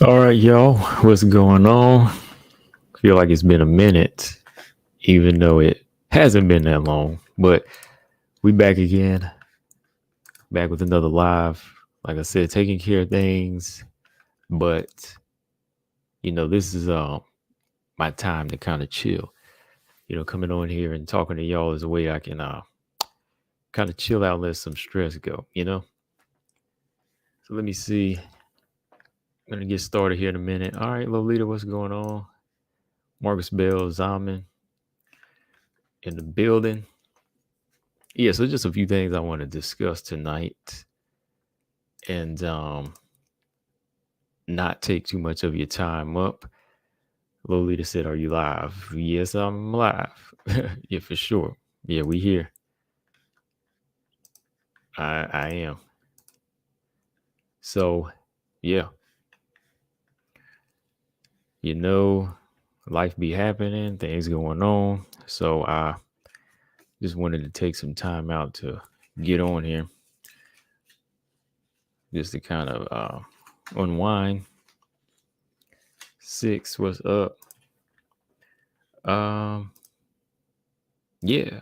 All right, y'all, what's going on? Feel like it's been a minute, even though it hasn't been that long. But we back again, back with another live. Like I said, taking care of things, but this is my time to kind of chill. Coming on here and talking to y'all is a way I can kind of chill out, let some stress go. So let me see. I'm gonna get started here in a minute. All right, Lolita, what's going on? Marcus Bell, Zaman in the building. Yeah, so just a few things I want to discuss tonight and not take too much of your time up. Lolita said, "Are you live?" Yes, I'm live. Yeah, for sure. Yeah, we here. I am. So, yeah. Life be happening, things going on. So I just wanted to take some time out to get on here. Just to kind of unwind. Six, what's up? Yeah,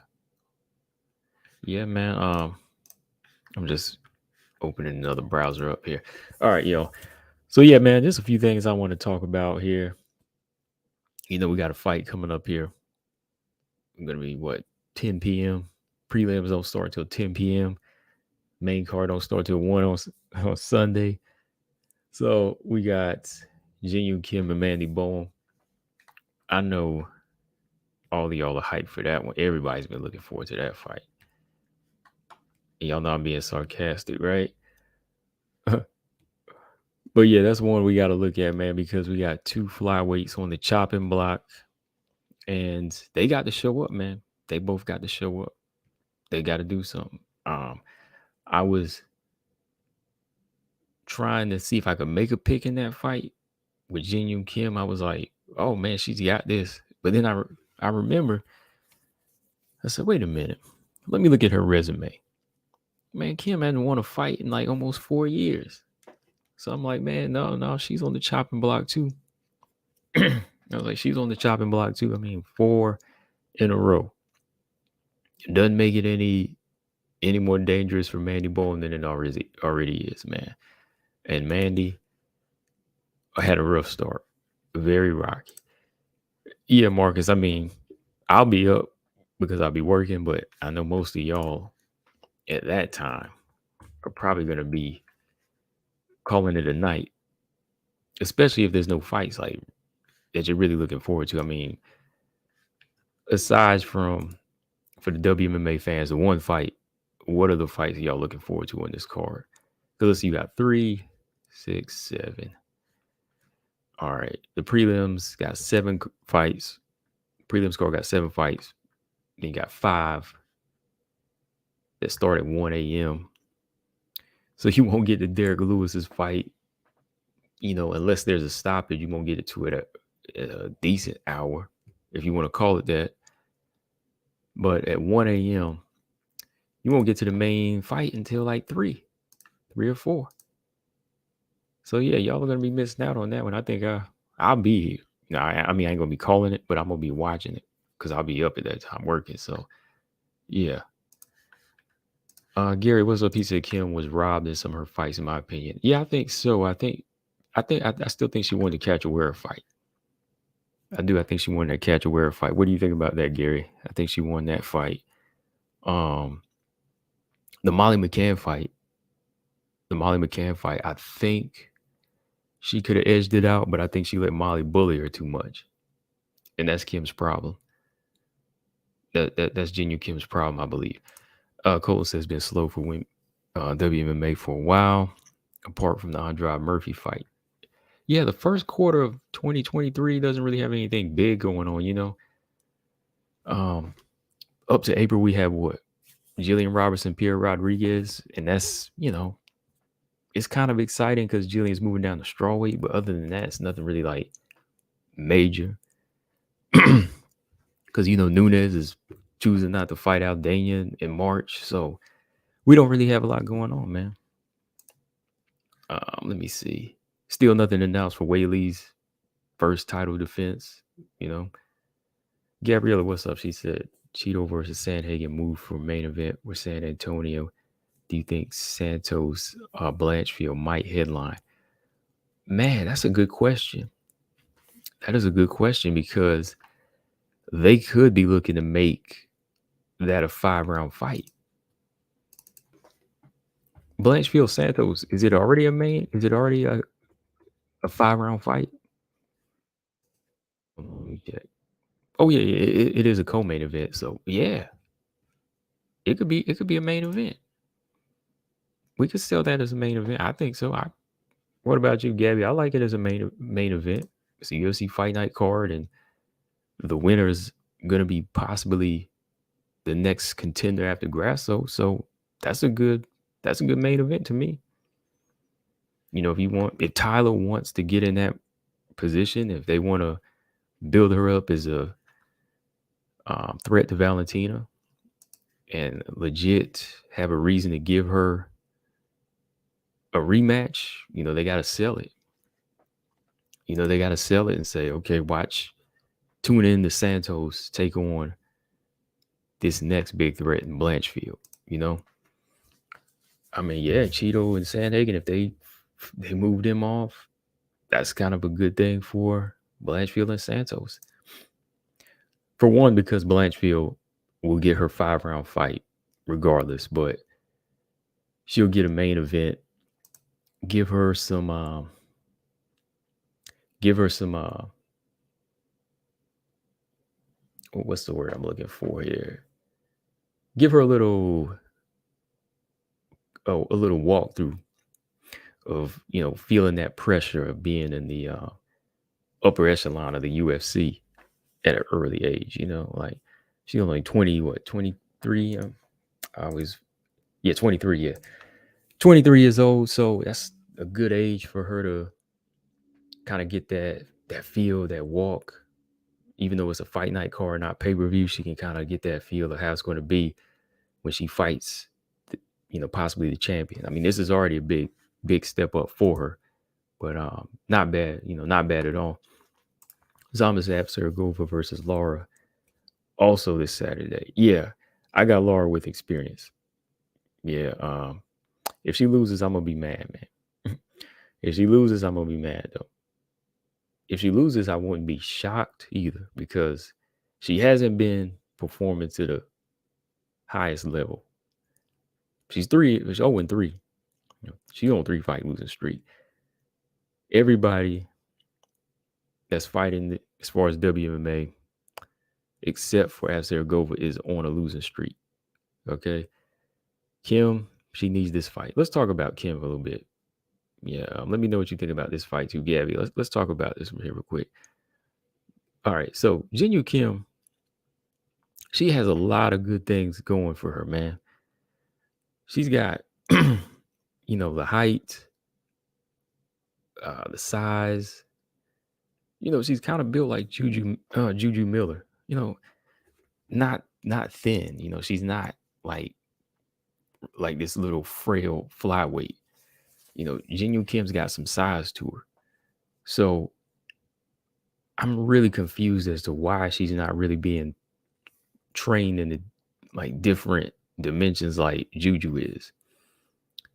man. I'm just opening another browser up here. All right, yo. So yeah, man, just a few things I want to talk about here. We got a fight coming up here. I'm gonna be 10 p.m. Prelims don't start till 10 p.m. Main card don't start till 1 on Sunday. So we got Bohm Kim and Mandy Bohm. I know all of y'all are hyped for that one. Everybody's been looking forward to that fight. And y'all know I'm being sarcastic, right? But yeah, that's one we got to look at, man, because we got two flyweights on the chopping block. And they got to show up, man. They both got to show up. They got to do something. I was trying to see if I could make a pick in that fight with Bohm Kim. I was like, oh, man, she's got this. But then I remember, I said, wait a minute. Let me look at her resume. Man, Kim hadn't won a fight in like almost 4 years. So I'm like, man, no, she's on the chopping block too. I was like, she's on the chopping block too. I mean, 4 in a row. It doesn't make it any more dangerous for Mandy Bohm than it already is, man. And Mandy had a rough start. Very rocky. Yeah, Marcus, I mean, I'll be up because I'll be working, but I know most of y'all at that time are probably going to be calling it a night, especially if there's no fights. Like, that you're really looking forward to? I mean, aside from for the WMMA fans, the one fight, what are the fights y'all looking forward to on this card? So let's see, you got 3, 6, 7. All right. The prelims got 7 fights. Prelim score got 7 fights. Then you got 5 that start at 1 a.m. So you won't get to Derek Lewis's fight, unless there's a stoppage. You won't get it to it at a decent hour, if you want to call it that. But at 1 a.m., you won't get to the main fight until like 3 or 4. So yeah, y'all are gonna be missing out on that one. I think I'll be here. I mean, I ain't gonna be calling it, but I'm gonna be watching it because I'll be up at that time working. So yeah. Gary, what's up? He said Kim was robbed in some of her fights, in my opinion. Yeah, I think so. I still think she won the Cachoeira fight. I do. I think she won that Cachoeira fight. What do you think about that, Gary? I think she won that fight. The Molly McCann fight. I think she could have edged it out, but I think she let Molly bully her too much, and that's Kim's problem. That's Jinu Kim's problem, I believe. Colton says been slow for WMMA for a while, apart from the Andrade Murphy fight. Yeah, the first quarter of 2023 doesn't really have anything big going on, Up to April, we have what? Jillian Robertson, Pierre Rodriguez, and that's, it's kind of exciting because Jillian's moving down to strawweight, but other than that, it's nothing really like major. Because, Nunes is choosing not to fight Aldana in March, so we don't really have a lot going on, man. Let me see. Still nothing announced for Whaley's first title defense, Gabriella, what's up? She said Cheeto versus Sandhagen moved for main event with San Antonio. Do you think Santos Blanchfield might headline? Man, that's a good question. That is a good question because they could be looking to make that a 5-round fight. Blanchfield Santos, is it already a 5-round fight? Let me check. Oh yeah, it is a co-main event. So yeah, it could be a main event. We could sell that as a main event. I think so. What about you, Gabby? I like it as a main event. It's a UFC Fight Night card, and the winner's gonna be possibly the next contender after Grasso. So that's a good main event to me. If Tyler wants to get in that position, if they want to build her up as a threat to Valentina and legit have a reason to give her a rematch, they got to sell it. They got to sell it and say, okay, tune in to Santos take on this next big threat in Blanchfield, I mean, yeah, Cheeto and Sandhagen, if they moved him off, that's kind of a good thing for Blanchfield and Santos. For one, because Blanchfield will get her 5-round fight regardless, but she'll get a main event. Give her some what's the word I'm looking for here? Give her a little walkthrough of, feeling that pressure of being in the upper echelon of the UFC at an early age, like she's only 23? 23, yeah. 23 years old, so that's a good age for her to kind of get that feel, that walk. Even though it's a fight night card, not pay-per-view, she can kind of get that feel of how it's going to be when she fights, possibly the champion. I mean, this is already a big step up for her, but not bad, not bad at all. Zambas Sergova versus Laura, also this Saturday. Yeah, I got Laura with experience. Yeah, if she loses, I'm gonna be mad, man. If she loses, I'm gonna be mad though. If she loses, I wouldn't be shocked either because she hasn't been performing to the highest level. She's 0-3. She's on 3-fight losing streak. Everybody that's fighting as far as WMMA, except for Asaragova, is on a losing streak. Okay. Kim, she needs this fight. Let's talk about Kim a little bit. Yeah, let me know what you think about this fight too, Gabby. Let's talk about this here real quick. All right, so Jinyu Kim, she has a lot of good things going for her, man. She's got, the height, the size. She's kind of built like Juju Miller. Not thin. She's not like this little frail flyweight. Jinyu Kim's got some size to her. So I'm really confused as to why she's not really being trained in the different dimensions like Juju is.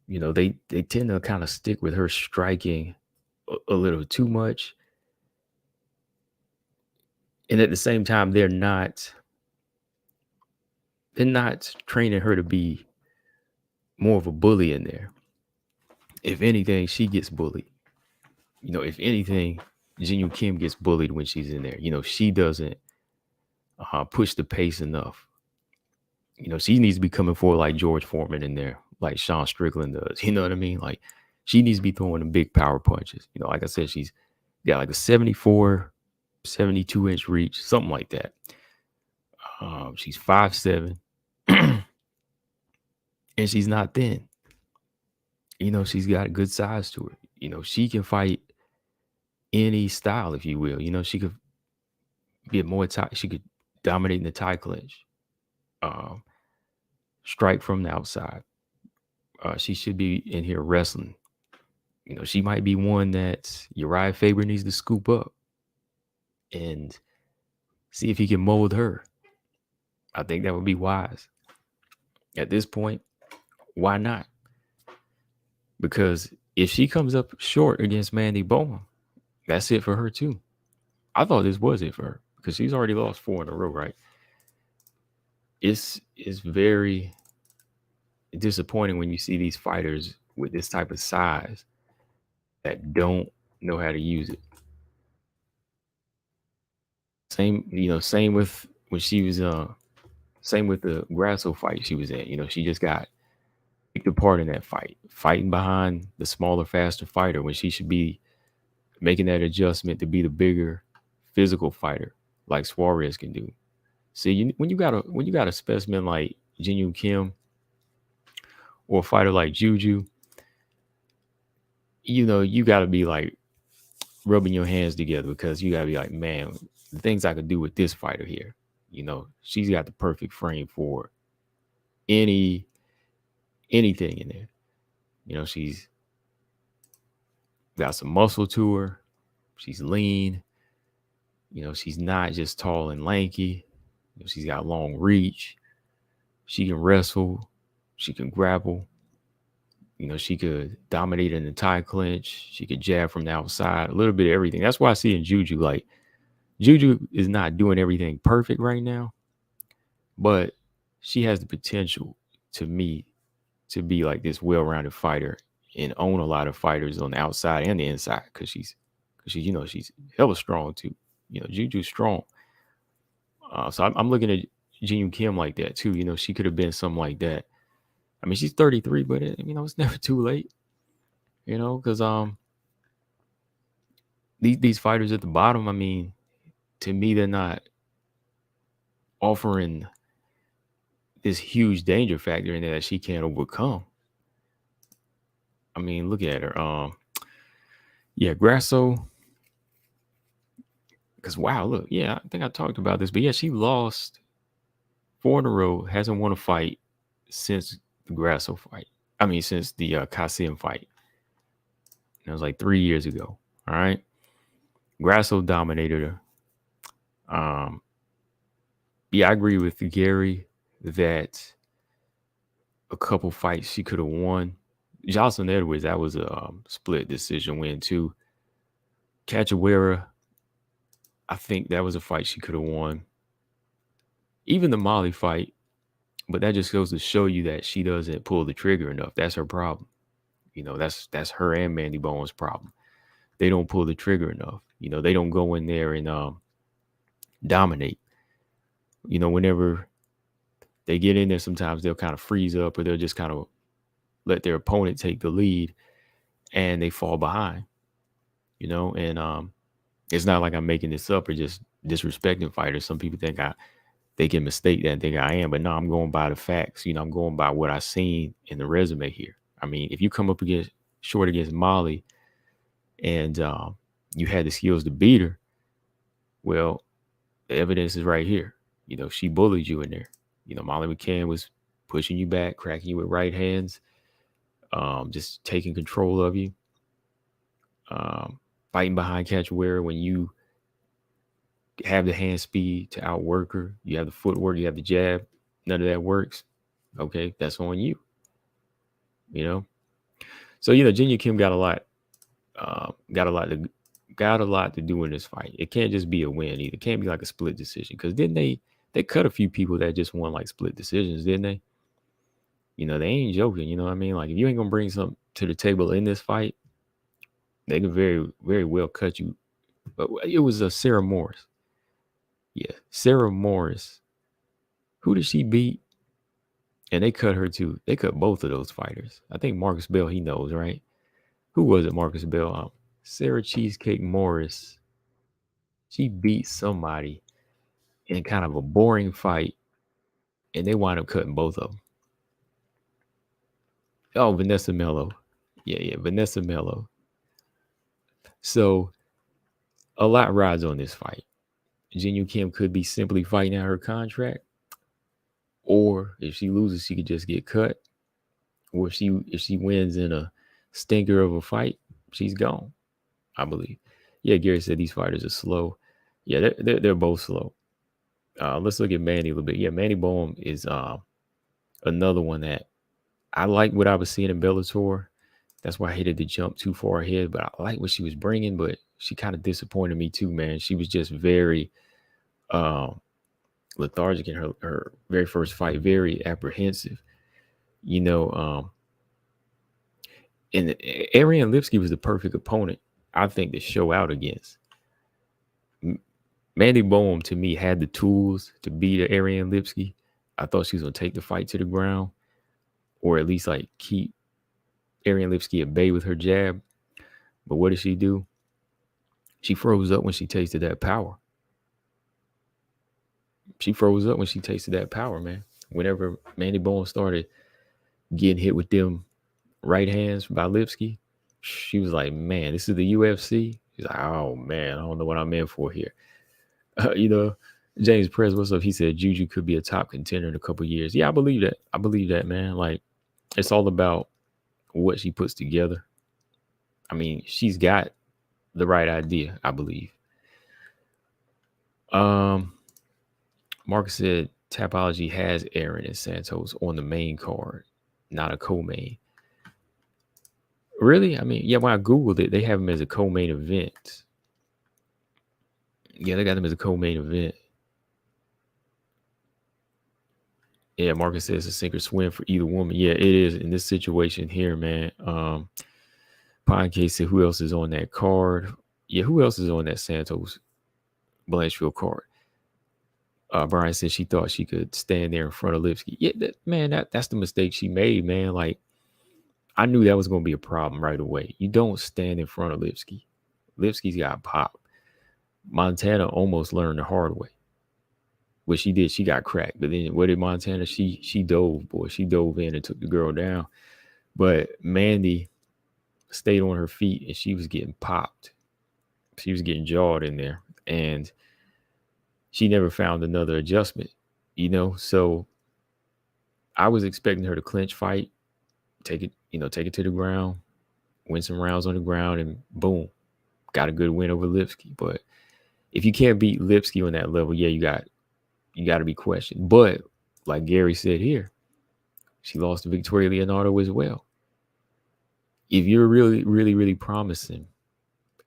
They tend to kind of stick with her striking a little too much. And at the same time, they're not training her to be more of a bully in there. If anything, she gets bullied. If anything, Jinyu Kim gets bullied when she's in there. She doesn't push the pace enough. She needs to be coming forward like George Foreman in there, like Sean Strickland does. You know what I mean? Like, she needs to be throwing the big power punches. Like I said, she's got like a 74, 72-inch reach, something like that. She's 5'7", and she's not thin. She's got a good size to her. She can fight any style, if you will. She could be a Muay Thai. She could dominate in the Thai clinch. Strike from the outside. She should be in here wrestling. She might be one that Uriah Faber needs to scoop up and see if he can mold her. I think that would be wise. At this point, why not? Because if she comes up short against Mandy Bohm, that's it for her too. I thought this was it for her because she's already lost 4 in a row, right? It's very disappointing when you see these fighters with this type of size that don't know how to use it. Same with when she was same with the Grasso fight she was in. She just got picked apart in that fight, fighting behind the smaller, faster fighter when she should be making that adjustment to be the bigger physical fighter like Suarez can do. See, when you got a specimen like Jinyu Kim or a fighter like Juju, you got to be like rubbing your hands together because you got to be like, man, the things I could do with this fighter here. She's got the perfect frame for anything in there. She's got some muscle to her. She's lean. She's not just tall and lanky. She's got long reach. She can wrestle. She can grapple. She could dominate in the Thai clinch. She could jab from the outside. A little bit of everything. That's why I see in Juju, like, Juju is not doing everything perfect right now, but she has the potential to me to be like this well-rounded fighter and own a lot of fighters on the outside and the inside because she's hella strong too. Juju's strong. So I'm looking at Jinyu Kim like that too. She could have been something like that. I mean, she's 33, but it's never too late. Because these fighters at the bottom, I mean, to me, they're not offering this huge danger factor in there that she can't overcome. I mean, look at her. Grasso. Because wow, look, I think I talked about this, but she lost 4 in a row, hasn't won a fight since the Grasso fight. I mean, since the Cashapp fight. That was like 3 years ago. All right. Grasso dominated her. I agree with Gary that a couple fights she could have won. Jocelyn Edwards, that was a split decision win too. Cachoeira, I think that was a fight she could have won. Even the Molly fight, but that just goes to show you that she doesn't pull the trigger enough. That's her problem. That's her and Mandy Bowen's problem. They don't pull the trigger enough. They don't go in there and dominate. Whenever they get in there, sometimes they'll kind of freeze up, or they'll just kind of let their opponent take the lead, and they fall behind. And it's not like I'm making this up or just disrespecting fighters. Some people think they can mistake that and think I am, but no, I'm going by the facts. I'm going by what I've seen in the resume here. I mean, if you come up short against Molly, and you had the skills to beat her, well, the evidence is right here. She bullied you in there. Molly McCann was pushing you back, cracking you with right hands, just taking control of you, fighting behind Cachoeira when you have the hand speed to outwork her. You have the footwork, you have the jab. None of that works. Okay, that's on you. So Jin Kim got a lot to do in this fight. It can't just be a win either. It can't be like a split decision, because didn't they cut a few people that just won like split decisions, didn't they? They ain't joking. You know what I mean? Like, if you ain't gonna bring something to the table in this fight, they can very, very well cut you. But it was a Sarah Morris. Yeah, Sarah Morris. Who did she beat? And they cut her too. They cut both of those fighters. I think Marcus Bell, he knows, right? Who was it, Marcus Bell? Sarah Cheesecake Morris. She beat somebody in kind of a boring fight, and they wound up cutting both of them. Oh, Vanessa Mello. Yeah, Vanessa Mello. So a lot rides on this fight. Jin Kim could be simply fighting out her contract, or if she loses, she could just get cut. Or if she wins in a stinker of a fight, she's gone, I believe. Yeah, Gary said these fighters are slow. Yeah, they're both slow. Let's look at Manny a little bit. Yeah, Manny Bohm is another one that I like what I was seeing in Bellator. That's why I hated to jump too far ahead, but I like what she was bringing, but she kind of disappointed me too, man. She was just very lethargic in her very first fight, very apprehensive. And Ariane Lipsky was the perfect opponent, I think, to show out against. Mandy Bohm, to me, had the tools to beat Ariane Lipsky. I thought she was going to take the fight to the ground, or at least like keep Ariane Lipsky at bay with her jab. But what did she do? She froze up when she tasted that power. She froze up when she tasted that power, man. Whenever Mandy Bohm started getting hit with them right hands by Lipsky, she was like, man, this is the UFC. She's like, oh, man, I don't know what I'm in for here. James Perez, what's up? He said Juju could be a top contender in a couple of years. Yeah, I believe that, man. Like, it's all about what she puts together. I mean, she's got the right idea, I believe. Marcus said Tapology has Aaron and Santos on the main card, not a co-main. Really? I mean, yeah, when I Googled it, they have them as a co-main event. Yeah, they got them as a co-main event. Yeah, Marcus says a sink or swim for either woman. Yeah, it is in this situation here, man. Podcast said, who else is on that card? Yeah, who else is on that Santos Blanchfield card? Brian said she thought she could stand there in front of Lipsky. Yeah, that's the mistake she made, man. Like, I knew that was going to be a problem right away. You don't stand in front of Lipsky. Lipsky's got pop. Montana almost learned the hard way. What she did, she got cracked. But then what did Montana? She dove, boy. She dove in and took the girl down. But Mandy stayed on her feet, and she was getting popped. She was getting jawed in there. And she never found another adjustment, So I was expecting her to clinch fight, take it to the ground, win some rounds on the ground, and boom, got a good win over Lipsky. But if you can't beat Lipsky on that level, yeah, you got to be questioned. But like Gary said here, she lost to Victoria Leonardo as well. If you're really, really, really promising,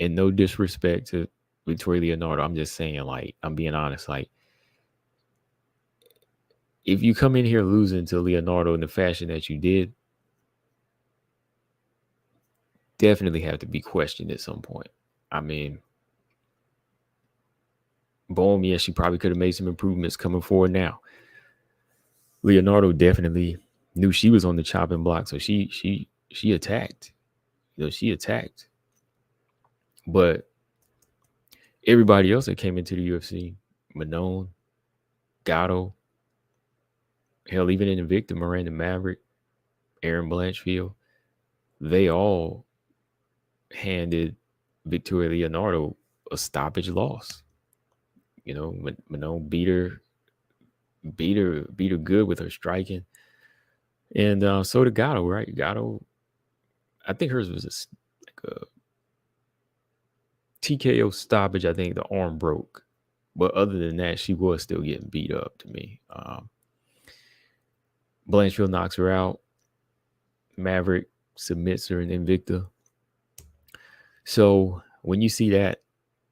and no disrespect to Victoria Leonardo, I'm just saying, like, I'm being honest, like, if you come in here losing to Leonardo in the fashion that you did, definitely have to be questioned at some point. I mean, Bohm, yeah, she probably could have made some improvements coming forward now. Leonardo definitely knew she was on the chopping block, so she attacked. She attacked. But everybody else that came into the UFC, Manon, Gatto, hell, even in Invicta, Miranda Maverick, Aaron Blanchfield, they all handed Victoria Leonardo a stoppage loss. Manon beat her good with her striking, and so did Gatto. Right, Gatto. I think hers was like a TKO stoppage. I think the arm broke, but other than that, she was still getting beat up to me. Blanchfield knocks her out. Maverick submits her in Invicta. So when you see that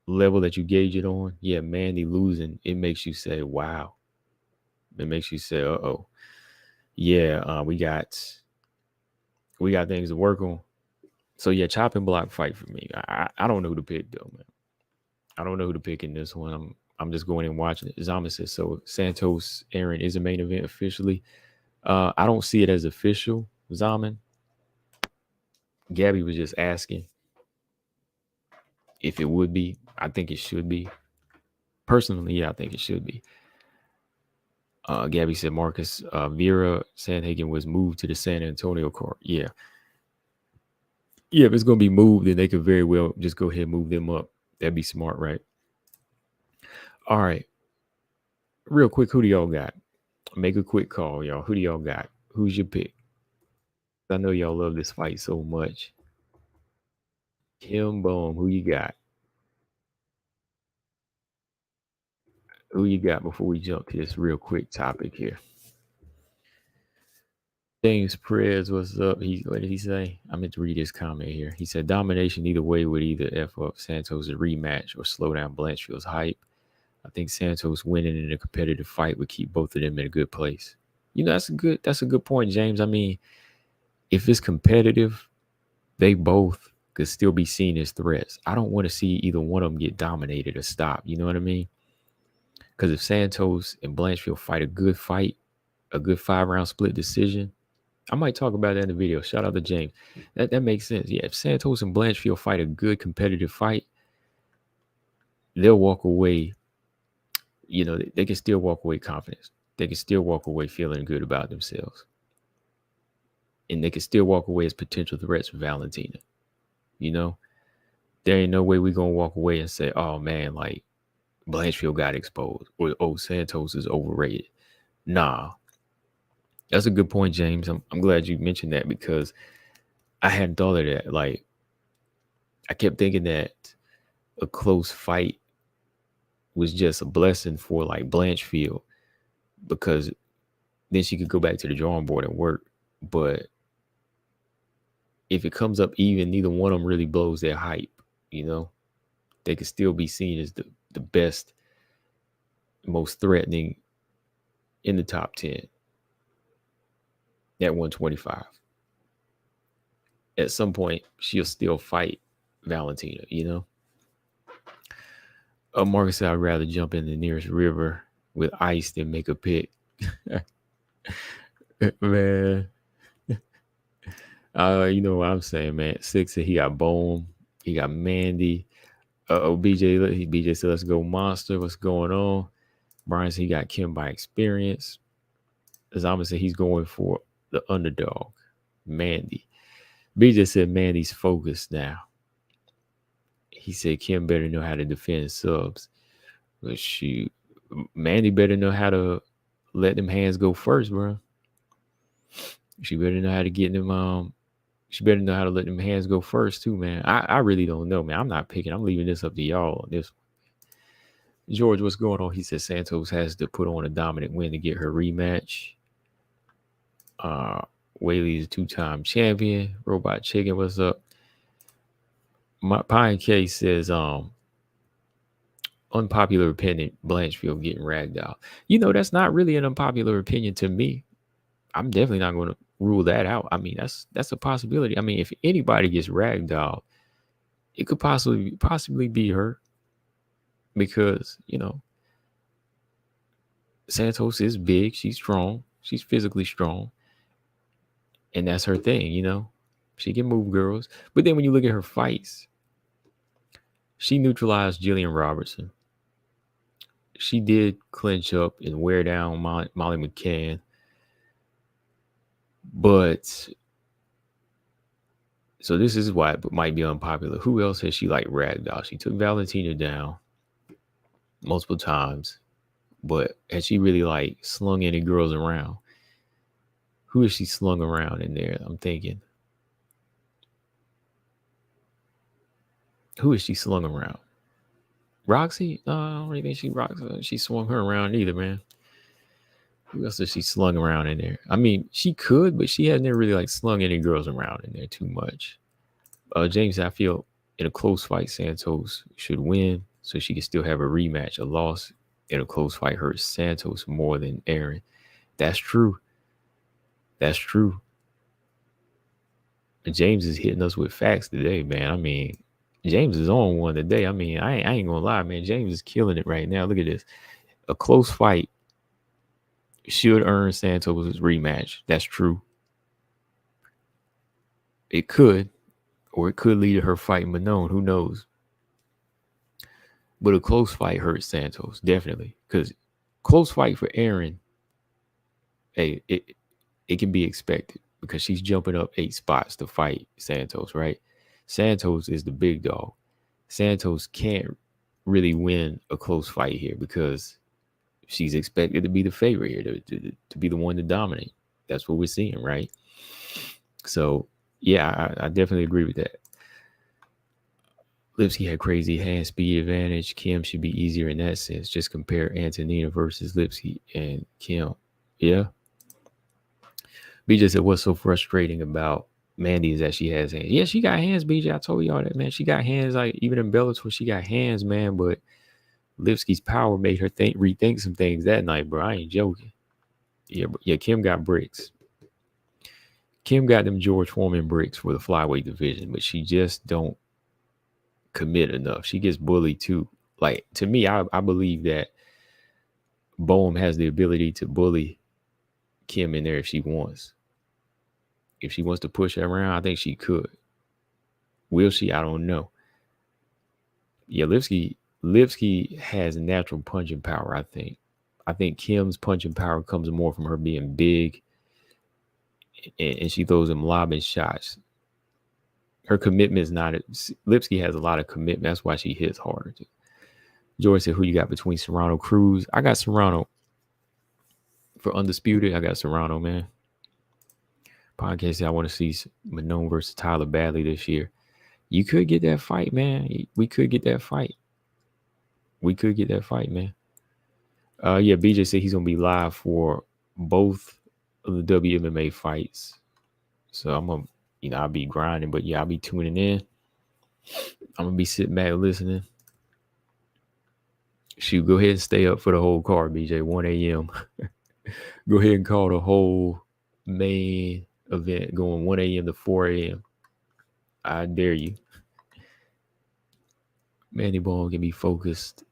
level that you gauge it on, yeah, Mandy losing, it makes you say, wow. It makes you say, uh-oh. Yeah, we got things to work on. So yeah, chopping block fight for me. I don't know who to pick though, man. I don't know who to pick in this one. I'm just going and watching it. Zaman says so. Santos Aaron is a main event officially. I don't see it as official, Zaman. Gabby was just asking if it would be. I think it should be. Personally, yeah, I think it should be. Gabby said Marcus Vera Sandhagen was moved to the San Antonio court. Yeah. Yeah, if it's going to be moved, then they could very well just go ahead and move them up. That'd be smart, right? All right. Real quick, who do y'all got? Make a quick call, y'all. Who do y'all got? Who's your pick? I know y'all love this fight so much. Kim Bohm, who you got? Who you got before we jump to this real quick topic here? James Perez, what's up? What did he say? I meant to read his comment here. He said domination either way would either F up Santos' rematch or slow down Blanchfield's hype. I think Santos winning in a competitive fight would keep both of them in a good place. That's a good point, James. I mean, if it's competitive, they both could still be seen as threats. I don't want to see either one of them get dominated or stop. You know what I mean? Because if Santos and Blanchfield fight a good 5-round split decision, I might talk about that in the video. Shout out to James. That makes sense. Yeah, if Santos and Blanchfield fight a good competitive fight, they'll walk away. They can still walk away confident. They can still walk away feeling good about themselves. And they can still walk away as potential threats for Valentina. There ain't no way we're going to walk away and say, oh, man, like Blanchfield got exposed or, oh, Santos is overrated. Nah. That's a good point, James. I'm glad you mentioned that because I hadn't thought of that. Like, I kept thinking that a close fight was just a blessing for like Blanchfield because then she could go back to the drawing board and work. But if it comes up even, neither one of them really blows their hype. They could still be seen as the best, most threatening in the top 10 at 125. At some point, she'll still fight Valentina, Marcus said, I'd rather jump in the nearest river with ice than make a pick. Man. You know what I'm saying, man. 6, he got Bohm. He got Mandy. BJ said, let's go Monster. What's going on? Brian said he got Kim by experience. Zama said he's going for the underdog, Mandy. BJ said Mandy's focused now. He said Kim better know how to defend subs. But shoot, Mandy better know how to let them hands go first, bro. She better know how to get them. She better know how to let them hands go first too, man. I really don't know, man. I'm not picking. I'm leaving this up to y'all on this one. George, what's going on? He said Santos has to put on a dominant win to get her rematch. Whaley is a 2-time champion. Robot Chicken, what's up? My Pine K says, unpopular opinion, Blanchfield getting ragged out. That's not really an unpopular opinion to me. I'm definitely not going to rule that out. I mean, that's a possibility. I mean, if anybody gets ragged out, it could possibly be her because, Santos is big. She's strong. She's physically strong. And that's her thing, you know? She can move girls. But then when you look at her fights, she neutralized Jillian Robertson. She did clinch up and wear down Molly McCann. But so this is why it might be unpopular. Who else has she like ragdoll? She took Valentina down multiple times. But has she really like slung any girls around? Who is she slung around in there? I'm thinking. Who is she slung around? Roxy? I don't really think she swung her around either, man. Who else has she slung around in there? I mean, she could, but she hasn't never really like slung any girls around in there too much. James, I feel in a close fight, Santos should win, so she can still have a rematch. A loss in a close fight hurts Santos more than Aaron. That's true. That's true. James is hitting us with facts today, man. I mean, James is on one today. I mean, I ain't gonna lie, man. James is killing it right now. Look at this. A close fight should earn Santos' rematch. That's true. It could, or it could lead to her fighting Manon. Who knows? But a close fight hurts Santos, definitely. Because close fight for Aaron, hey, it can be expected because she's jumping up 8 spots to fight Santos, right? Santos is the big dog. Santos can't really win a close fight here because she's expected to be the favorite here, to be the one to dominate. That's what we're seeing, right? So, yeah, I definitely agree with that. Lipsky had crazy hand speed advantage. Kim should be easier in that sense. Just compare Antonina versus Lipsky and Kim. Yeah. BJ said, what's so frustrating about Mandy is that she has hands. Yeah, she got hands, BJ. I told y'all that, man. She got hands. Like, even in Bellator, she got hands, man. But Lipsky's power made her rethink some things that night, bro. I ain't joking. Yeah, Kim got bricks. Kim got them George Foreman bricks for the flyweight division, but she just don't commit enough. She gets bullied too. Like, to me, I believe that Bohm has the ability to bully Kim in there if she wants. If she wants to push her around, I think she could. Will she? I don't know. Yeah, Lipsky has natural punching power, I think. I think Kim's punching power comes more from her being big and she throws them lobbing shots. Her commitment is not. Lipsky has a lot of commitment. That's why she hits harder. George said, who you got between Serrano, Cruz? I got Serrano. For Undisputed, I got Serrano, man. Podcast said, I want to see Manon versus Tyler Badley this year. You could get that fight, man. We could get that fight. Man. Yeah, BJ said he's going to be live for both of the WMMA fights. So I'm going to, I'll be grinding, but yeah, I'll be tuning in. I'm going to be sitting back listening. Shoot, go ahead and stay up for the whole card, BJ, 1 a.m. Go ahead and call the whole main event going 1 a.m. to 4 a.m. I dare you. Mandy Bohm can be focused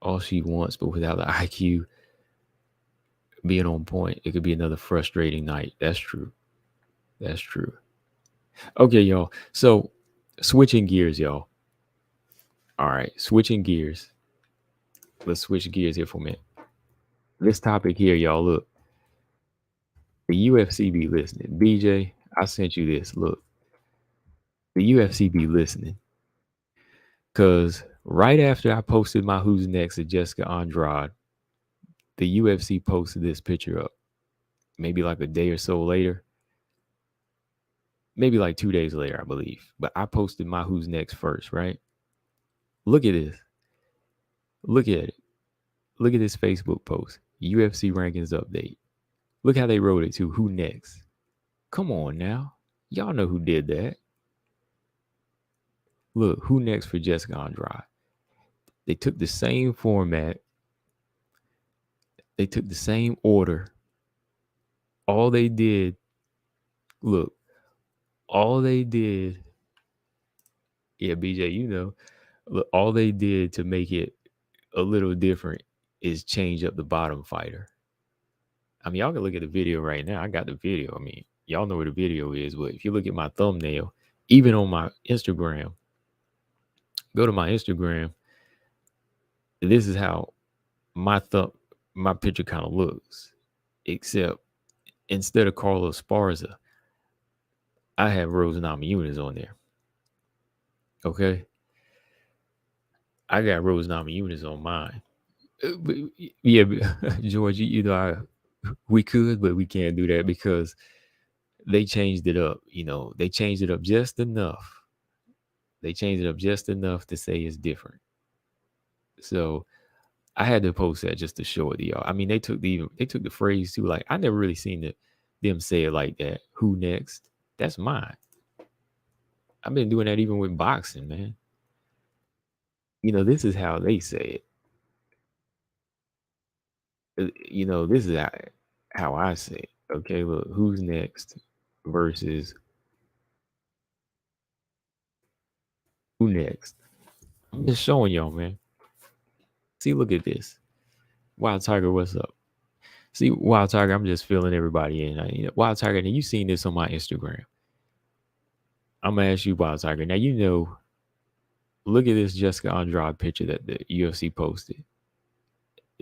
all she wants, but without the IQ being on point, it could be another frustrating night. That's true. Okay, y'all. So switching gears, y'all. All right, switching gears. Let's switch gears here for a minute. This topic here, y'all, look. The UFC be listening. BJ, I sent you this. Look. The UFC be listening. Because right after I posted my Who's Next of Jessica Andrade, the UFC posted this picture up. Maybe like a day or so later. Maybe like 2 days later, I believe. But I posted my Who's Next first, right? Look at this. Look at it. Look at this Facebook post. UFC rankings update. Look how they wrote it too. Who next? Come on now. Y'all know who did that. Look, who next for Jessica Andrade? They took the same format. They took the same order. All they did, look, all they did, yeah, BJ, look, all they did to make it a little different is change up the bottom fighter. I mean, y'all can look at the video right now. I got the video. I mean, y'all know where the video is, but if you look at my thumbnail, even on my Instagram, go to my Instagram. This is how my my picture kind of looks, except instead of Carlos Sparza, I have Rose Namajunas on there. Okay, I got Rose Namajunas on mine. But, yeah, George, you know, we could, but we can't do that because they changed it up. You know, they changed it up just enough. They changed it up just enough to say it's different. So I had to post that just to show it to y'all. I mean, they took the phrase too. Like I never really seen them say it like that. Who next? That's mine. I've been doing that even with boxing, man. You know, this is how they say it. You know, this is how I say it. Okay, look, who's next versus who next? I'm just showing y'all, man. See, look at this. Wild Tiger, what's up? See, Wild Tiger, I'm just filling everybody in. You know, Wild Tiger, now you seen this on my Instagram. I'm gonna ask you, Wild Tiger. Now you know. Look at this Jessica Andrade picture that the UFC posted.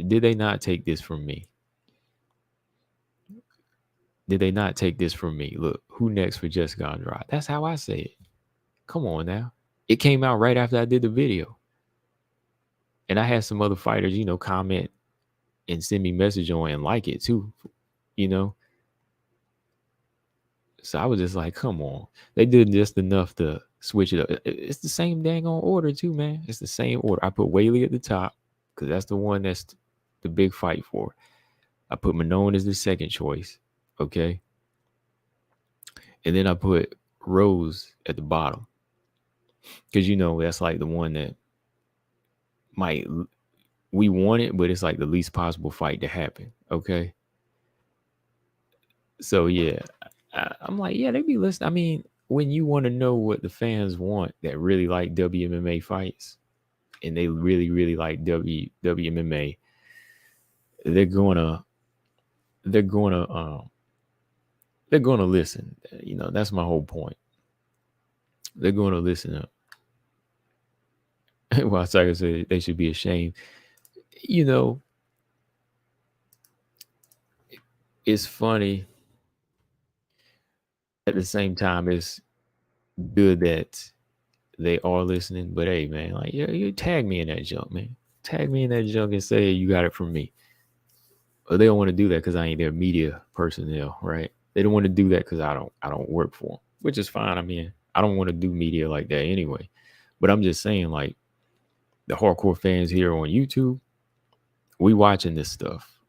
Did they not take this from me? Did they not take this from me? Look, who next for Jessica Andrade? That's how I say it. Come on now. It came out right after I did the video. And I had some other fighters, you know, comment and send me message on and like it too, you know. So I was just like, come on. They did just enough to switch it up. It's the same dang on order too, man. It's the same order. I put Whaley at the top because that's the one that's the big fight for. I put Manon as the second choice. Okay. And then I put Rose at the bottom. Because, you know, that's like the one that we want it, but it's like the least possible fight to happen. Okay. So, yeah, I'm like, yeah, they be listening. I mean, when you want to know what the fans want that really like WMMA fights and they really, really like WMMA, they're gonna listen. You know, that's my whole point. They're going to listen up. Well, Tiger said they should be ashamed. You know, it's funny. At the same time, it's good that they are listening. But hey, man, like, yeah, you tag me in that junk, man. Tag me in that junk and say you got it from me. But they don't want to do that because I ain't their media personnel, right? They don't want to do that because I don't work for them, which is fine. I mean, I don't want to do media like that anyway. But I'm just saying, like, the hardcore fans here on YouTube, we watching this stuff.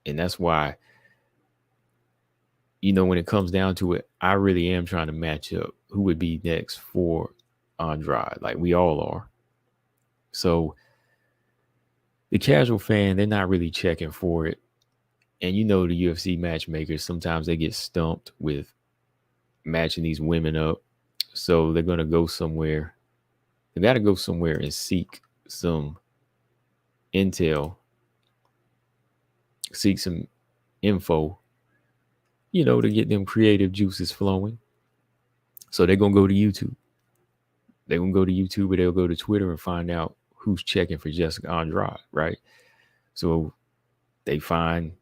And that's why, you know, when it comes down to it, I really am trying to match up who would be next for Andrade. Like we all are. So the casual fan, they're not really checking for it. And you know, the UFC matchmakers, sometimes they get stumped with matching these women up. So they're going to go somewhere. They got to go somewhere and seek some intel, seek some info, you know, to get them creative juices flowing. So they're going to go to YouTube. They're going to go to YouTube or they'll go to Twitter and find out who's checking for Jessica Andrade, right? So they find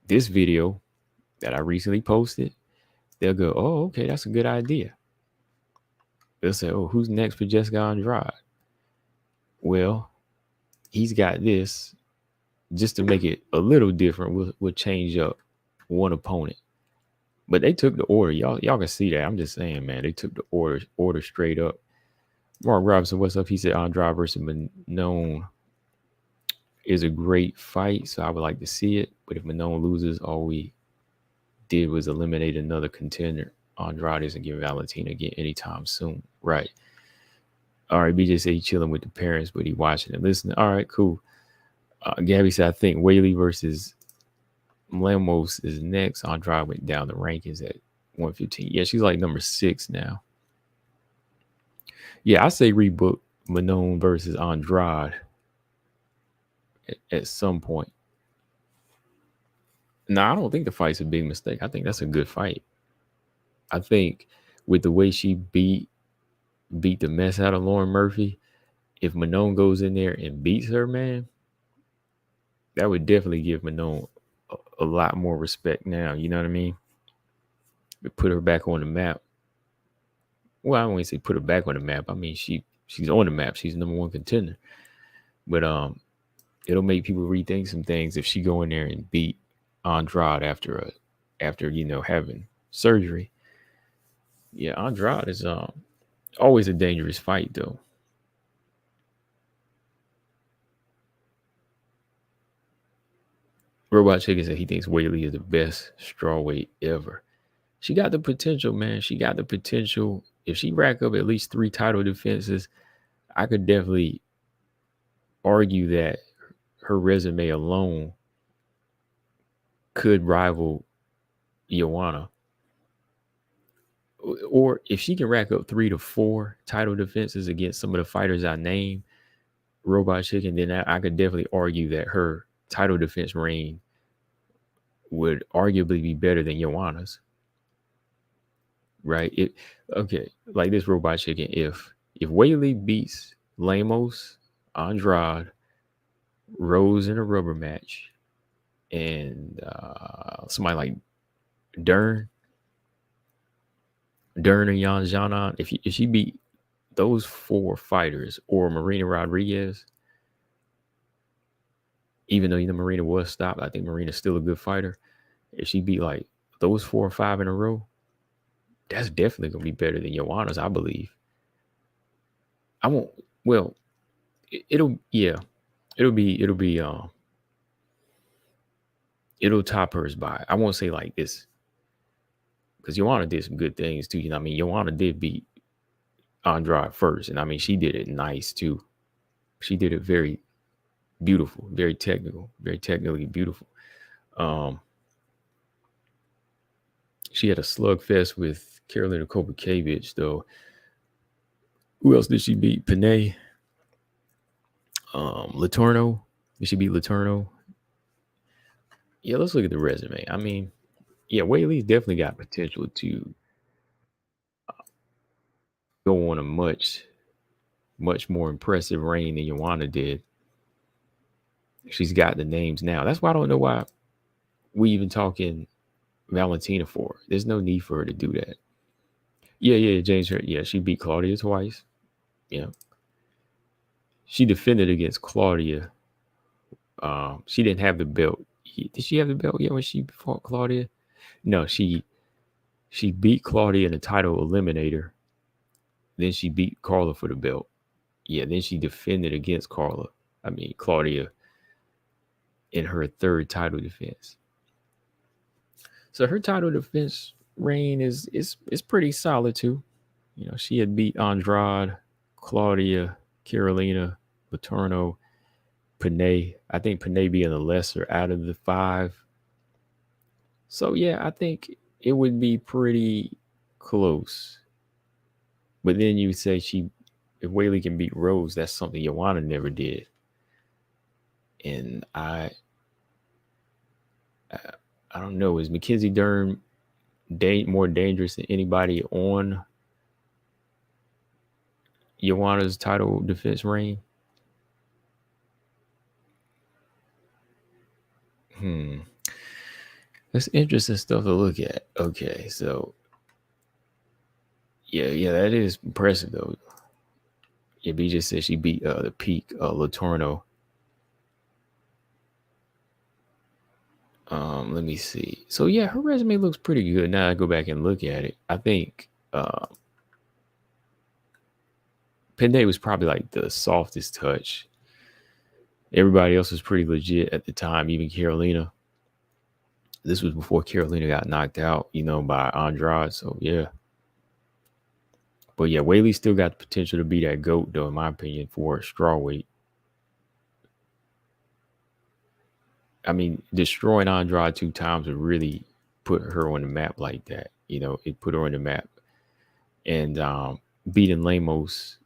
this video that I recently posted. They'll go, oh, okay, that's a good idea. They'll say, oh, who's next for Jessica Andrade? Well, he's got this. Just to make it a little different, we'll change up one opponent. But they took the order. Y'all can see that. I'm just saying, man, they took the order straight up. Mark Robinson, what's up? He said Andrade versus Manon is a great fight, so I would like to see it. But if Manon loses, all we did was eliminate another contender. Andrade isn't giving Valentina again anytime soon. Right. All right, BJ said he's chilling with the parents, but he watching and listening. All right, cool. Gabby said, I think Whaley versus Lemos is next. Andrade went down the rankings at 115. Yeah, she's like number 6 now. Yeah, I say rebook Manon versus Andrade. at some point. No, I don't think the fight's a big mistake. I think that's a good fight. I think with the way she beat the mess out of Lauren Murphy, if Manon goes in there and beats her, man, that would definitely give Manon a lot more respect now. You know what I mean? Put her back on the map. Well, I don't want to say put her back on the map. I mean, she's on the map. She's the number one contender. But it'll make people rethink some things if she go in there and beat Andrade after having surgery. Yeah, Andrade is always a dangerous fight though. Robot Chicken said he thinks Whaley is the best strawweight ever. She got the potential, man. She got the potential. If she rack up at least 3 title defenses, I could definitely argue that her resume alone could rival Joanna. Or if she can rack up 3 to 4 title defenses against some of the fighters I named, Robot Chicken, then I could definitely argue that her title defense reign would arguably be better than Joanna's. Right? Okay, like this Robot Chicken. If Whaley beats Lemos, Andrade, Rose in a rubber match, and somebody like Dern or Jan Janan, if she beat those 4 fighters or Marina Rodriguez, even though Marina was stopped, I think Marina's still a good fighter. If she beat like those 4 or 5 in a row, that's definitely gonna be better than Joanna's, I believe. I won't. Well, it'll be it'll top hers by. I won't say like this because Joanna did some good things too. I mean, Joanna did beat Andrade first, and I mean she did it nice too. She did it very beautiful, very technically beautiful. She had a slugfest with Karolina Kowalkiewicz, though. Who else did she beat? Panay. Letourneau. Did she beat Letourneau? Yeah, let's look at the resume. I mean, yeah, Whaley's definitely got potential to go on a much more impressive reign than Joanna did. She's got the names now. That's why I don't know why we even talking Valentina for. There's no need for her to do that. Yeah, James. Yeah, she beat Claudia twice. Yeah. She defended against Claudia. She didn't have the belt. Did she have the belt yet when she fought Claudia? No, she beat Claudia in a title eliminator. Then she beat Carla for the belt. Yeah, then she defended against Claudia in her 3rd title defense. So her title defense reign is pretty solid too. She had beat Andrade, Claudia, Karolina, Letourneau, Panay. I think Panay being the lesser out of the 5. So yeah, I think it would be pretty close. But then you say if Whaley can beat Rose, that's something Joanna never did. And I don't know. Is Mackenzie Dern more dangerous than anybody on Joanna's title defense reign? That's interesting stuff to look at. Okay, so yeah, that is impressive though. Yeah, B just said she beat the peak Letourneau. Let me see. So yeah, her resume looks pretty good. Now I go back and look at it. I think Panay was probably like the softest touch. Everybody else was pretty legit at the time, even Karolina. This was before Karolina got knocked out, by Andrade. So yeah. But yeah, Whaley still got the potential to be that GOAT, though, in my opinion, for strawweight. I mean, destroying Andrade 2 times would really put her on the map like that. It put her on the map. And beating Lemos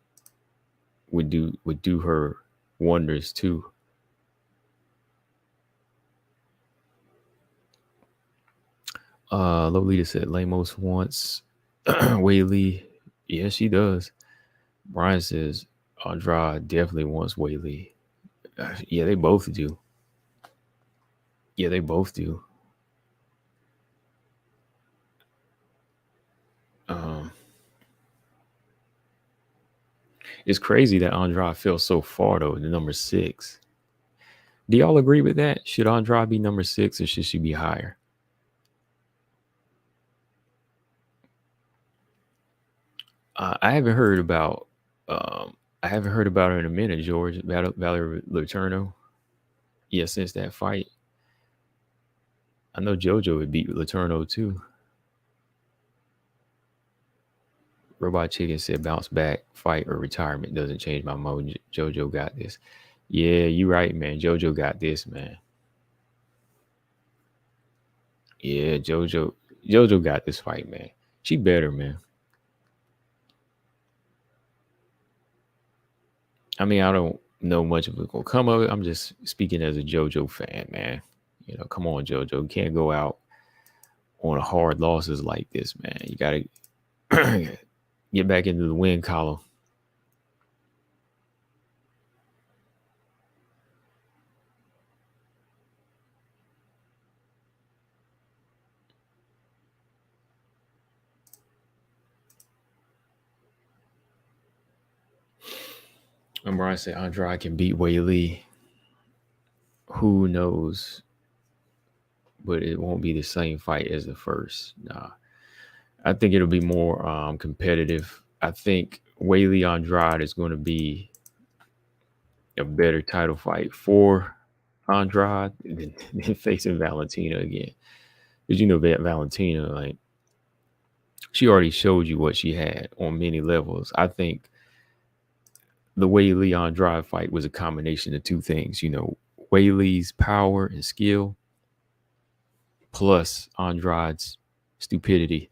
would do her wonders too. Lolita said Lamos wants Whaley. Yeah, she does. Brian says Andrade definitely wants Whaley. Yeah, they both do. Yeah, they both do. Um, it's crazy that Andrade fell so far though, the number 6. Do y'all agree with that? Should Andrade be number 6 or should she be higher? I haven't heard about. I haven't heard about her in a minute, George. Valerie Letourneau. Yeah, since that fight, I know JoJo would beat Letourneau too. Robot Chicken said, "Bounce back, fight or retirement doesn't change my mode." JoJo got this. Yeah, you right, man. JoJo got this, man. Yeah, JoJo got this fight, man. She better, man. I mean, I don't know much of it gonna come of it. I'm just speaking as a JoJo fan, man. You know, come on, JoJo. You can't go out on a hard losses like this, man. You gotta get back into the win column. Remember, I said Andrade can beat Whaley. Who knows? But it won't be the same fight as the first. Nah, I think it'll be more competitive. I think Whaley Andrade is going to be a better title fight for Andrade than facing Valentina again. Because you know that Valentina, like, she already showed you what she had on many levels. I think the Whaley Andrade fight was a combination of two things. You know, Whaley's power and skill plus Andrade's stupidity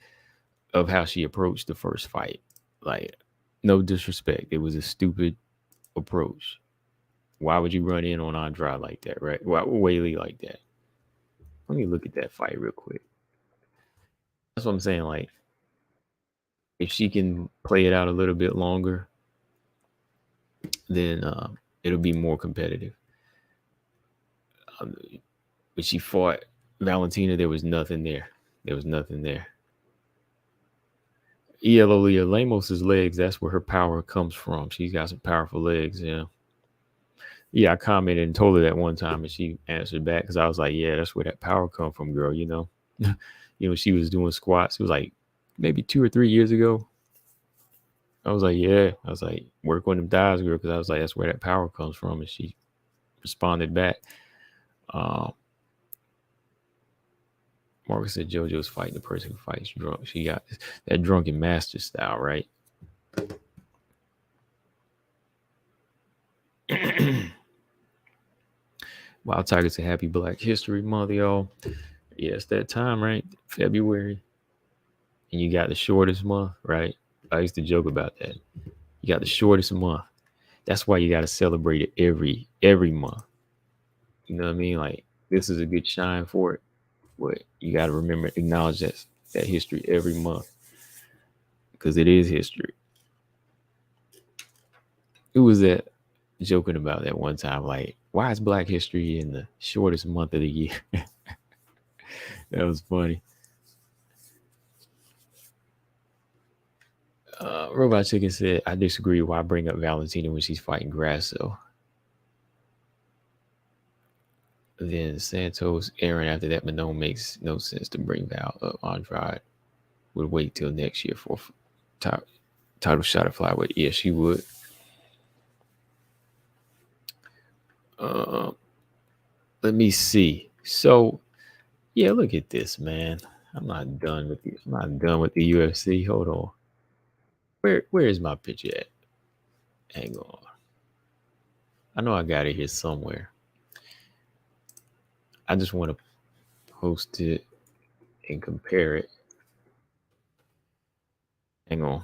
of how she approached the first fight. Like, no disrespect, it was a stupid approach. Why would you run in on Andrade like that, right? Why Whaley like that? Let me look at that fight real quick. That's what I'm saying. Like, if she can play it out a little bit longer, then it'll be more competitive. Um, when she fought Valentina, there was nothing there. There was nothing there. Yeah, Lolia Lamos's legs, that's where her power comes from. She's got some powerful legs, yeah. Yeah, I commented and told her that one time and she answered back because I was like, yeah, that's where that power come from, girl, you know. She was doing squats. It was like maybe 2 or 3 years ago. I was like, yeah. I was like, work on them thighs, girl, because I was like, that's where that power comes from. And she responded back. Marcus said JoJo's fighting the person who fights drunk. She got that drunken master style, right? Wild Tiger said happy Black History Month, y'all. Yeah, it's that time, right? February. And you got the shortest month, right? I used to joke about that. You got the shortest month. That's why you got to celebrate it every month. You know what I mean? Like, this is a good shine for it. But you got to remember, acknowledge that history every month because it is history. Who was that joking about that one time? Like, why is Black History in the shortest month of the year? That was funny. Robot Chicken said, I disagree. Why bring up Valentina when she's fighting Grasso? Then Santos, Aaron, after that, Manon makes no sense to bring Val up. Andrade would wait till next year for title shot at flyweight. Yeah, she would. Let me see. So, yeah, look at this, man. I'm not done with the UFC. Hold on. Where is my picture at? Hang on. I know I got it here somewhere. I just want to post it and compare it. Hang on.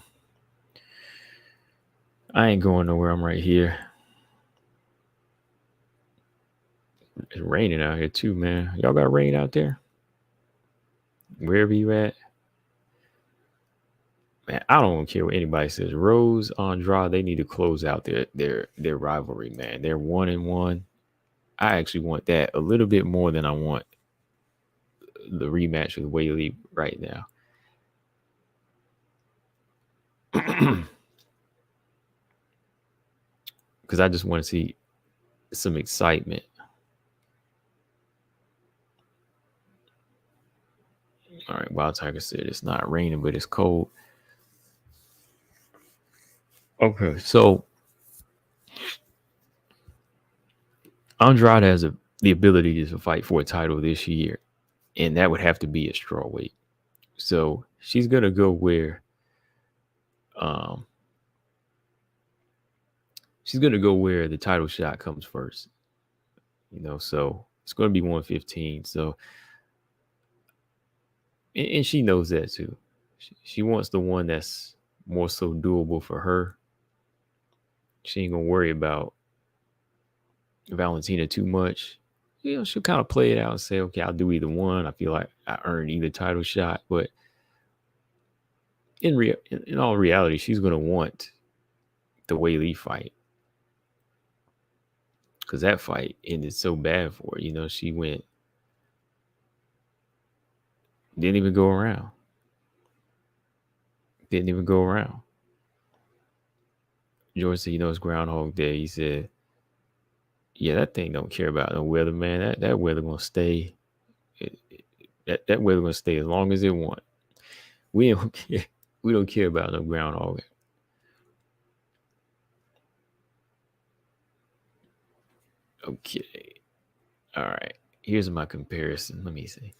I ain't going nowhere. I'm right here. It's raining out here too, man. Y'all got rain out there? wherever you at. Man, I don't care what anybody says. Rose, Andrade, they need to close out their rivalry, man. They're 1-1. I actually want that a little bit more than I want the rematch with Whaley right now. Because I just want to see some excitement. All right, Wild Tiger said it's not raining, but it's cold. Okay, so Andrade has the ability to fight for a title this year, and that would have to be a strawweight. So she's gonna go where, um, she's gonna go where the title shot comes first. So it's gonna be 115. So, and she knows that too. She wants the one that's more so doable for her. She ain't gonna worry about Valentina too much. She'll kind of play it out and say, okay, I'll do either one. I feel like I earned either title shot, but in all reality, she's gonna want the Whaley fight because that fight ended so bad for her. She didn't even go around. Didn't even go around. George said, it's Groundhog Day. He said, yeah, that thing don't care about no weather, man. That weather gonna stay. That weather gonna stay as long as it want. We don't care. We don't care about no groundhog. Okay. All right. Here's my comparison. Let me see.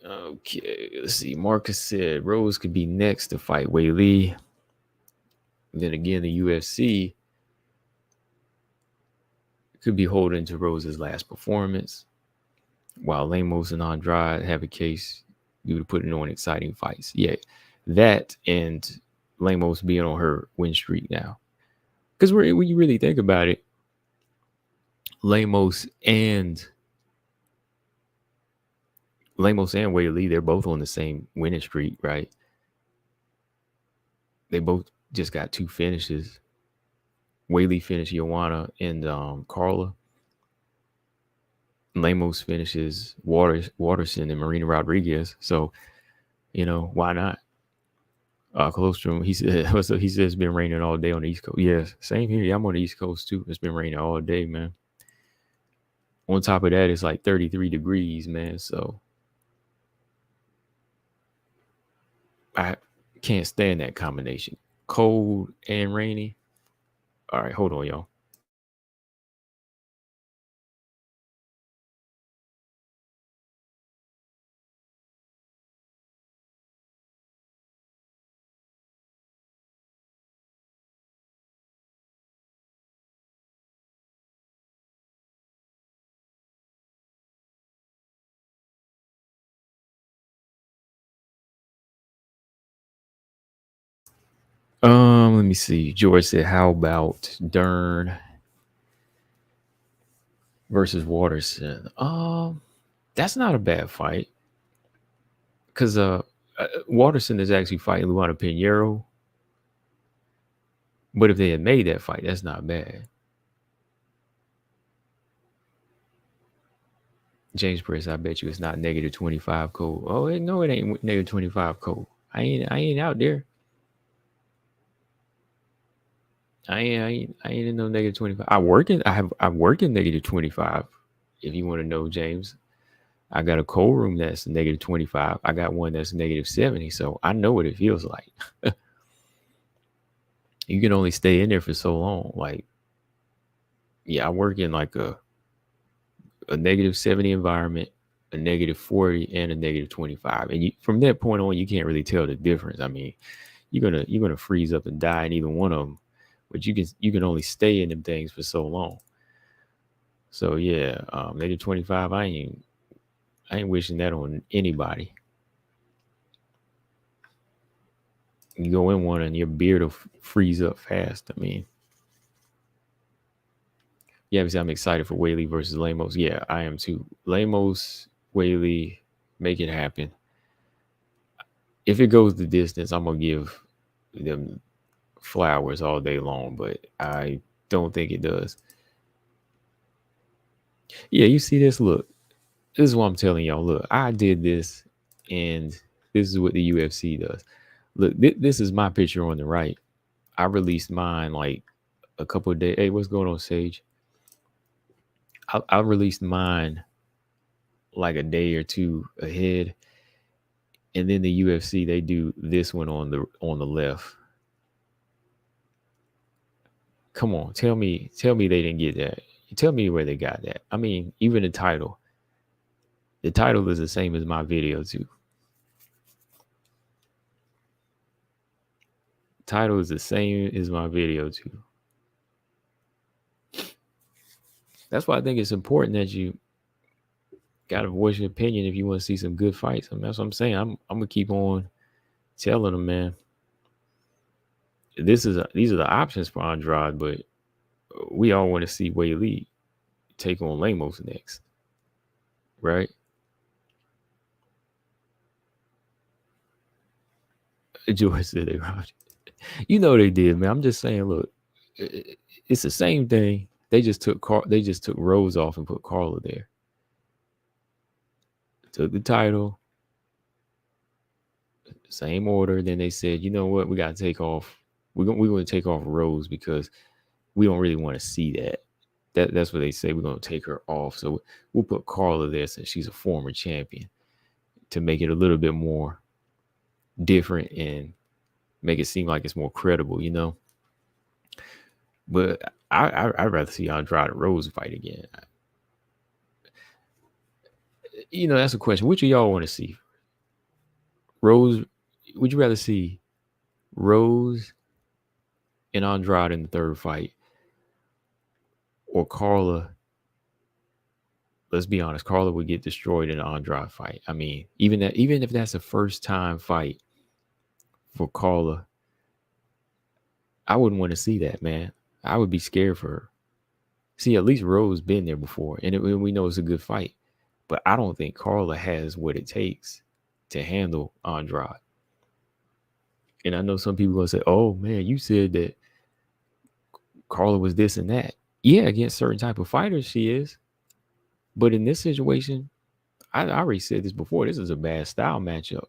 Okay. Let's see. Marcus said Rose could be next to fight Whaley. Then again, the UFC could be holding to Rose's last performance, while Lemos and Andrade have a case due to putting on exciting fights. Yeah, that and Lemos being on her win streak now. Because when you really think about it, Lemos and Whaley, they're both on the same winning streak, right? They both just got 2 finishes. Whaley finished Joanna and Carla. Lemos finishes Waterson and Marina Rodriguez. So, why not? Colostrum, he said it's been raining all day on the East Coast. Yes, same here. Yeah, I'm on the East Coast too. It's been raining all day, man. On top of that, it's like 33 degrees, man. So I can't stand that combination. Cold and rainy. All right, hold on, y'all. Let me see. George said, how about Dern versus Waterson? That's not a bad fight. Because Waterson is actually fighting Luana Pinheiro. But if they had made that fight, that's not bad. James Press, I bet you it's not negative 25 cold. Oh, no, it ain't negative 25 cold. I ain't out there. I ain't in no negative 25. I work in negative 25. If you want to know, James, I got a cold room that's negative 25. I got one that's negative 70. So I know what it feels like. You can only stay in there for so long. Like, yeah, I work in like a negative 70 environment, a negative 40, and a negative 25. And from that point on, you can't really tell the difference. I mean, you're gonna freeze up and die in either one of them, but you can only stay in them things for so long. So yeah, negative 25. I ain't wishing that on anybody. You go in one and your beard will freeze up fast. I mean, yeah, because I'm excited for Whaley versus Lemos. Yeah, I am too. Lemos Whaley, make it happen. If it goes the distance, I'm gonna give them flowers all day long, but I don't think it does. Yeah, you see this? Look, this is what I'm telling y'all. Look, I did this, and this is what the UFC does. Look, this is my picture on the right. I released mine like a couple of days. Hey, what's going on, Sage? I released mine like a day or two ahead, and then the UFC they do this one on the left. Come on, tell me they didn't get that. Tell me where they got that. I mean, even the title. The title is the same as my video too. Title is the same as my video too. That's why I think it's important that you gotta voice your opinion if you want to see some good fights. I mean, that's what I'm saying. I'm gonna keep on telling them, man. These are the options for Andrade, but we all want to see Whaley take on Lemos next, right? George said they robbed. You know they did, man. I'm just saying, look, it's the same thing. They just took Rose off and put Carla there. Took the title, same order. Then they said, you know what, we got to take off. We're going to take off Rose because we don't really want to see that. That's what they say. We're going to take her off. So we'll put Carla there since she's a former champion to make it a little bit more different and make it seem like it's more credible, you know. But I'd rather see Andrade Rose fight again. You know, that's a question. Which of y'all want to see? Rose, would you rather see Rose and Andrade in the third fight or Carla? Let's be honest, Carla would get destroyed in an Andrade fight. I mean, even if that's a first time fight for Carla, I wouldn't want to see that, man. I would be scared for her. See, at least Rose been there before, and we know it's a good fight. But I don't think Carla has what it takes to handle Andrade. And I know some people are going to say, oh, man, you said that Carla was this and that. Yeah, against certain type of fighters, she is. But in this situation, I already said this before, this is a bad style matchup.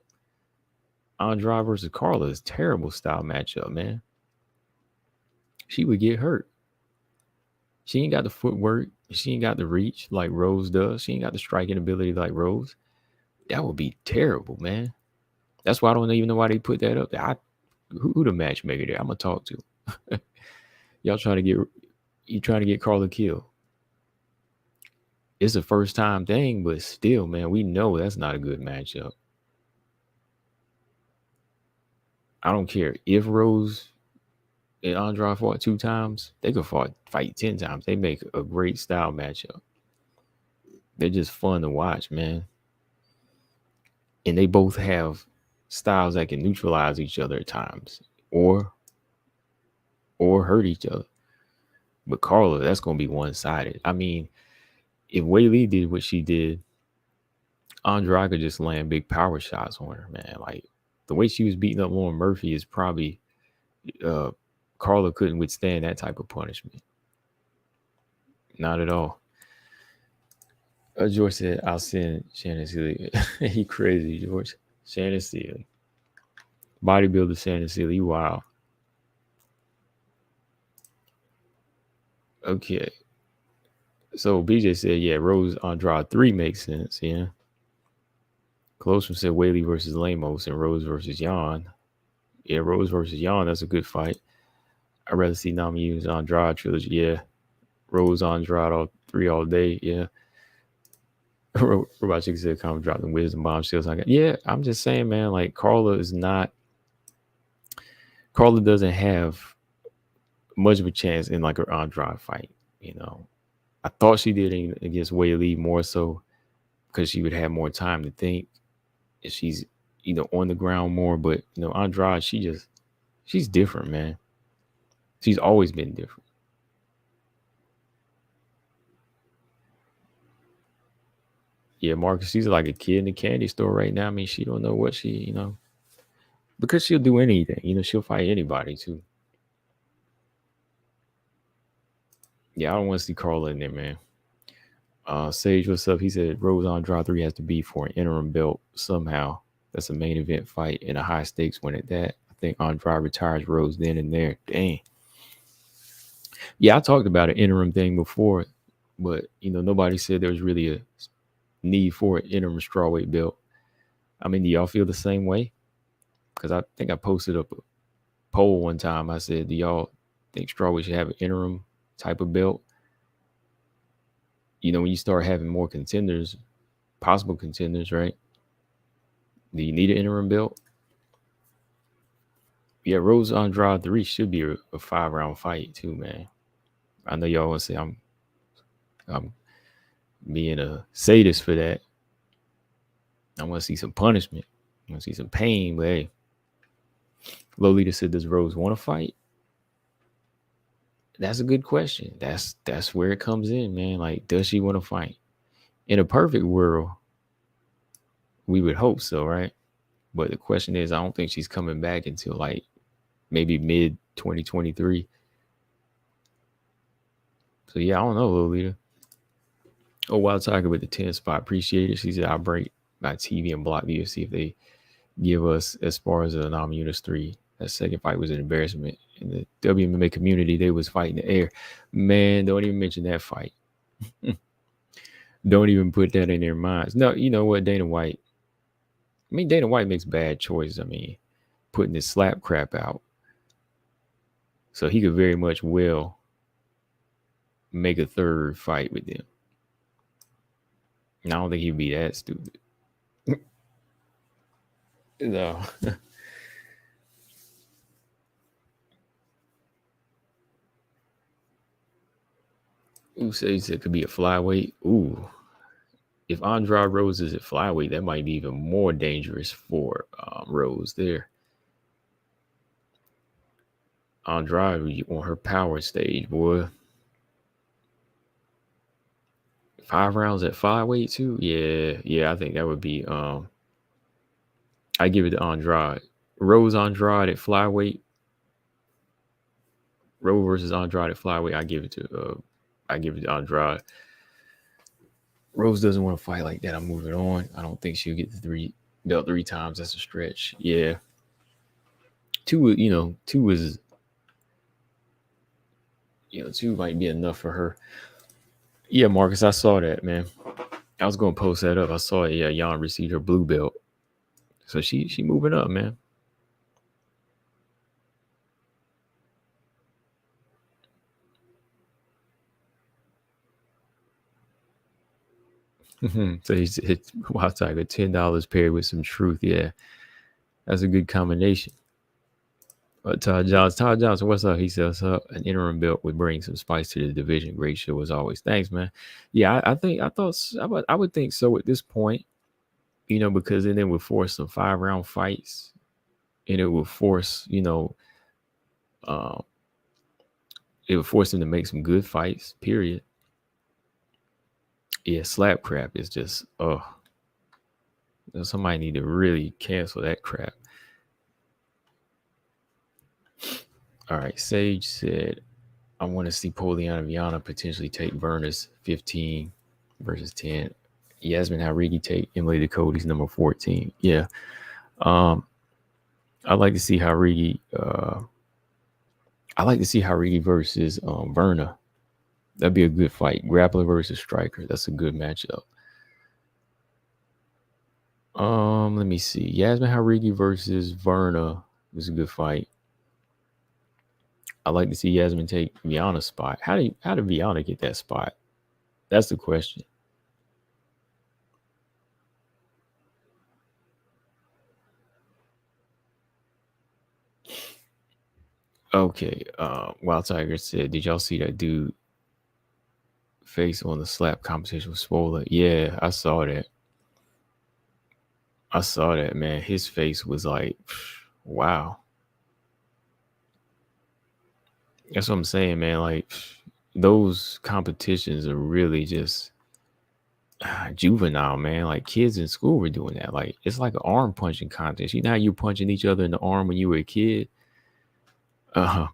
Andrade versus Carla is a terrible style matchup, man. She would get hurt. She ain't got the footwork. She ain't got the reach like Rose does. She ain't got the striking ability like Rose. That would be terrible, man. That's why I don't even know why they put that up there. Who the matchmaker there? I'm gonna talk to. Y'all trying to get Carla killed. It's a first time thing, but still, man, we know that's not a good matchup. I don't care if Rose and Andrade fought 2 times, they could fight 10 times. They make a great style matchup. They're just fun to watch, man. And they both have styles that can neutralize each other at times or hurt each other. But Carla, that's going to be one-sided. I mean, if Whaley did what she did, Andrade could just land big power shots on her, man. Like, the way she was beating up Lauren Murphy is probably Carla couldn't withstand that type of punishment. Not at all. George said, I'll send Shannon Sealy. He crazy, George. Shannon Sealy. Bodybuilder Shannon Sealy. Wow. Okay. So BJ said, yeah, Rose Andrade 3 makes sense. Yeah. Close one said Whaley versus Lemos and Rose versus Yan. Yeah, Rose versus Yan. That's a good fight. I'd rather see Nami use Andrade trilogy. Yeah. Rose Andrade all 3 all day. Yeah. Robot Chicken said, "Come dropping wisdom bombshells." Yeah, I'm just saying, man. Like Carla doesn't have much of a chance in like her Andrade fight. You know, I thought she did against Whaley more so because she would have more time to think. If she's on the ground more, but Andrade, she's different, man. She's always been different. Yeah, Marcus, she's like a kid in the candy store right now. I mean, she don't know what because she'll do anything. She'll fight anybody too. Yeah, I don't want to see Carla in there, man. Sage, what's up? He said Rose Andrade 3 has to be for an interim belt somehow. That's a main event fight and a high stakes one at that. I think Andrade retires Rose then and there. Dang. Yeah, I talked about an interim thing before, but nobody said there was really a need for an interim strawweight belt. I mean, do y'all feel the same way? Because I think I posted up a poll one time. I said, do y'all think strawweight should have an interim type of belt? When you start having more contenders, possible contenders, right? Do you need an interim belt? Yeah, Rose Andrade 3 should be a 5-round fight too, man. I know y'all want to say I'm being a sadist for that. I want to see some punishment. I want to see some pain, but hey. Lolita said, does Rose want to fight? That's a good question. That's where it comes in, man. Like, does she want to fight? In a perfect world, we would hope so, right? But the question is, I don't think she's coming back until like maybe mid 2023. So yeah, I don't know, Lolita. Oh, Wild Tiger with the 10 spot. Appreciate it. She said, I'll break my TV and block the UFC if they give us as far as a non-units 3. That second fight was an embarrassment. In the WMMA community, they was fighting the air. Man, don't even mention that fight. Don't even put that in their minds. No, you know what, Dana White makes bad choices. I mean, putting this slap crap out. So he could very much well make a third fight with them. And I don't think he'd be that stupid. No. Who says it could be a flyweight? Ooh. If Andrade Rose is at flyweight, that might be even more dangerous for Rose there. Andrade on her power stage, boy. 5 rounds at flyweight too? Yeah, I think that would be I give it to Andrade. Rose Andrade at flyweight. Rose versus Andrade at flyweight. I give it to Andrade. Rose doesn't want to fight like that. I'm moving on. I don't think she'll get the belt 3 times. That's a stretch. Yeah. 2 is 2 might be enough for her. Yeah, Marcus, I saw that, man. I was gonna post that up. I saw it. Yeah, Jan received her blue belt. So she moving up, man. So he's Wild Tiger, $10 paired with some truth. Yeah, that's a good combination. Todd Johnson, what's up? He says, an interim belt would bring some spice to the division. Great show as always. Thanks, man. Yeah, I would think so at this point, because then it would force some 5-round fights, and it would force, it would force them to make some good fights. Period. Yeah, slap crap is just somebody need to really cancel that crap. All right, Sage said, I want to see Poliana Viana potentially take Verna's 15 versus 10. Yasmin Harigi take Emily Ducote's number 14. Yeah. I'd like to see Harigi. I like to see Harigi versus Verna. That'd be a good fight. Grappler versus striker. That's a good matchup. Let me see. Yasmin Harigi versus Verna was a good fight. I'd like to see Yasmin take Viana's spot. How did Viana get that spot? That's the question. Okay. Wild Tiger said, did y'all see that dude face on the slap competition with Swola? Yeah, I saw that. Man. His face was like, wow. That's what I'm saying, man. Like, those competitions are really just juvenile, man. Like kids in school were doing that. Like it's like an arm punching contest. You know how you punching each other in the arm when you were a kid? Uh-huh.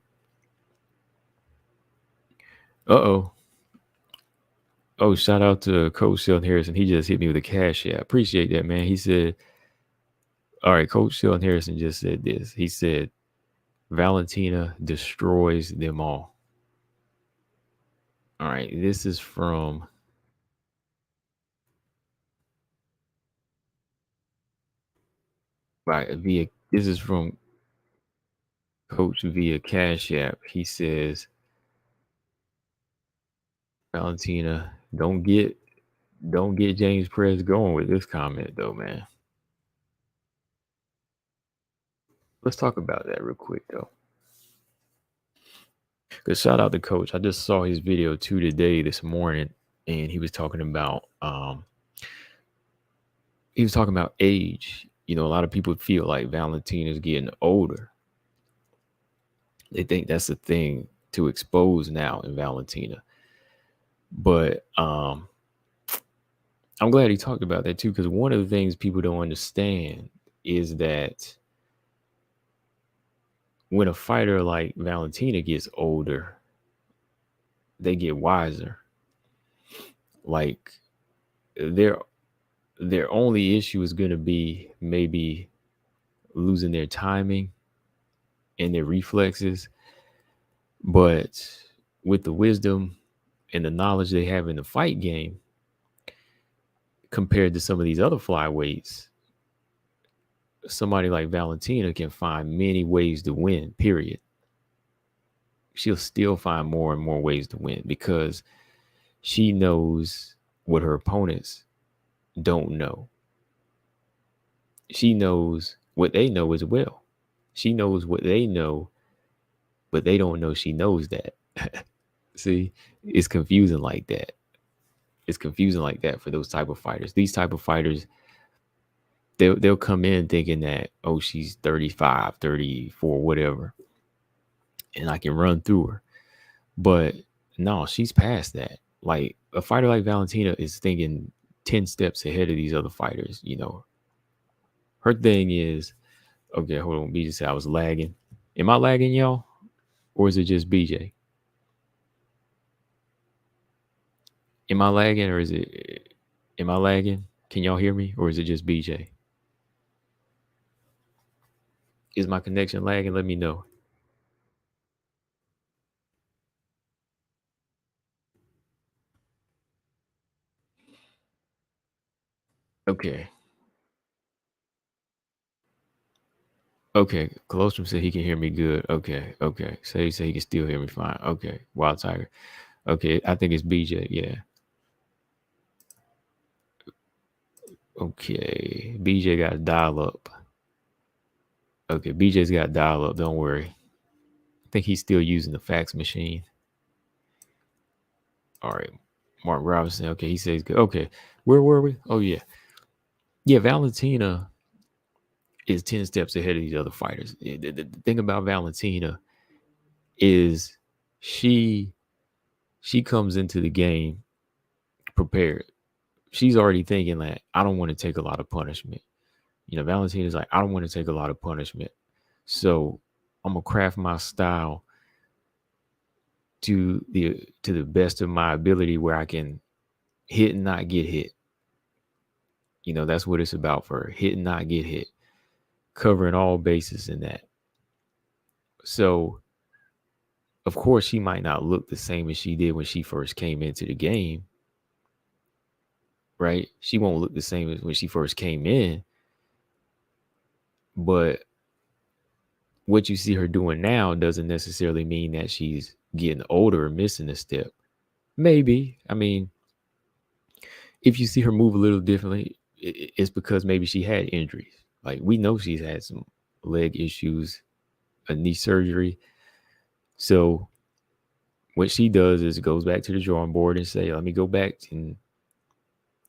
Uh-oh. Oh, shout out to Coach Sheldon Harrison. He just hit me with a cash app. Appreciate that, man. He said, all right, Coach Sheldon Harrison just said this. He said, Valentina destroys them all. All right, this is from this is from Coach via Cash App. He says, Valentina, don't get James Perez going with this comment though, man. Let's talk about that real quick though. Cause shout out to Coach. I just saw his video too today, this morning, and he was talking about age. You know, a lot of people feel like Valentina's getting older. They think that's the thing to expose now in Valentina. But I'm glad he talked about that too, because one of the things people don't understand is that when a fighter like Valentina gets older, they get wiser. Like their only issue is going to be maybe losing their timing and their reflexes, but with the wisdom and the knowledge they have in the fight game compared to some of these other flyweights, somebody like Valentina can find many ways to win, period. She'll still find more and more ways to win because she knows what her opponents don't know. She knows what they know as well. She knows what they know, but they don't know she knows that. See, it's confusing like that. It's confusing like that for those type of fighters. These type of fighters, they'll come in thinking that, oh, she's 35, 34, whatever, and I can run through her. But no, she's past that. Like a fighter like Valentina is thinking 10 steps ahead of these other fighters. You know, her thing is, okay, hold on. BJ said I was lagging. Am I lagging, y'all? Or is it just BJ? Am I lagging or am I lagging? Can y'all hear me or is it just BJ? Is my connection lagging? Let me know. Okay. Okay. Colostrum said he can hear me good. Okay. Okay. So he said he can still hear me fine. Okay. Wild Tiger. Okay. I think it's BJ. Yeah. Okay. BJ got a dial up. Okay. BJ's got a dial up. Don't worry. I think he's still using the fax machine. All right. Mark Robinson. Okay. He says good. Okay. Where were we? Oh, yeah. Yeah. Valentina is 10 steps ahead of these other fighters. The thing about Valentina is she comes into the game prepared. She's already thinking like, I don't want to take a lot of punishment. You know, Valentina's like, I don't want to take a lot of punishment. So I'm gonna craft my style to the best of my ability where I can hit and not get hit. You know, that's what it's about for her. Hit and not get hit. Covering all bases in that. So of course she might not look the same as she did when she first came into the game. Right? She won't look the same as when she first came in. But what you see her doing now doesn't necessarily mean that she's getting older or missing a step. Maybe. I mean, if you see her move a little differently, it's because maybe she had injuries. Like we know she's had some leg issues, a knee surgery. So what she does is goes back to the drawing board and say, let me go back and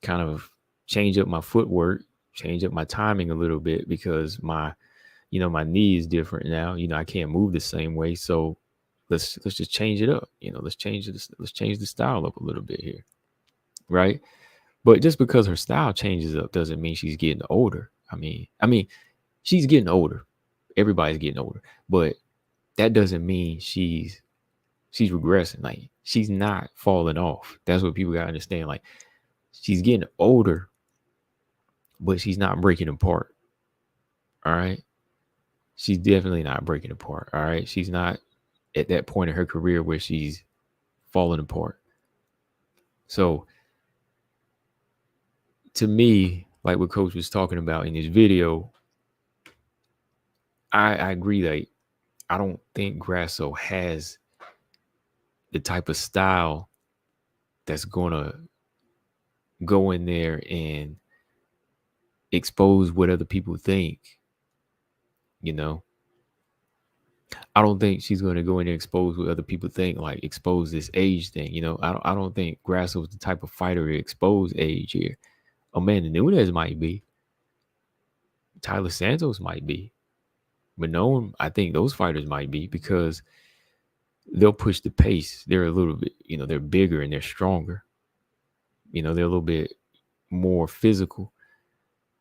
kind of change up my footwork, change up my timing a little bit because my knee is different now. You know, I can't move the same way. So let's just change it up. You know, let's change the style up a little bit here. Right. But just because her style changes up doesn't mean she's getting older. I mean, she's getting older. Everybody's getting older, but that doesn't mean she's regressing. Like, she's not falling off. That's what people gotta understand. Like, she's getting older, but she's not breaking apart. All right. She's definitely not breaking apart. All right. She's not at that point in her career where she's falling apart. So to me, like what Coach was talking about in his video, I agree that I don't think Grasso has the type of style that's gonna go in there and expose what other people think. You know, I don't think she's gonna go in and expose what other people think, like expose this age thing. I don't think Grasso is the type of fighter to expose age here. Amanda Nunes might be. Tyler Santos might be. Manoa, I think those fighters might be because they'll push the pace. They're a little bit, they're bigger and they're stronger. They're a little bit more physical.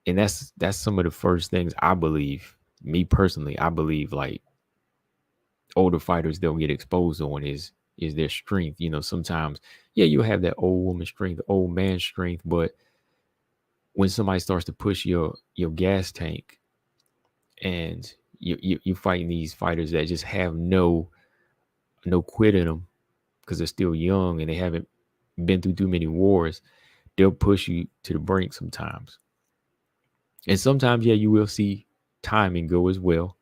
And that's some of the first things I believe. Me personally, I believe like older fighters they'll get exposed on is their strength. Sometimes, yeah, you'll have that old woman strength, old man strength, but when somebody starts to push your gas tank and you fighting these fighters that just have no quit in them because they're still young and they haven't been through too many wars, they'll push you to the brink sometimes. And sometimes, yeah, you will see timing go as well.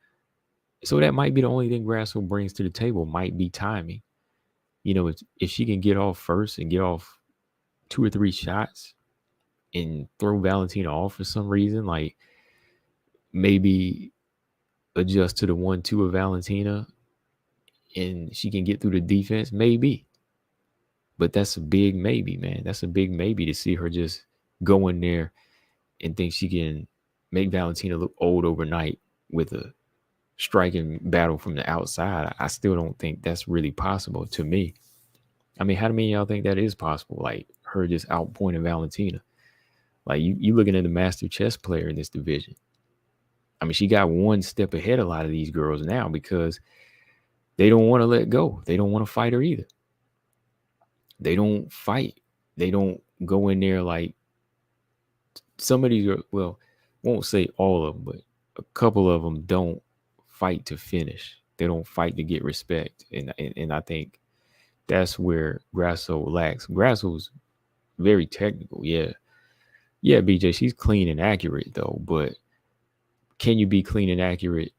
So that might be the only thing Grasso brings to the table, might be timing. If she can get off first and get off 2 or 3 shots and throw Valentina off for some reason, like maybe adjust to the 1-2 of Valentina and she can get through the defense, maybe. But that's a big maybe, man. That's a big maybe to see her just go in there and think she can make Valentina look old overnight with a striking battle from the outside. I still don't think that's really possible to me. I mean, how many of y'all think that is possible? Like her just outpointing Valentina. Like you looking at the master chess player in this division. I mean, she got one step ahead of a lot of these girls now because they don't want to let go. They don't want to fight her either. They don't fight. They don't go in there like some of these are, well, won't say all of them, but a couple of them don't fight to finish. They don't fight to get respect. And I think that's where Grasso lacks. Grasso's very technical, yeah. Yeah, BJ, she's clean and accurate though, but can you be clean and accurate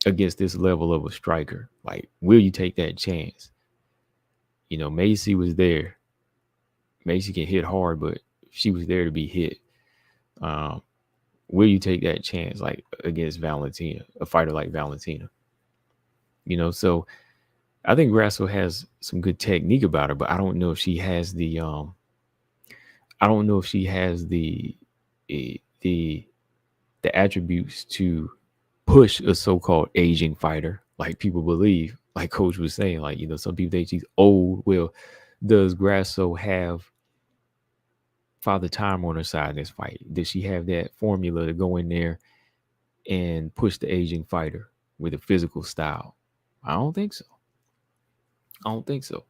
against this level of a striker? Like, will you take that chance? Macy was there. Macy can hit hard, but she was there to be hit. Will you take that chance, like against Valentina, a fighter like Valentina? So I think Grasso has some good technique about her, but I don't know if she has the the attributes to push a so-called aging fighter like people believe. Like Coach was saying, like, some people think she's old. Well, does Grasso have Father Time on her side in this fight? Does she have that formula to go in there and push the aging fighter with a physical style? I don't think so.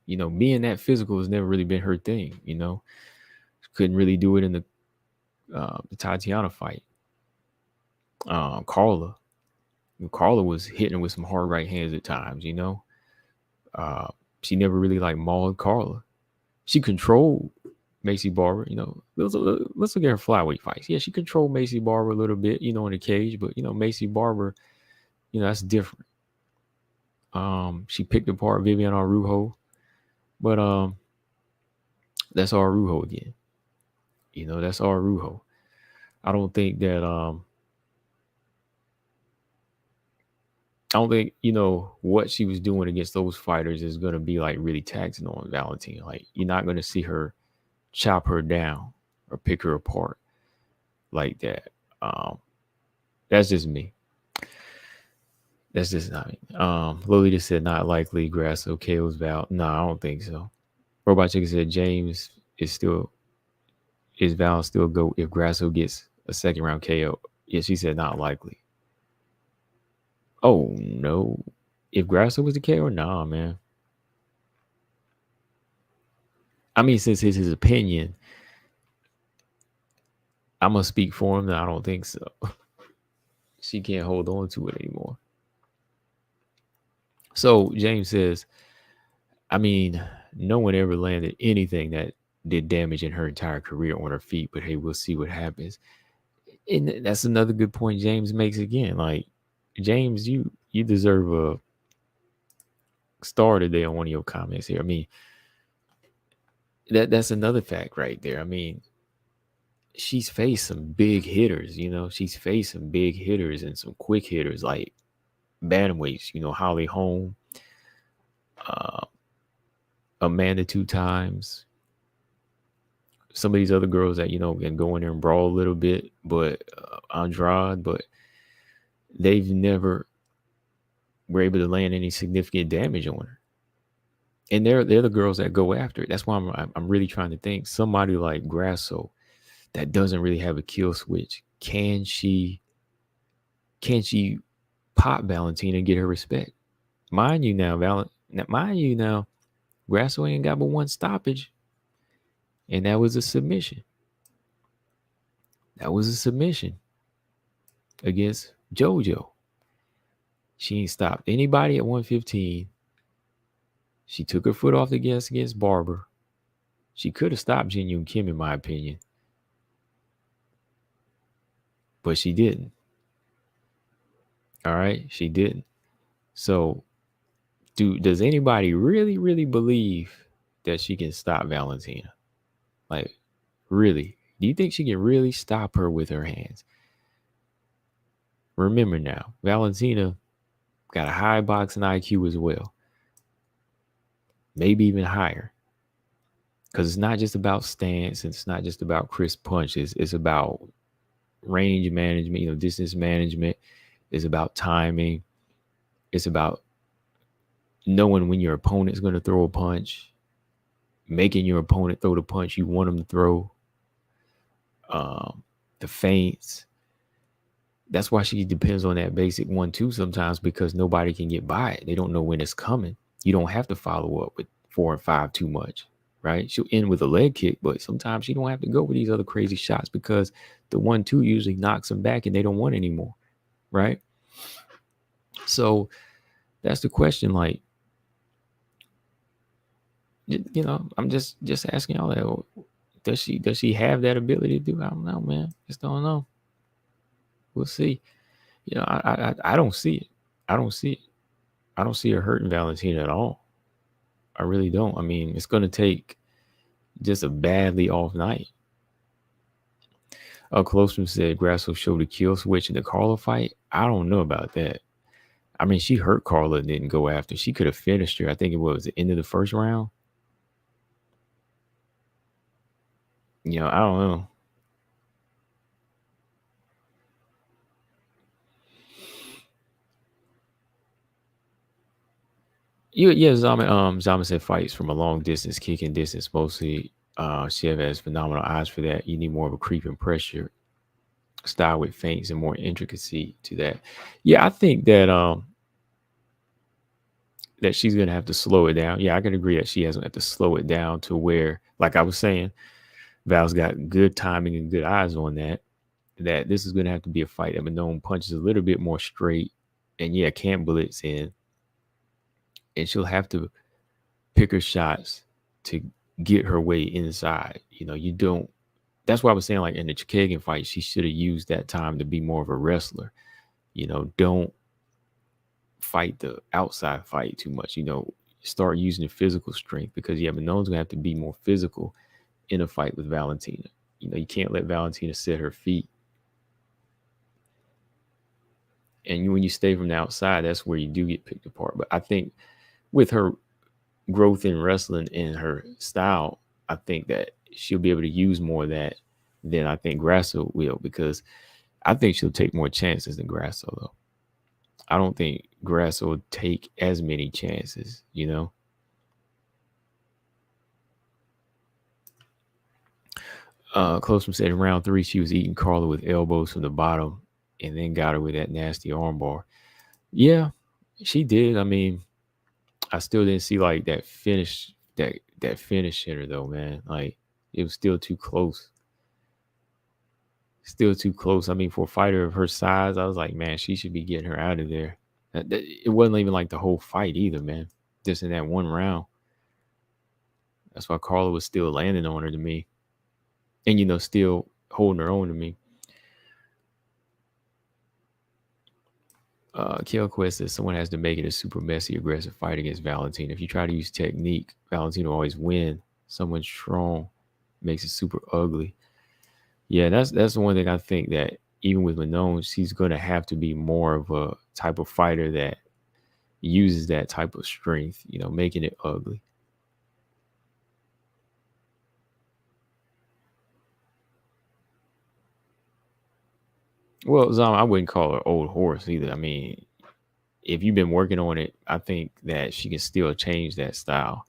Being that physical has never really been her thing. Couldn't really do it in the Tatiana fight. Carla was hitting her with some hard right hands at times. She never really like mauled Carla. She controlled Macy Barber. Let's look at her flyweight fights. Yeah, she controlled Macy Barber a little bit, in the cage, but Macy Barber, that's different. She picked apart Vivian Araujo, but that's Araujo again. That's Araujo. I don't think what she was doing against those fighters is going to be like really taxing on Valentina. Like, you're not going to see her chop her down or pick her apart like that. That's just me. That's just not me. Lily just said not likely Grasso KO's Val. No, I don't think so. Robot Chicken said James is Val still go if Grasso gets a second round KO. Yeah, she said not likely. Oh no. If Grasso was the KO, nah, man. I mean, since it's his opinion, I'm gonna speak for him. That I don't think so. She can't hold on to it anymore. So James says, I mean, no one ever landed anything that did damage in her entire career on her feet. But hey, we'll see what happens. And that's another good point James makes again. Like, James, you deserve a star today on one of your comments here. I mean, that's another fact right there. I mean, she's faced some big hitters, she's faced some big hitters and some quick hitters like bantamweights, Holly Holm, uh, Amanda 2 times. Some of these other girls that, can go in there and brawl a little bit, but Andrade, but they've never were able to land any significant damage on her. And they're the girls that go after it. That's why I'm really trying to think. Somebody like Grasso that doesn't really have a kill switch. Can she pop Valentina and get her respect? Mind you now, Grasso ain't got but one stoppage. And that was a submission. That was a submission against JoJo. She ain't stopped anybody at 115. She took her foot off the gas against Barber. She could have stopped Jin Yoon Kim, in my opinion. But she didn't. All right? She didn't. So, does anybody really, really believe that she can stop Valentina? Like, really? Do you think she can really stop her with her hands? Remember now, Valentina got a high boxing IQ as well. Maybe even higher. Because it's not just about stance, and it's not just about crisp punches. It's about range management, distance management. It's about timing. It's about knowing when your opponent's going to throw a punch, making your opponent throw the punch you want them to throw, the feints. That's why she depends on that basic 1-2 sometimes, because nobody can get by it. They don't know when it's coming. You don't have to follow up with 4 and 5 too much, right? She'll end with a leg kick, but sometimes she don't have to go with these other crazy shots because the 1-2 usually knocks them back and they don't want anymore, right? So that's the question. Like, I'm just asking y'all that. Does she have that ability to do? I don't know, man. Just don't know. We'll see. I don't see it. I don't see it. I don't see her hurting Valentina at all. I really don't. I mean, it's going to take just a badly off night. Closeman said Grasso showed a kill switch in the Carla fight. I don't know about that. I mean, she hurt Carla and didn't go after. She could have finished her. I think it was the end of the first round. I don't know. Zama said fights from a long distance, kicking distance mostly. Shev has phenomenal eyes for that. You need more of a creeping pressure style with feints and more intricacy to that. Yeah, I think that that she's gonna have to slow it down. Yeah, I can agree that she has to have to slow it down to where, like I was saying, Val's got good timing and good eyes on that. That this is gonna have to be a fight that Manon punches a little bit more straight, and can't blitz in, and she'll have to pick her shots to get her way inside. You don't. That's why I was saying, like in the Chikagan fight, she should have used that time to be more of a wrestler. Don't fight the outside fight too much. Start using the physical strength, because Manon's gonna have to be more physical in a fight with Valentina. You can't let Valentina set her feet. And when you stay from the outside, that's where you do get picked apart. But I think with her growth in wrestling and her style, I think that she'll be able to use more of that than I think Grasso will, because I think she'll take more chances than Grasso, though. I don't think Grasso will take as many chances, Close from said in round 3, she was eating Carla with elbows from the bottom and then got her with that nasty armbar. Yeah, she did. I mean, I still didn't see like that finish, that finish hitter though, man. Like it was still too close. Still too close. I mean, for a fighter of her size, I was like, man, she should be getting her out of there. It wasn't even like the whole fight either, man. Just in that one round. That's why Carla was still landing on her to me. And, still holding her own to me. Kill Quest says someone has to make it a super messy, aggressive fight against Valentina. If you try to use technique, Valentina will always win. Someone strong makes it super ugly. Yeah, that's the one thing I think that even with Manon, she's going to have to be more of a type of fighter that uses that type of strength, making it ugly. Well, Zom, I wouldn't call her old horse either. I mean, if you've been working on it, I think that she can still change that style.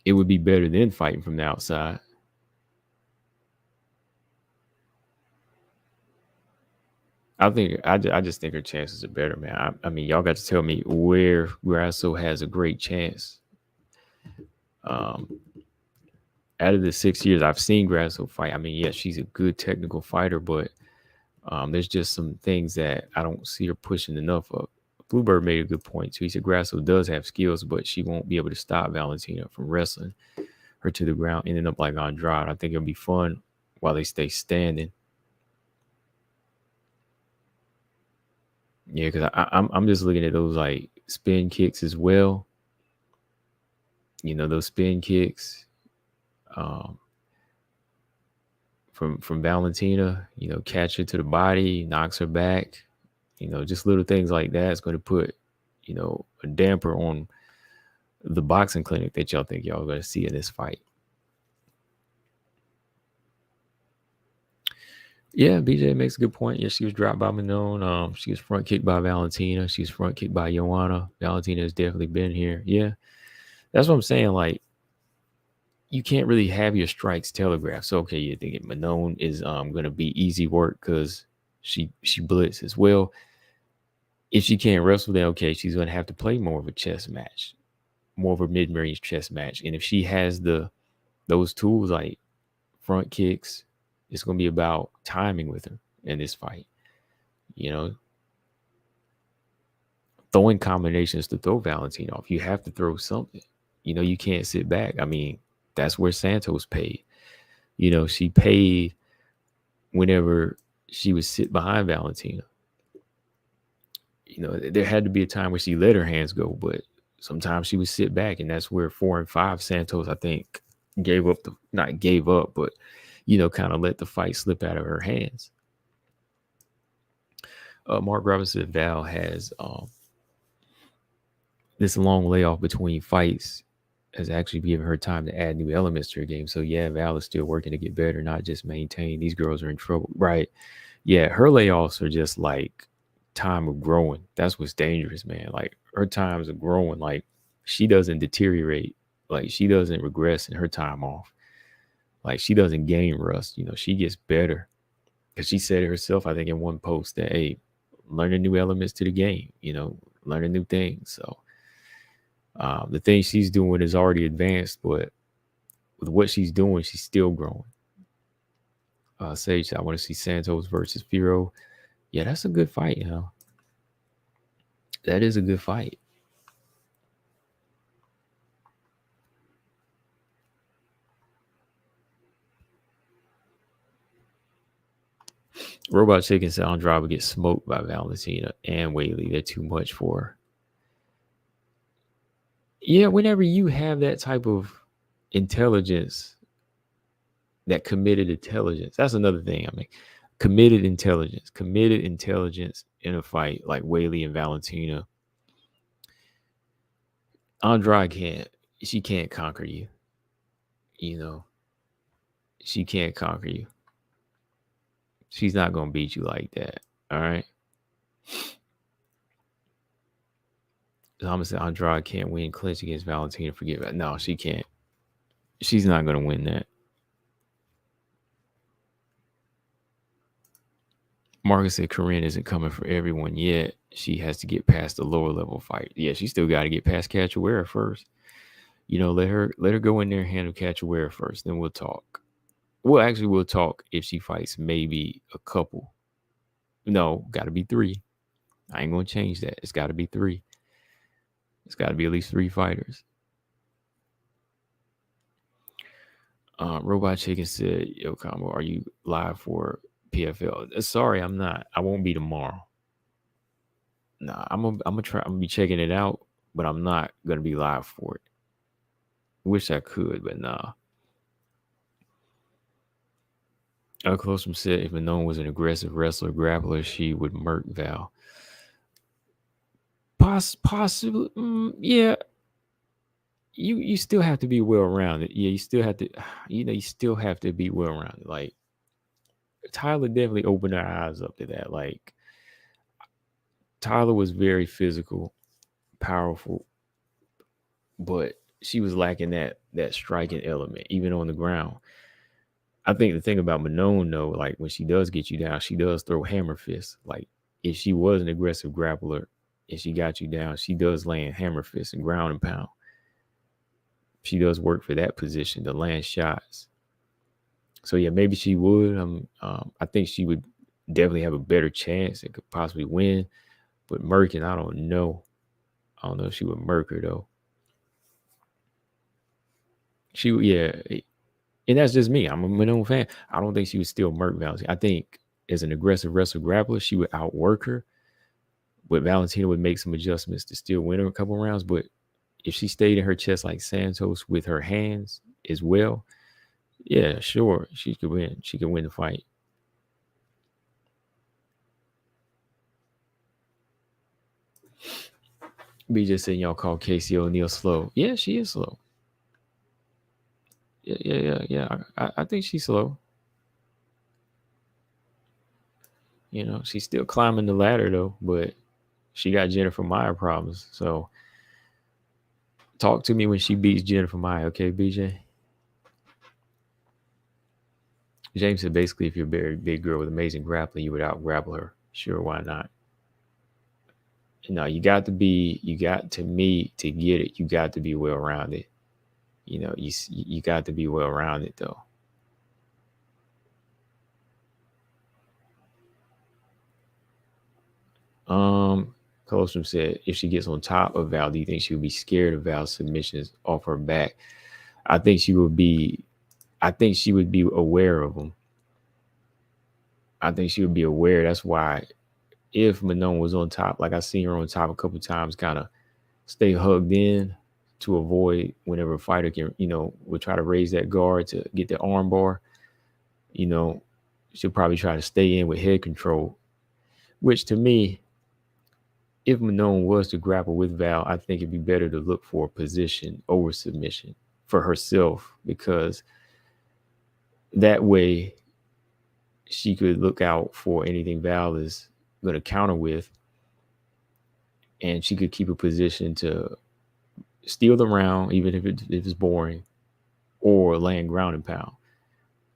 It would be better than fighting from the outside. I just think her chances are better, man. I mean, y'all got to tell me where Grasso has a great chance. Out of the 6 years I've seen Grasso fight, I mean, yes, she's a good technical fighter, but there's just some things that I don't see her pushing enough of. Bluebird made a good point too. He said Grasso does have skills, but she won't be able to stop Valentina from wrestling her to the ground, ending up like Andrade. I think it'll be fun while they stay standing. Yeah, because I'm just looking at those like spin kicks as well. Those spin kicks from Valentina. Catch her to the body, knocks her back. Just little things like that is going to put a damper on the boxing clinic that y'all think y'all are going to see in this fight. Yeah, BJ makes a good point. Yeah, she was dropped by Manon. She was front kicked by Valentina. She was front kicked by Joanna. Valentina has definitely been here. Yeah, that's what I'm saying. Like, you can't really have your strikes telegraphed. So, okay, you're thinking Manon is going to be easy work because she blitzes. Well, if she can't wrestle, then okay, she's going to have to play more of a chess match, more of a mid-range chess match. And if she has those tools like front kicks, it's going to be about timing with her in this fight. Throwing combinations to throw Valentina off. You have to throw something. You can't sit back. I mean, that's where Santos paid. She paid whenever she would sit behind Valentina. There had to be a time where she let her hands go, but sometimes she would sit back, and that's where 4 and 5 Santos, I think, not gave up, but kind of let the fight slip out of her hands. Mark Robinson Val has this long layoff between fights has actually given her time to add new elements to her game. So yeah, Val is still working to get better, not just maintain. These girls are in trouble, right? Yeah, her layoffs are just like time of growing. That's what's dangerous, man. Like her times of growing, like she doesn't deteriorate, like she doesn't regress in her time off. Like she doesn't gain rust, she gets better. Because she said it herself, I think, in one post that, hey, learning new elements to the game, learning new things. So the thing she's doing is already advanced, but with what she's doing, she's still growing. Sage, I want to see Santos versus Firo. Yeah, that's a good fight, That is a good fight. Robot Chicken said Andrade would get smoked by Valentina and Whaley. They're too much for her. Yeah, whenever you have that type of intelligence, that committed intelligence, that's another thing. I mean, committed intelligence in a fight like Whaley and Valentina. Andrade she can't conquer you. She can't conquer you. She's not going to beat you like that. All right. I'm going to say Andrade can't win clinch against Valentina. Forget that. No, she can't. She's not going to win that. Marcus said Corinne isn't coming for everyone yet. She has to get past the lower level fight. Yeah, she still got to get past Cachoeira first. Let her go in there and handle Cachoeira first. Then we'll talk. Well, actually, we'll talk if she fights maybe a couple. No, got to be 3. I ain't going to change that. It's got to be 3. It's got to be at least 3 fighters. Robot Chicken said, "Yo, Combo, are you live for PFL?" Sorry, I'm not. I won't be tomorrow. Nah, I'm gonna try. I'm gonna be checking it out, but I'm not gonna be live for it. Wish I could, but nah. Closum said, "If Manon was an aggressive wrestler grappler, she would murk Val." Possibly, yeah. You still have to be well rounded. Yeah, you still have to. You still have to be well rounded. Like Tyler definitely opened her eyes up to that. Like Tyler was very physical, powerful, but she was lacking that striking element, even on the ground. I think the thing about Manon, though, like when she does get you down, she does throw hammer fists. Like if she was an aggressive grappler and she got you down, she does land hammer fists and ground and pound. She does work for that position to land shots. So yeah, maybe she would. I think she would definitely have a better chance and could possibly win. But Merkin, I don't know. I don't know if she would murk her though. And that's just me. I'm a Manon fan. I don't think she would still murk Valentina. I think as an aggressive wrestler grappler, she would outwork her. But Valentina would make some adjustments to still win her a couple rounds. But if she stayed in her chest like Santos with her hands as well, yeah, sure, she could win. She could win the fight. B just saying y'all call Casey O'Neill slow. Yeah, she is slow. Yeah. I think she's slow. She's still climbing the ladder though, but she got Jennifer Meyer problems. So talk to me when she beats Jennifer Meyer, okay, BJ? James said basically if you're a very big girl with amazing grappling, you would out grapple her. Sure, why not? You got to be to get it, you got to be well rounded. You got to be well rounded though. Colostrum said, if she gets on top of Val, do you think she would be scared of Val's submissions off her back? I think she would be aware of them. I think she would be aware. That's why if Manon was on top, like I seen her on top a couple times, kind of stay hugged in to avoid whenever a fighter can, would try to raise that guard to get the arm bar, she'll probably try to stay in with head control, which to me, if Manon was to grapple with Val, I think it'd be better to look for a position over submission for herself, because that way she could look out for anything Val is going to counter with, and she could keep a position to steal the round, even if it's boring, or land ground and pound,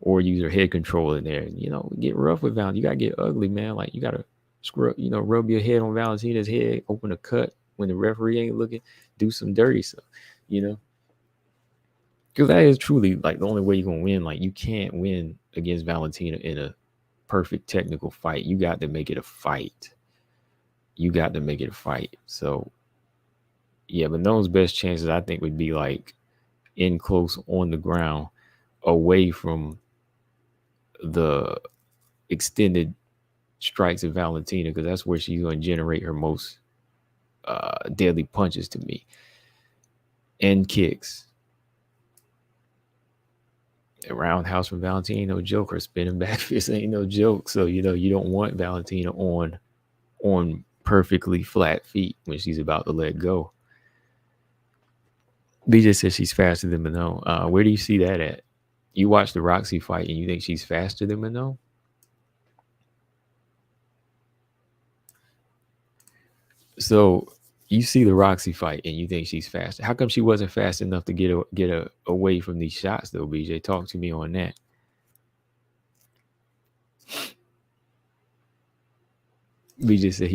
or use her head control in there. Get rough with Val. You got to get ugly, man. Like you got to rub your head on Valentina's head, open a cut when the referee ain't looking, do some dirty stuff, because that is truly like the only way you're going to win. Like you can't win against Valentina in a perfect technical fight. You got to make it a fight. So yeah, but those best chances I think would be like in close on the ground, away from the extended strikes of Valentina, because that's where she's going to generate her most deadly punches to me, and kicks. A roundhouse from Valentina ain't no joke. Her spinning back fist ain't no joke. So you don't want Valentina on perfectly flat feet when she's about to let go. BJ says she's faster than Manon. Where do you see that at? You watch the Roxy fight and you think she's faster than Manon? So You see the Roxy fight and you think she's fast. How come she wasn't fast enough to get away from these shots though, BJ? Talk to me on that. BJ said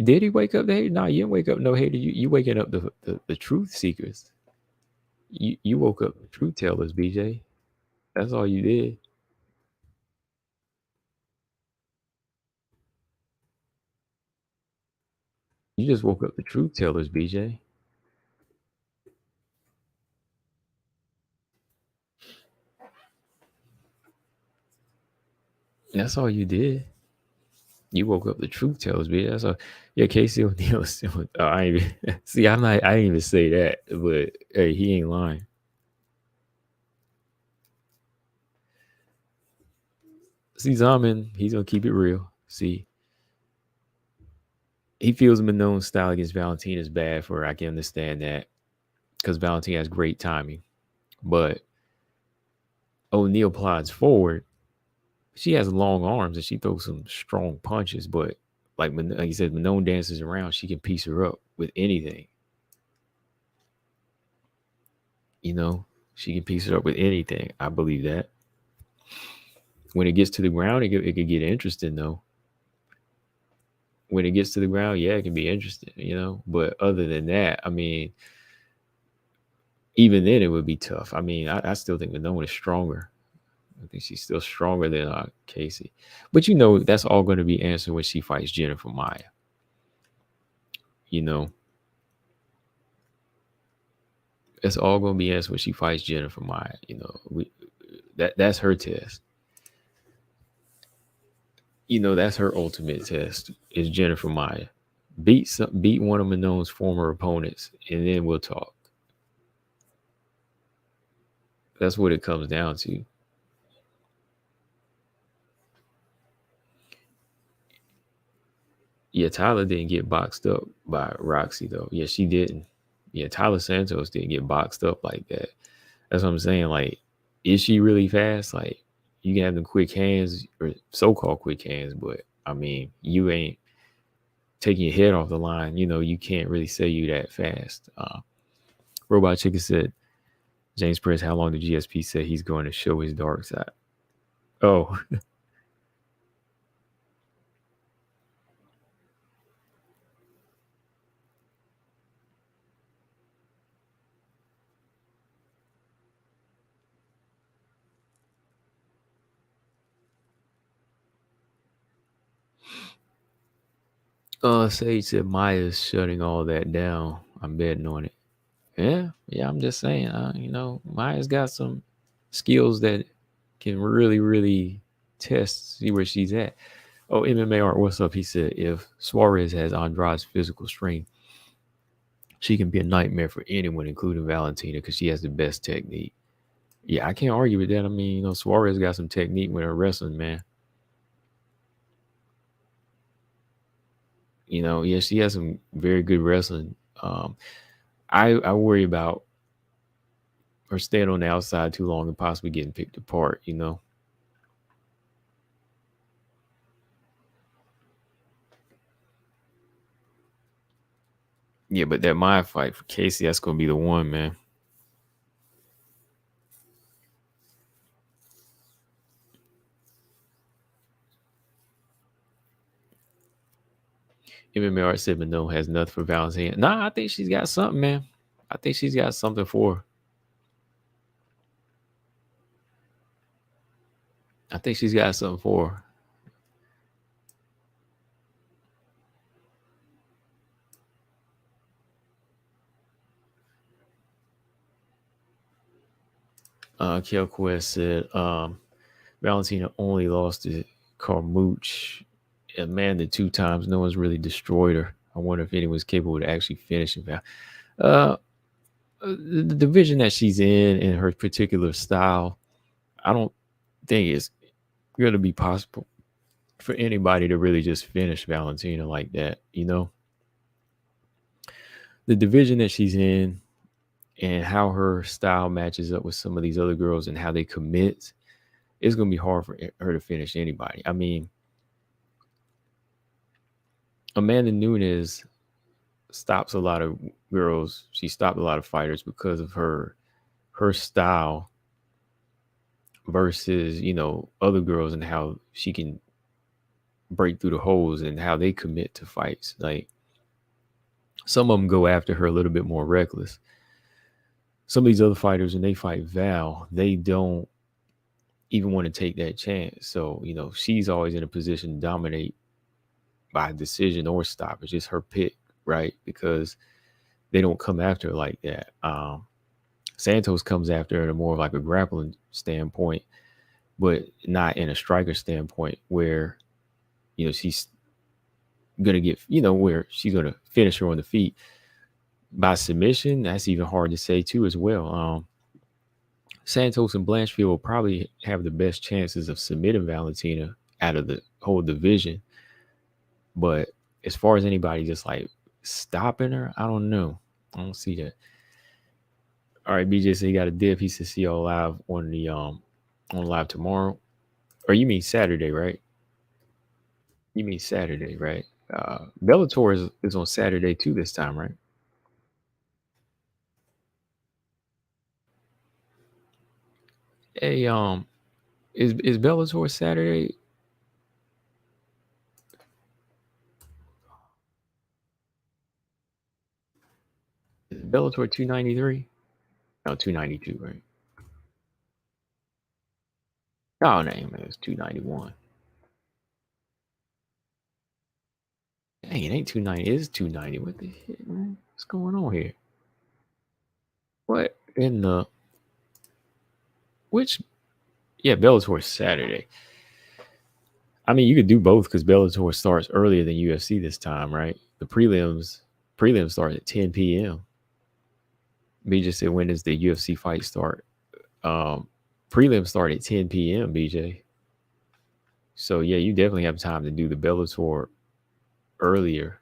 did he wake up the hater? Nah, you didn't wake up no hater. You waking up the truth seekers. You woke up the truth tellers, BJ. That's all you did. You just woke up the truth tellers, BJ. That's all you did. You woke up the truth tellers, BJ. That's all. Yeah, Casey O'Neal. I ain't even, see. I didn't even say that, but hey, he ain't lying. See, Zaman, he's gonna keep it real. See, he feels Manone's style against Valentina is bad for her. I can understand that because Valentina has great timing, but O'Neal plods forward. She has long arms and she throws some strong punches, but like you said, Manone dances around. She can piece her up with anything. You know, she can piece it up with anything. I believe that. When it gets to the ground, it could get interesting though. When it gets to the ground, yeah, it can be interesting, you know. But other than that, I mean, even then it would be tough. I mean, I still think Manone is stronger. I think she's still stronger than Casey. But you know, that's all going to be answered when she fights Jennifer Maya. You know, it's all going to be answered when she fights Jennifer Maya. You know, that's her test. You know, that's her ultimate test is Jennifer Maya. Beat one of Manone's former opponents, and then we'll talk. That's what it comes down to. Yeah, Tyler didn't get boxed up by Roxy though. Yeah, she didn't. Yeah, Tyler Santos didn't get boxed up like that. That's what I'm saying. Like, is she really fast? Like, you can have them quick hands or so-called quick hands, but I mean, you ain't taking your head off the line. You know, you can't really say you that fast. Robot Chicken said, James Prince, how long did GSP say he's going to show his dark side? Oh, Sage said Maya's shutting all that down. I'm betting on it. Yeah, I'm just saying, you know, Maya's got some skills that can really, really test, see where she's at. Oh, MMA Art, what's up? He said, if Suarez has Andrade's physical strength, she can be a nightmare for anyone, including Valentina, because she has the best technique. Yeah, I can't argue with that. I mean, you know, Suarez got some technique with her wrestling, man. You know, yeah, she has some very good wrestling. I worry about her staying on the outside too long and possibly getting picked apart, you know. Yeah, but that Maya fight for Casey, that's gonna be the one, man. MMA Art said Mano has nothing for Valentina. Nah, I think she's got something, man. I think she's got something for her. I think she's got something for her. Kel Quest said Valentina only lost to Carmouche. Amanda two times. No one's really destroyed her. I wonder if anyone's capable of actually finishing Val. Uh, the division that she's in her particular style, I don't think it's going to be possible for anybody to really just finish Valentina like that. You know, the division that she's in and how her style matches up with some of these other girls and how they commit, it's going to be hard for her to finish anybody. I mean, Amanda Nunes stops a lot of girls. She stopped a lot of fighters because of her style versus, other girls, and how she can break through the holes and how they commit to fights. Like, some of them go after her a little bit more reckless. Some of these other fighters, when they fight Val, they don't even want to take that chance. So, she's always in a position to dominate by decision or stop. It's just her pick, right? Because they don't come after her like that. Santos comes after her in a more of like a grappling standpoint, but not in a striker standpoint where, she's going to get, where she's going to finish her on the feet. By submission, that's even hard to say too as well. Santos and Blanchfield will probably have the best chances of submitting Valentina out of the whole division. But as far as anybody just like stopping her, I don't know. I don't see that. All right, BJ said he got a dip. He says see y'all live on live tomorrow. Or you mean Saturday, right? You mean Saturday, right? Bellator is on Saturday too this time, right? Hey, is Bellator Saturday? Is Bellator 293? No, 292, right? Oh, no, man, it's 291. Dang, it ain't 290. It is 290. What the shit, man? What's going on here? What in the which? Yeah, Bellator is Saturday. I mean, you could do both because Bellator starts earlier than UFC this time, right? The prelims start at 10 p.m. BJ said, when does the UFC fight start? Prelims start at 10 p.m. BJ. So yeah, you definitely have time to do the Bellator earlier.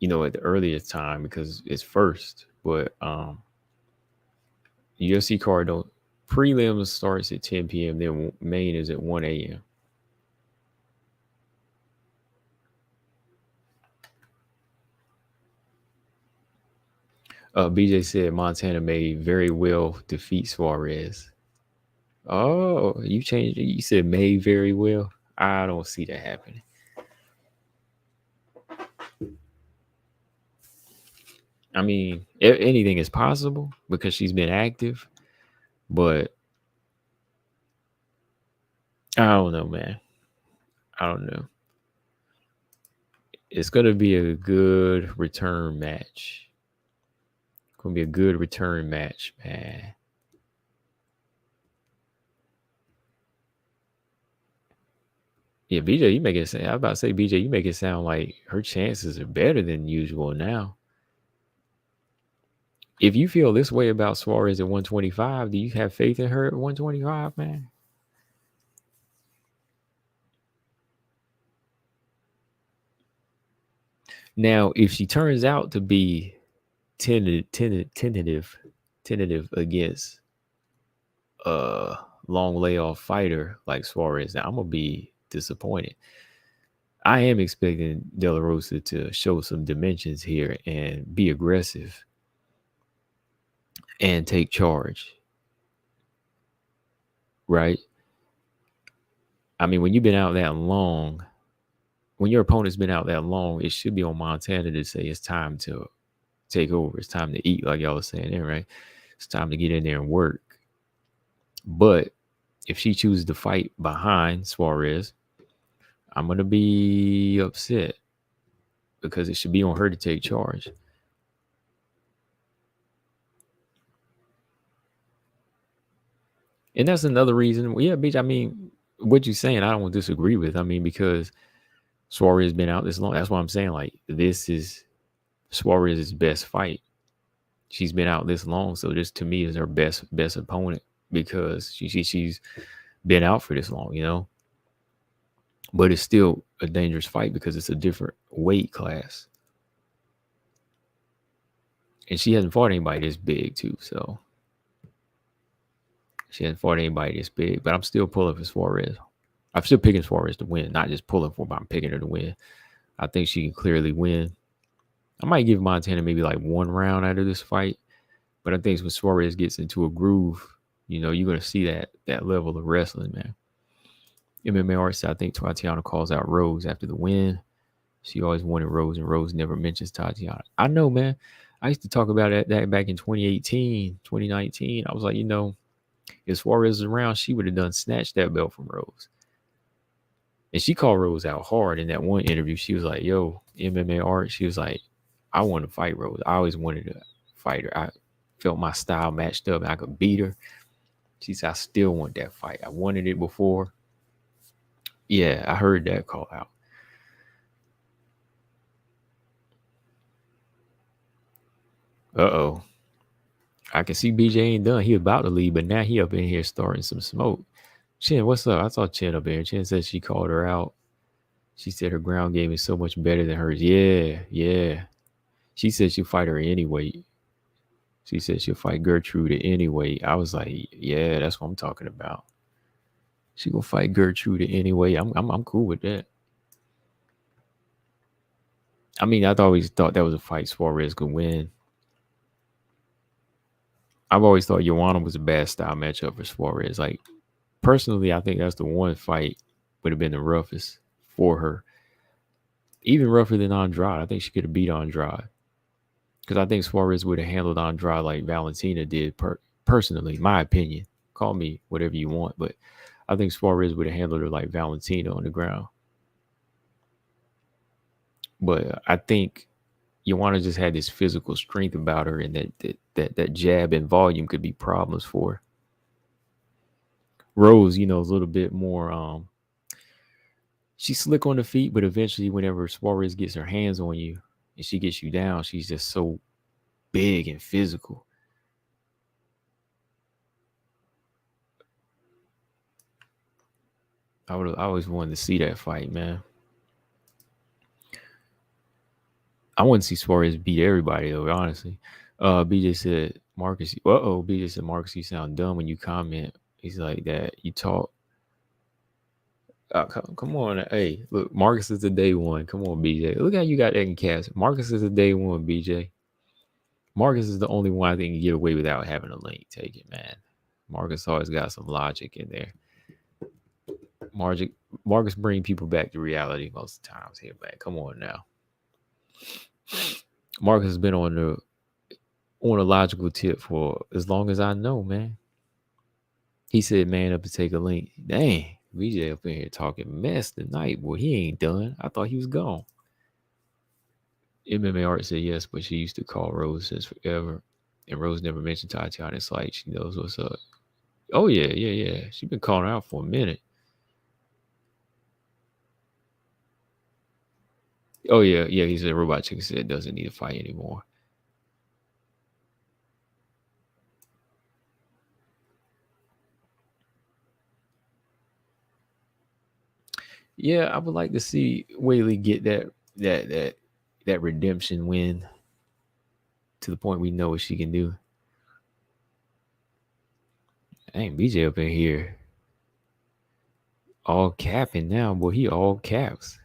At the earliest time because it's first. But UFC card don't prelims starts at 10 p.m. Then main is at 1 a.m. BJ said Montana may very well defeat Suarez. Oh, you changed it. You said may very well. I don't see that happening. I mean, anything is possible because she's been active, but I don't know, man. I don't know. It's going to be a good return match. It's going to be a good return match, man. Yeah, BJ, you make it sound. I was about to say, BJ, you make it sound like her chances are better than usual now. If you feel this way about Suarez at 125, do you have faith in her at 125, man? Now, if she turns out to be tentative against a long layoff fighter like Suarez, now I'm gonna be disappointed. I am expecting De La Rosa to show some dimensions here and be aggressive and take charge. Right? I mean, when you've been out that long, when your opponent's been out that long, it should be on Montana to say it's time to take over. It's time to eat, like y'all was saying there, right? It's time to get in there and work. But if she chooses to fight behind Suarez, I'm going to be upset because it should be on her to take charge. And that's another reason. Yeah, bitch, I mean, what you're saying, I don't disagree with. I mean, because Suarez has been out this long. That's why I'm saying, like, this is Suarez's best fight. She's been out this long. So this, to me, is her best opponent because she's been out for this long, But it's still a dangerous fight because it's a different weight class. And she hasn't fought anybody this big, too. So she hasn't fought anybody this big. But I'm still pulling for Suarez. I'm still picking Suarez to win, not just pulling for, but I'm picking her to win. I think she can clearly win. I might give Montana maybe like one round out of this fight, but I think when Suarez gets into a groove, you're gonna see that level of wrestling, man. MMA artist, I think Tatiana calls out Rose after the win. She always wanted Rose, and Rose never mentions Tatiana. I know, man. I used to talk about that back in 2018, 2019. I was like, if Suarez was around, she would have done snatched that belt from Rose. And she called Rose out hard in that one interview. She was like, yo, MMA art. She was like, I want to fight Rose. I always wanted to fight her. I felt my style matched up and I could beat her. She said, I still want that fight. I wanted it before. Yeah, I heard that call out. Uh-oh. I can see BJ ain't done. He about to leave, but now he up in here starting some smoke. Chin, what's up? I saw Chin up there. Chin said she called her out. She said her ground game is so much better than hers. Yeah. She said she'll fight her anyway. She said she'll fight Gertrude anyway. I was like, yeah, that's what I'm talking about. She gonna fight Gertrude anyway. I'm cool with that. I mean, I always thought that was a fight Suarez could win. I've always thought Joanna was a bad style matchup for Suarez. Like, personally, I think that's the one fight would have been the roughest for her. Even rougher than Andrade. I think she could have beat Andrade. Because I think Suarez would have handled Andrade like Valentina did, personally, my opinion. Call me whatever you want, but I think Suarez would have handled her like Valentina on the ground. But I think Joanna just had this physical strength about her, and that jab and volume could be problems for her. Rose, is a little bit more she's slick on the feet, but eventually whenever Suarez gets her hands on you and she gets you down, she's just so big and physical. I always wanted to see that fight, man. I want to see Suarez beat everybody, though, honestly. BJ said, Marcus, BJ said, Marcus, you sound dumb when you comment. He's like that. You talk. Come on. Hey, look, Marcus is the day one. Come on, BJ. Look how you got that in cast. Marcus is the day one, BJ. Marcus is the only one I think can get away without having a link. Take it, man. Marcus always got some logic in there. Marcus bring people back to reality most of the times here, man. Come on now. Marcus has been on a logical tip for as long as I know, man. He said, man up to take a link. Dang, BJ up in here talking mess tonight. Well, he ain't done. I thought he was gone. MMA Art said yes, but she used to call Rose since forever. And Rose never mentioned Tatiana. It's like she knows what's up. Oh, yeah. She's been calling her out for a minute. Oh, yeah. He said Robot Chicken said doesn't need to fight anymore. Yeah, I would like to see Whaley get that redemption win to the point we know what she can do. Dang, BJ up in here all capping now, boy. He all caps.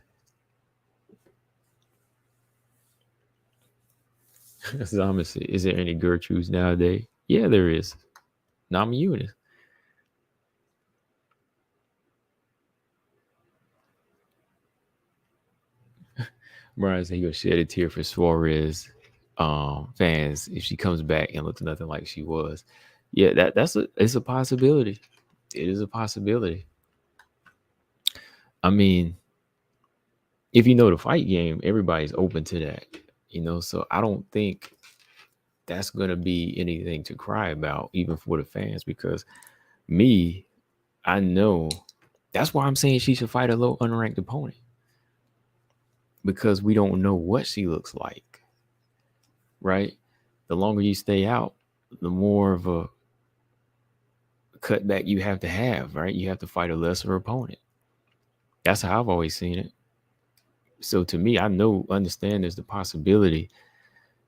Zamas, is there any Gertrudes nowadays? Yeah, there is. Nama Eunice. Brian said he gonna shed a tear for Suarez fans if she comes back and looks nothing like she was. Yeah, it's a possibility. It is a possibility. I mean, if you know the fight game, everybody's open to that. So I don't think that's gonna be anything to cry about, even for the fans, because I know that's why I'm saying she should fight a low unranked opponent. Because we don't know what she looks like. Right? The longer you stay out, the more of a cutback you have to have, right? You have to fight a lesser opponent. That's how I've always seen it. So to me, understand there's the possibility,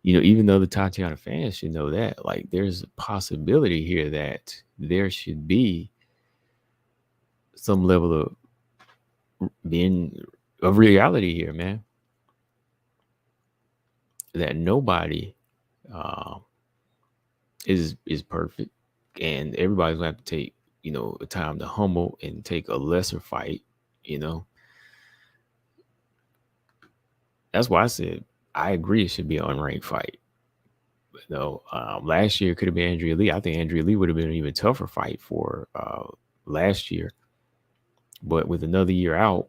even though the Tatiana fans should know that, like, there's a possibility here that there should be some level of reality here, man. that nobody uh, is perfect, and everybody's gonna have to take a time to humble and take a lesser fight. You know, that's why I said I agree it should be an unranked fight. No, last year could have been Andrea Lee. I think Andrea Lee would have been an even tougher fight for last year. But with another year out,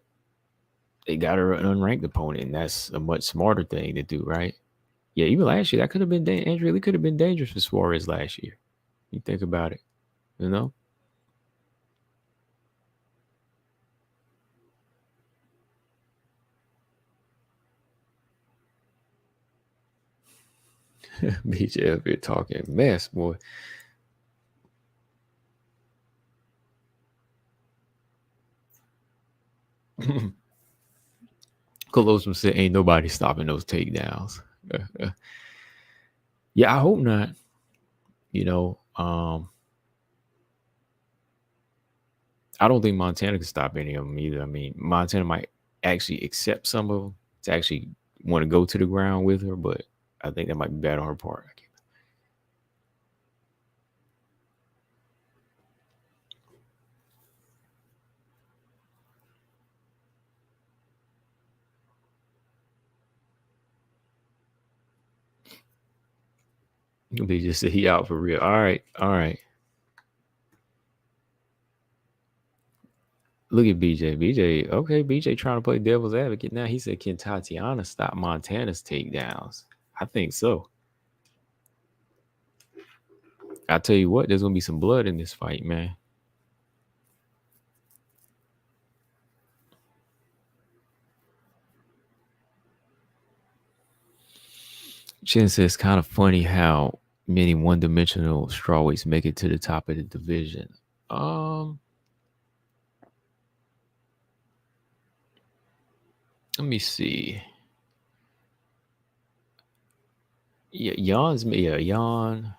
they got her an unranked opponent, and that's a much smarter thing to do, right? Yeah, even last year, that could have been Andrea Lee could have been dangerous for Suarez last year. You think about it, you know? BJ up here talking mess, boy. Colosum said, "Ain't nobody stopping those takedowns." Yeah, I hope not. You know, I don't think Montana can stop any of them either. I mean, Montana might actually accept some of them to actually want to go to the ground with her, but I think that might be bad on her part. They just said he out for real. All right, all right. Look at BJ. BJ, okay, BJ trying to play devil's advocate now. He said, "Can Tatiana stop Montana's takedowns?" I think so. I tell you what, there's gonna be some blood in this fight, man. Chen says, "It's kind of funny how many one-dimensional strawweights make it to the top of the division." Um, Let me see. Yeah, Jan,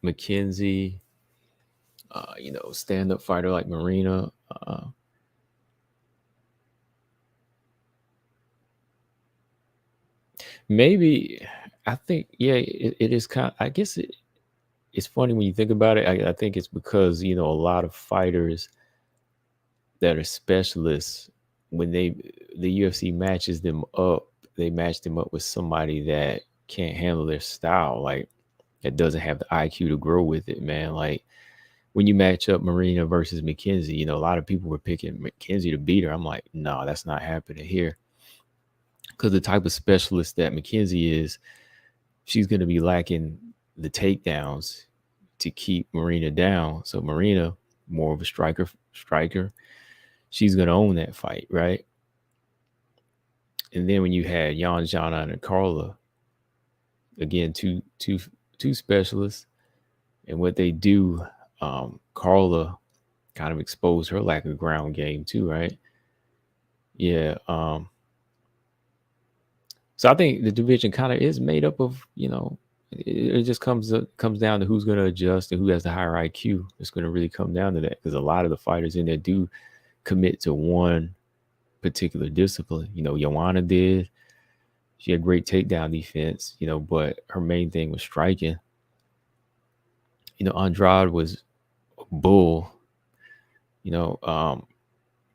McKenzie, stand-up fighter like Marina. Maybe I think, yeah, it is kind. I guess it's funny when you think about it. I think it's because a lot of fighters that are specialists, when the UFC matches them up, they match them up with somebody that can't handle their style, like that doesn't have the IQ to grow with it, man. Like when you match up Marina versus McKenzie, a lot of people were picking McKenzie to beat her. I'm like, no, that's not happening here. Because the type of specialist that McKenzie is, she's going to be lacking the takedowns to keep Marina down. So Marina, more of a striker, she's going to own that fight, right? And then when you had Jan, Jana, and Carla, again, two specialists, and what they do, Carla kind of exposed her lack of ground game too, right? Yeah. So I think the division kind of is made up of, it just comes down to who's going to adjust and who has the higher IQ. It's going to really come down to that, because a lot of the fighters in there do commit to one particular discipline. Joanna did. She had great takedown defense, but her main thing was striking. Andrade was a bull.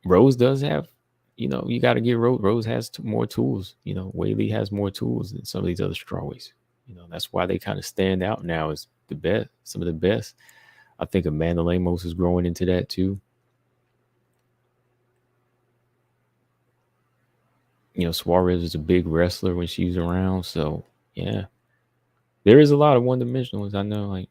Rose does have, you got to give Rose. Rose has more tools. Whaley has more tools than some of these other strawweights. That's why they kind of stand out now as the best, some of the best. I think Amanda Lemos is growing into that too. Suarez is a big wrestler when she's around. So yeah, there is a lot of one-dimensionals. I know, like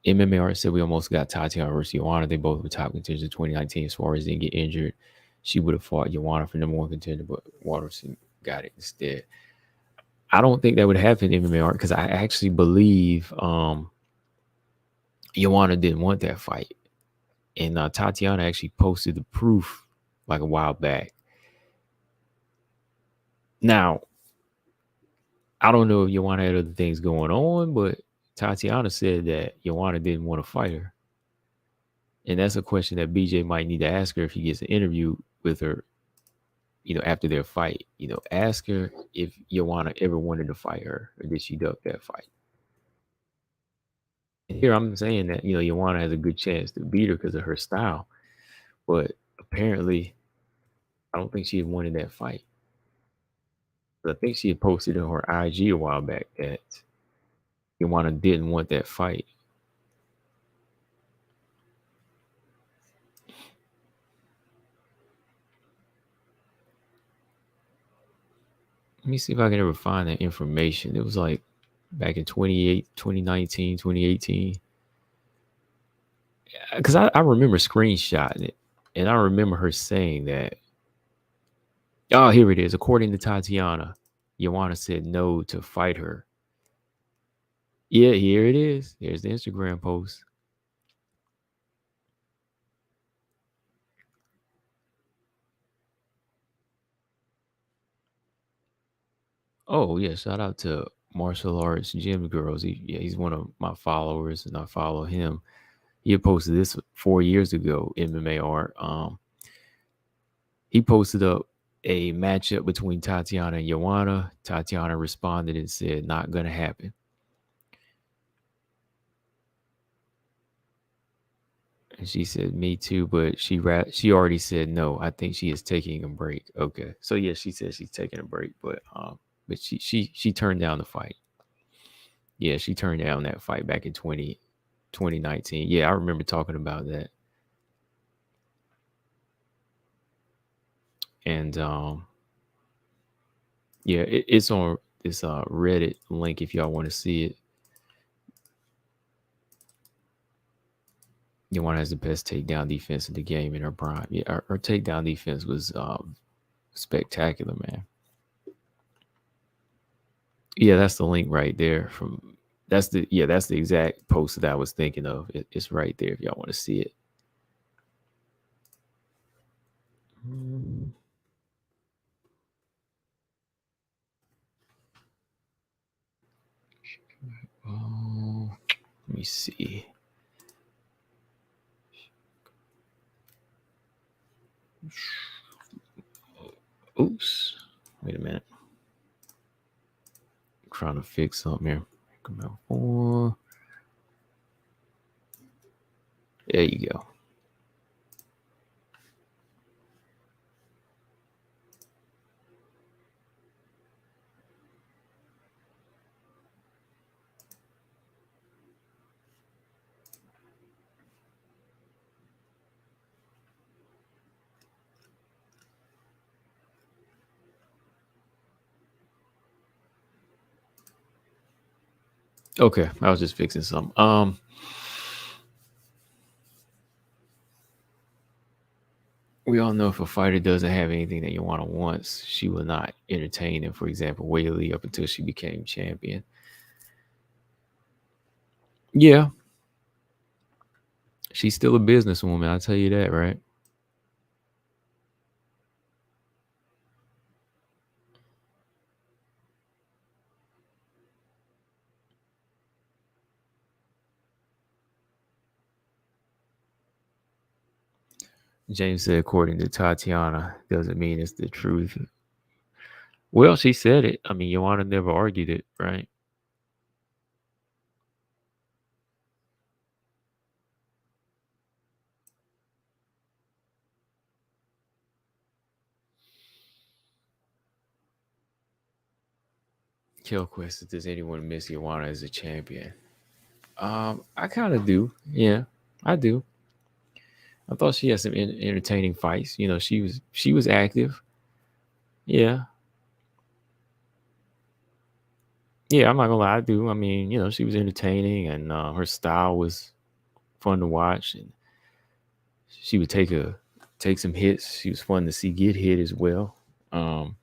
MMA said, we almost got Tatiana versus Joanna. They both were top contenders in 2019. Suarez didn't get injured. She would have fought Joanna for number one contender, but Watterson got it instead. I don't think that would happen in MMA because I actually believe Joanna didn't want that fight. And Tatiana actually posted the proof like a while back. Now, I don't know if Joanna had other things going on, but Tatiana said that Joanna didn't want to fight her. And that's a question that BJ might need to ask her if he gets an interview with her, after their fight. Ask her if Joanna ever wanted to fight her, or did she duck that fight. And here I'm saying that, Joanna has a good chance to beat her because of her style. But apparently, I don't think she had wanted that fight. But I think she had posted on her IG a while back that Joanna didn't want that fight. Let me see if I can ever find that information. It was like back in 2019, 2018. Because I remember screenshotting it. And I remember her saying that. Oh, here it is. According to Tatiana, Joanna said no to fight her. Yeah, here it is. There's the Instagram post. Oh, yeah. Shout out to Martial Arts Gym Girls. He's one of my followers, and I follow him. He had posted this 4 years ago, MMA art. He posted up a matchup between Tatiana and Joanna. Tatiana responded and said, not going to happen. And she said, me too, but she already said no. I think she is taking a break. Okay. So yeah, she said she's taking a break, but she turned down the fight. Yeah, she turned down that fight back in 2019. Yeah, I remember talking about that. And yeah, it's on this Reddit link if y'all want to see it. Joanna has the best takedown defense in the game in her prime. Yeah, her takedown defense was spectacular, man. Yeah, that's the link right there. That's the exact post that I was thinking of. It's right there if y'all want to see it. Oh, let me see. Oops. Wait a minute. I'm trying to fix something here. There you go. Okay, I was just fixing something. We all know if a fighter doesn't have anything that Joanna wants, she will not entertain him. For example, Whaley up until she became champion. Yeah. She's still a businesswoman, I'll tell you that, right? James said, according to Tatiana, doesn't mean it's the truth. Well, she said it. I mean, Joanna never argued it, right? Kill question: does anyone miss Joanna as a champion? I kind of do. Yeah, I do. I thought she had some entertaining fights. She was active. Yeah, yeah. I'm not gonna lie, I do. I mean, she was entertaining, and her style was fun to watch, and she would take some hits. She was fun to see get hit as well. Um,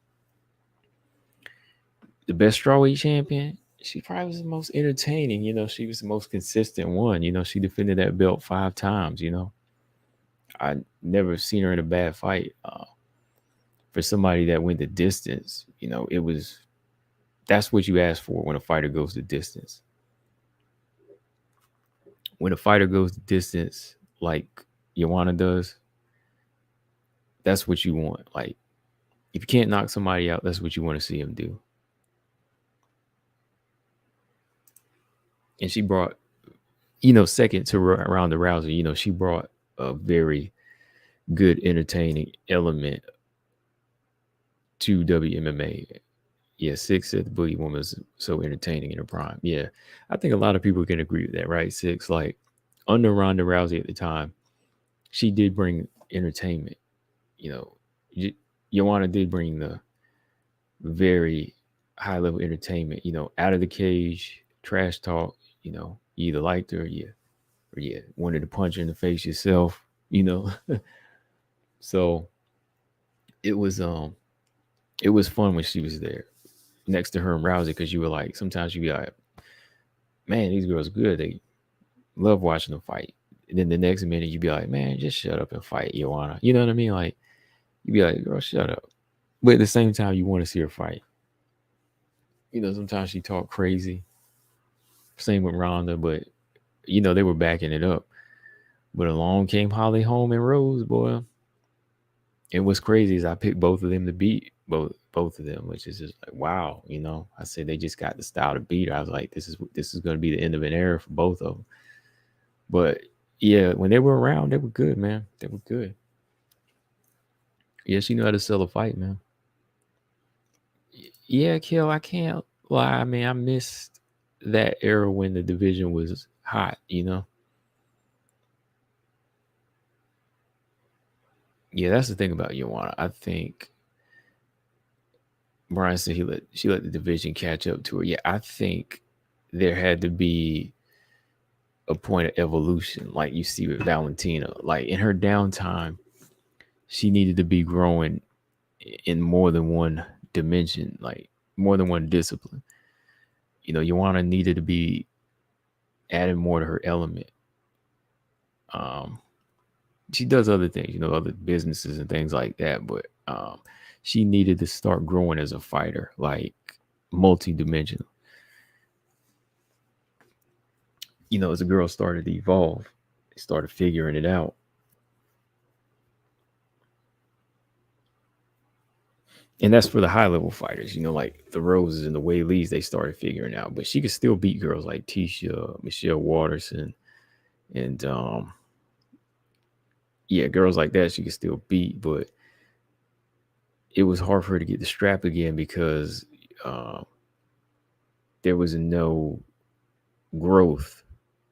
the best strawweight champion. She probably was the most entertaining. She was the most consistent one. She defended that belt 5 times. I never seen her in a bad fight. For somebody that went the distance, that's what you ask for when a fighter goes the distance. When a fighter goes the distance, like Joanna does, that's what you want. Like, if you can't knock somebody out, that's what you want to see him do. And she brought, second to Ronda Rousey, she brought a very good, entertaining element to WMMA. Yeah, Six said the Boogie Woman was so entertaining in her prime. Yeah, I think a lot of people can agree with that, right? Six, like, under Ronda Rousey at the time, she did bring entertainment. Joanna did bring the very high level entertainment, out of the cage, trash talk, you either liked her or you wanted to punch her in the face yourself. So it was fun when she was there next to her and Rousey, because you were like, sometimes you'd be like, man, these girls are good. They love watching them fight. And then the next minute you'd be like, man, just shut up and fight, Joanna. You know what I mean? Like, you'd be like, girl, shut up. But at the same time, you want to see her fight. Sometimes she talk crazy. Same with Ronda, but they were backing it up. But along came Holly Holm and Rose, boy. And what's crazy is I picked both of them to beat both of them, which is just like, wow. I said they just got the style to beat her. I was like, this is going to be the end of an era for both of them. But yeah, when they were around, they were good, man. They were good. Yeah, she knew how to sell a fight, man. Yeah, Kill, I can't lie. I mean, I missed that era when the division was hot, Yeah, that's the thing about Joanna. I think Brian said she let the division catch up to her. Yeah, I think there had to be a point of evolution, like you see with Valentina. Like, in her downtime, she needed to be growing in more than one dimension, like more than one discipline. Joanna needed to be adding more to her element. She does other things, other businesses and things like that, but she needed to start growing as a fighter, like multi-dimensional. As a girl started to evolve, they started figuring it out. And that's for the high level fighters, like the Roses and the Wei Lees, they started figuring out. But she could still beat girls like Tisha, Michelle Watterson, and yeah, girls like that she could still beat. But it was hard for her to get the strap again because there was no growth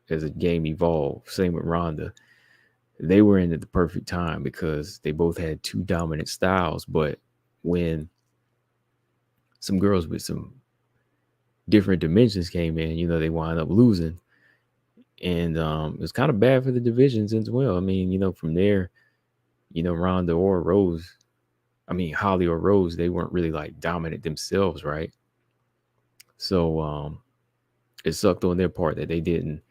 as the game evolved. Same with Ronda. They were in at the perfect time because they both had two dominant styles. But when some girls with some different dimensions came in, they wind up losing. And it was kind of bad for the divisions as well. I mean, from there, Ronda or Rose, Holly or Rose, they weren't really like dominant themselves, right? So it sucked on their part that they didn't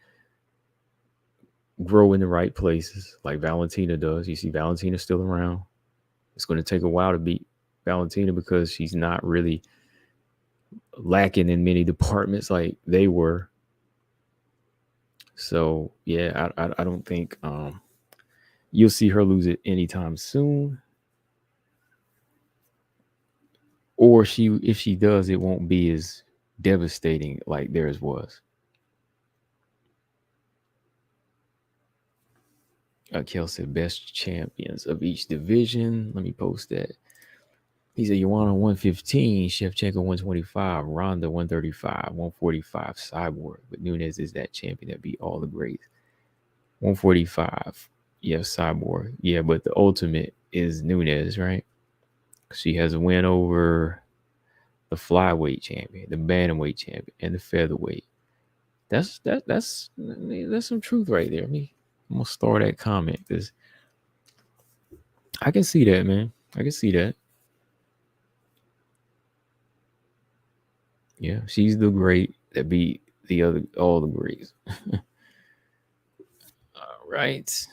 grow in the right places like Valentina does. You see Valentina still around. It's going to take a while to beat Valentina because she's not really lacking in many departments like they were. So yeah, I don't think you'll see her lose it anytime soon. Or if she does, it won't be as devastating like theirs was. Kel said best champions of each division. Let me post that. He said Joanna 115, Shevchenko 125, Ronda 135, 145, Cyborg. But Nunes is that champion that beat all the greats. 145, yeah, Cyborg. Yeah, but the ultimate is Nunes, right? She has a win over the flyweight champion, the bantamweight champion, and the featherweight. That's some truth right there. I'm gonna start that comment because I can see that, man. I can see that. Yeah, she's the great that beat all the greats. All right.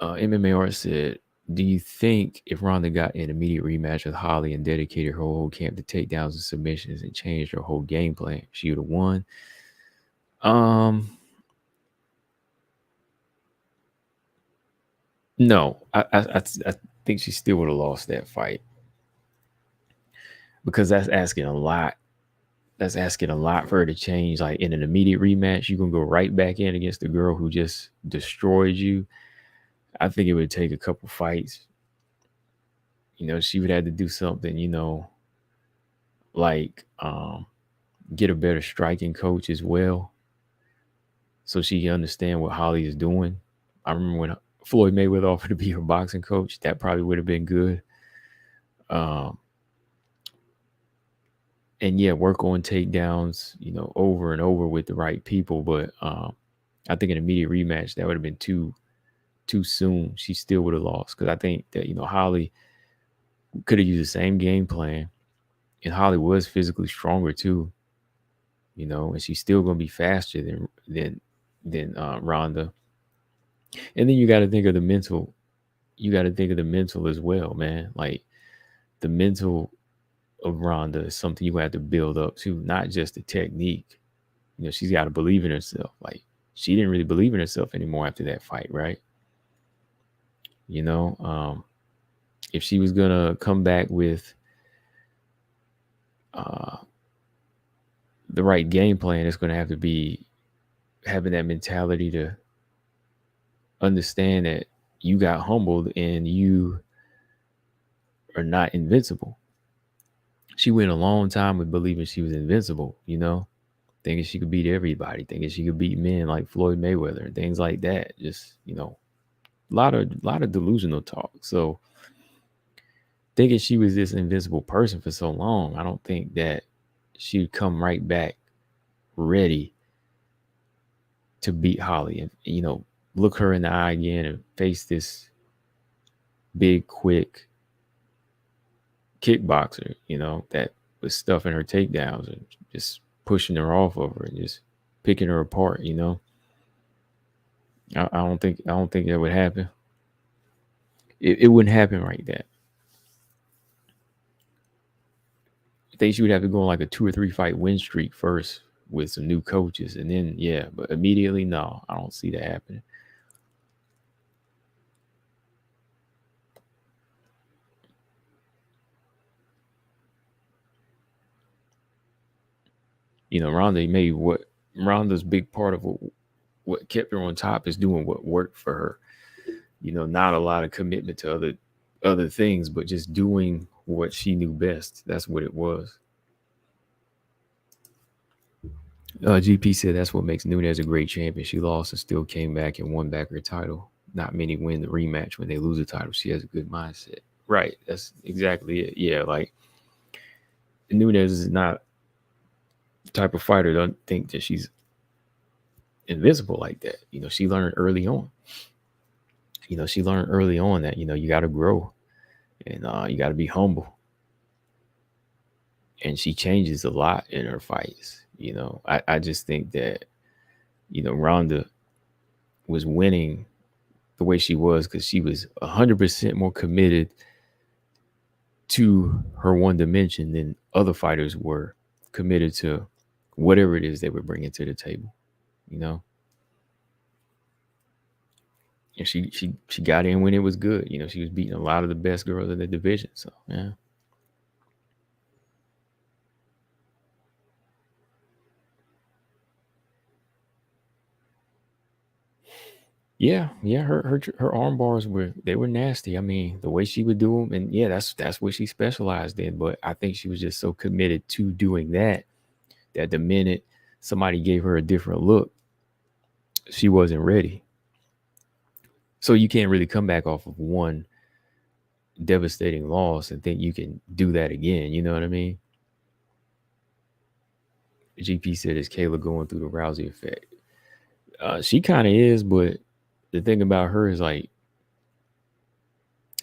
MMA Art said, do you think if Ronda got an immediate rematch with Holly and dedicated her whole camp to takedowns and submissions and changed her whole game plan, she would have won? No, I think she still would have lost that fight because that's asking a lot. That's asking a lot for her to change. Like in an immediate rematch, you can go right back in against the girl who just destroyed you. I think it would take a couple fights. She would have to do something, like get a better striking coach as well, so she can understand what Holly is doing. I remember when Floyd Mayweather offered to be her boxing coach. That probably would have been good. Um, and yeah, work on takedowns, over and over with the right people. But I think an immediate rematch that would have been too soon. She still would have lost because I think that Holly could have used the same game plan, and Holly was physically stronger too. And she's still going to be faster than Ronda. And then you got to think of the mental. You got to think of the mental as well, man. Like the mental of Ronda is something you have to build up to, not just the technique. She's got to believe in herself. Like she didn't really believe in herself anymore after that fight, right? If she was gonna come back with uh, the right game plan, it's gonna have to be having that mentality to understand that you got humbled and you are not invincible. She went a long time with believing she was invincible, thinking she could beat everybody, thinking she could beat men like Floyd Mayweather and things like that. Just, a lot of delusional talk. So thinking she was this invincible person for so long, I don't think that she'd come right back ready to beat Holly and, look her in the eye again and face this big, quick kickboxer, that was stuffing her takedowns and just pushing her off of her and just picking her apart, I don't think that would happen. It wouldn't happen like that. I think she would have to go on like a 2 or 3 fight win streak first with some new coaches, and then but immediately, no, I don't see that happening. Ronda's big part of what kept her on top is doing what worked for her. Not a lot of commitment to other things, but just doing what she knew best. That's what it was. GP said that's what makes Nunes a great champion. She lost and still came back and won back her title. Not many win the rematch when they lose a title. She has a good mindset. Right. That's exactly it. Yeah, like Nunes is not the type of fighter don't think that she's invincible like that. She learned early on. That, you got to grow and you got to be humble. And she changes a lot in her fights. I just think that, Ronda was winning the way she was because she was 100% more committed to her one dimension than other fighters were committed to whatever it is they were bringing to the table, And she got in when it was good. She was beating a lot of the best girls in the division. So, yeah. Yeah, her arm bars were nasty. I mean, the way she would do them, and yeah, that's what she specialized in. But I think she was just so committed to doing that the minute somebody gave her a different look, she wasn't ready. So you can't really come back off of one devastating loss and think you can do that again. You know what I mean? GP said, "Is Kayla going through the Rousey effect?" She kind of is, but the thing about her is like,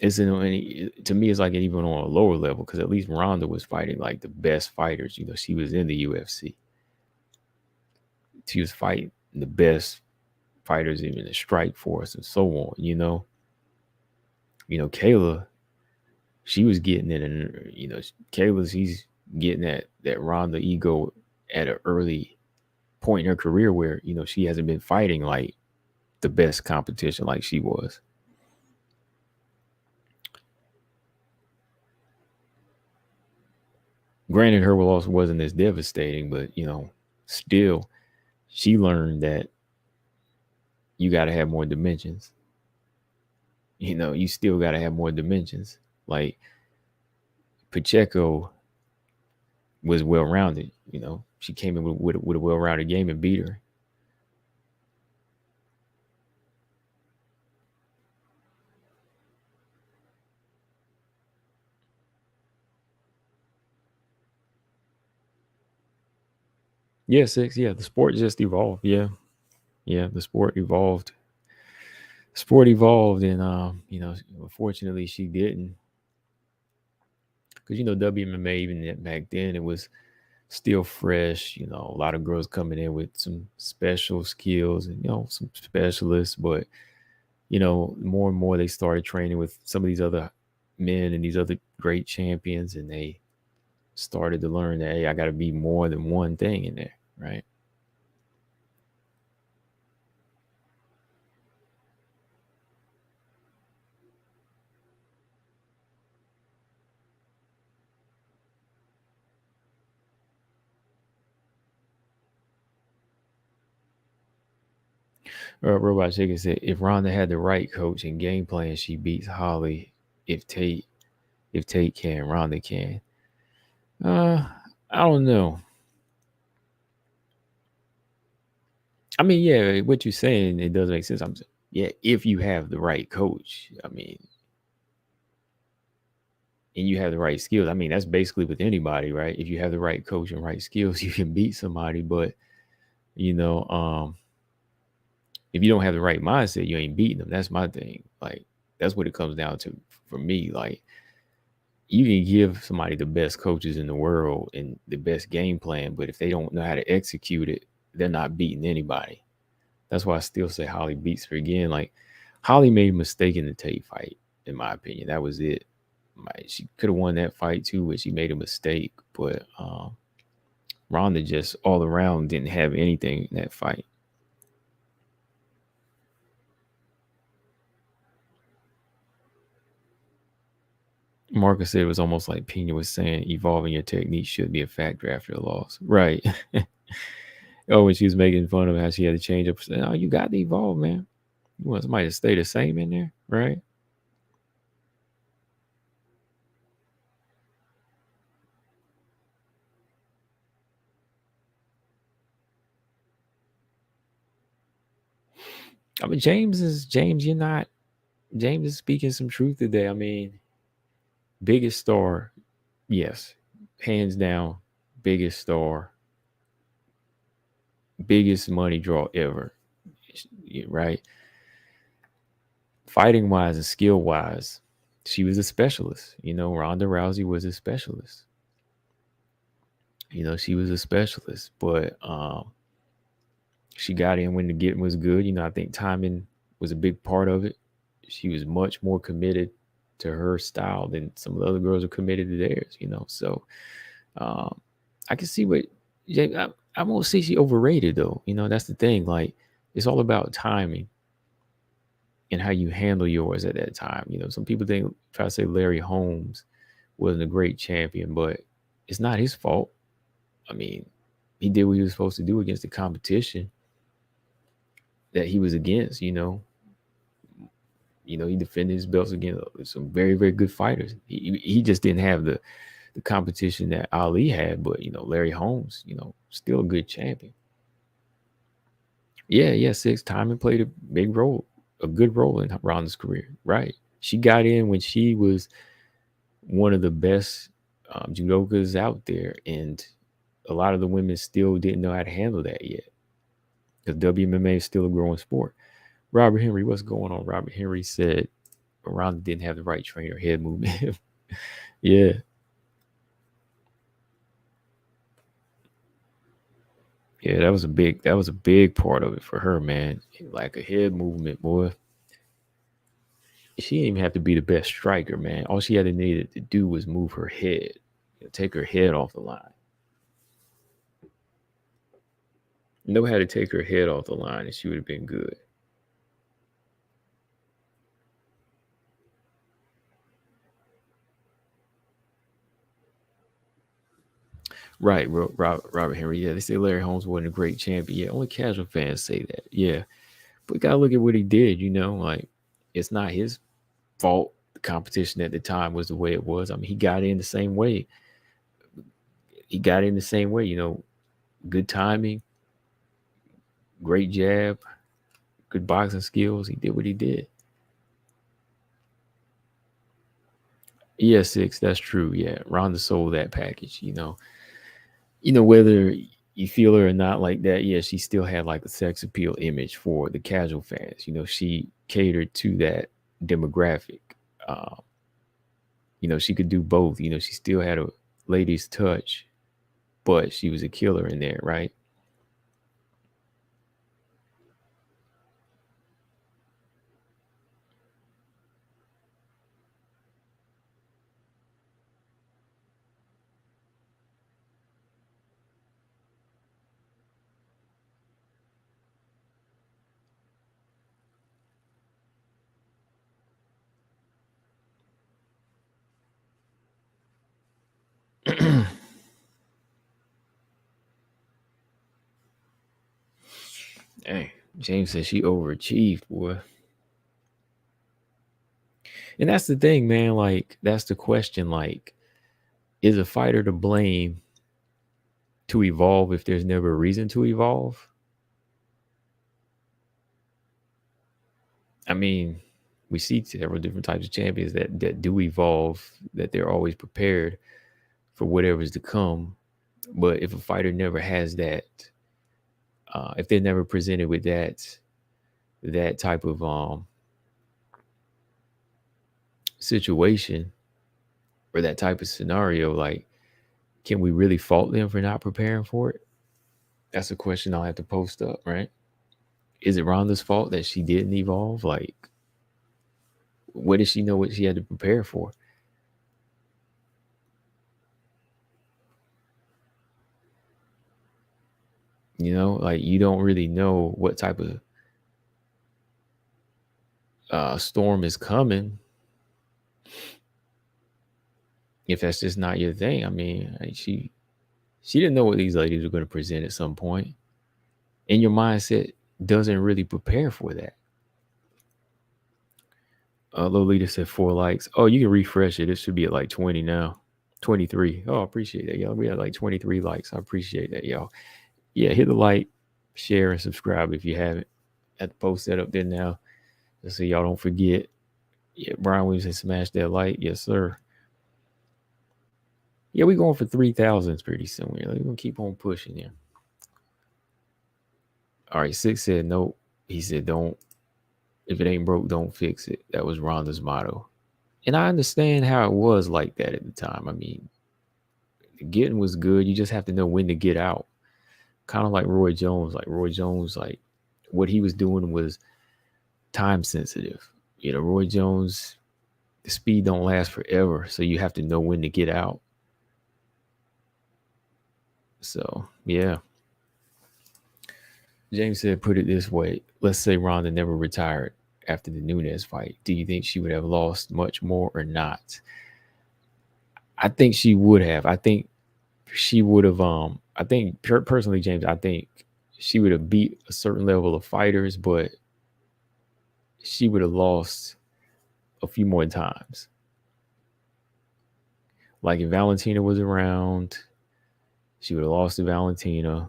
to me, it's like even on a lower level because at least Ronda was fighting like the best fighters. She was in the UFC. She was fighting the best fighters, even the Strike Force and so on. Kayla, she was getting it, and she's getting that Ronda ego at an early point in her career where she hasn't been fighting like the best competition like she was. Granted, her loss wasn't as devastating, but still, she learned that you got to have more dimensions. You still got to have more dimensions. Like Pacheco was well rounded. She came in with a well rounded game and beat her. Yeah, six. Yeah, the sport just evolved. Yeah, yeah, the sport evolved. Sport evolved, and unfortunately, she didn't, because WMMA even back then it was still fresh. A lot of girls coming in with some special skills and some specialists, but more and more they started training with some of these other men and these other great champions, and they started to learn that, hey, I got to be more than one thing in there, right? Robot Chicken said, if Ronda had the right coach and game plan, she beats Holly. If Tate, if Tate can, Ronda can. Uh, I don't know. I mean, yeah, what you're saying, it does make sense. I'm saying, yeah, if you have the right coach, I mean, and you have the right skills. I mean, that's basically with anybody, right? If you have the right coach and right skills, you can beat somebody. But you know, um, if you don't have the right mindset, you ain't beating them. That's my thing. Like, that's what it comes down to for me. Like, you can give somebody the best coaches in the world and the best game plan, but if they don't know how to execute it, they're not beating anybody. That's why I still say Holly beats her again. Like, Holly made a mistake in the Tate fight, in my opinion. That was it. Like, she could have won that fight too, but she made a mistake. But Ronda just all around didn't have anything in that fight. Marcus said it was almost like Pena was saying evolving your technique should be a factor after a loss. Right. Oh, when she was making fun of how she had to change up. Oh, you got to evolve, man. You want somebody to stay the same in there, right? I mean, James. You're not. James is speaking some truth today. I mean, biggest star, yes, hands down, biggest star, biggest money draw ever, right? Fighting wise and skill wise, she was a specialist. Ronda Rousey was a specialist. She was a specialist, but she got in when the getting was good. I think timing was a big part of it. She was much more committed to her style than some of the other girls are committed to theirs. So um, I can see what I won't say she overrated though. That's the thing. Like, it's all about timing and how you handle yours at that time. Some people try to say Larry Holmes wasn't a great champion, but it's not his fault. I mean, he did what he was supposed to do against the competition that he was against. He defended his belts against some very, very good fighters. He just didn't have the competition that Ali had, but Larry Holmes, still a good champion. Yeah, yeah, six. Timing played a big role, a good role in Ronda's career. Right. She got in when she was one of the best judokas out there, and a lot of the women still didn't know how to handle that yet, because WMMA is still a growing sport. Robert Henry, what's going on? Robert Henry said Ronda didn't have the right trainer head movement. Yeah. Yeah, that was a big part of it for her, man. Like a head movement, boy. She didn't even have to be the best striker, man. All she had to needed to do was move her head, take her head off the line. Know how to take her head off the line, and she would have been good. Right, Robert Henry. Yeah, they say Larry Holmes wasn't a great champion. Yeah, only casual fans say that. Yeah, but gotta look at what he did. Like it's not his fault. The competition at the time was the way it was. I mean, he got in the same way. He got in the same way. Good timing, great jab, good boxing skills. He did what he did. Yeah, six. That's true. Yeah, Ronda sold that package. Whether you feel her or not like that, yeah, she still had like a sex appeal image for the casual fans. She catered to that demographic. Um, she could do both. She still had a lady's touch, but she was a killer in there, right? Dang, James said she overachieved, boy. And that's the thing, man. Like, that's the question. Like, is a fighter to blame to evolve if there's never a reason to evolve? I mean, we see several different types of champions that do evolve, that they're always prepared for whatever's to come. But if a fighter never has that, if they're never presented with that type of situation or that type of scenario, like, can we really fault them for not preparing for it? That's a question I'll have to post up, right? Is it Rhonda's fault that she didn't evolve? Like, what did she know what she had to prepare for? Like, you don't really know what type of storm is coming if that's just not your thing. I mean, like, she didn't know what these ladies were going to present at some point, and your mindset doesn't really prepare for that. Lolita said 4 likes. Oh, you can refresh it. It should be at like 20 now. 23. Oh, I appreciate that, y'all. We had like 23 likes. I appreciate that, y'all. Yeah, hit the like, share, and subscribe if you haven't. At the post that up there now, just so y'all don't forget. Yeah, Brian Williams said smash that like. Yes, sir. Yeah, we going for 3,000 pretty soon. We're gonna keep on pushing here. All right, Six said nope. He said don't. If it ain't broke, don't fix it. That was Rhonda's motto. And I understand how it was like that at the time. I mean, getting was good. You just have to know when to get out. Kind of like Roy Jones. Like Roy Jones, like what he was doing was time sensitive. Roy Jones, the speed don't last forever. So you have to know when to get out. So yeah. James said, put it this way. Let's say Ronda never retired after the Nunes fight. Do you think she would have lost much more or not? I think she would have. I think she would have. I think personally, James, I think she would have beat a certain level of fighters, but she would have lost a few more times. Like if Valentina was around, she would have lost to Valentina.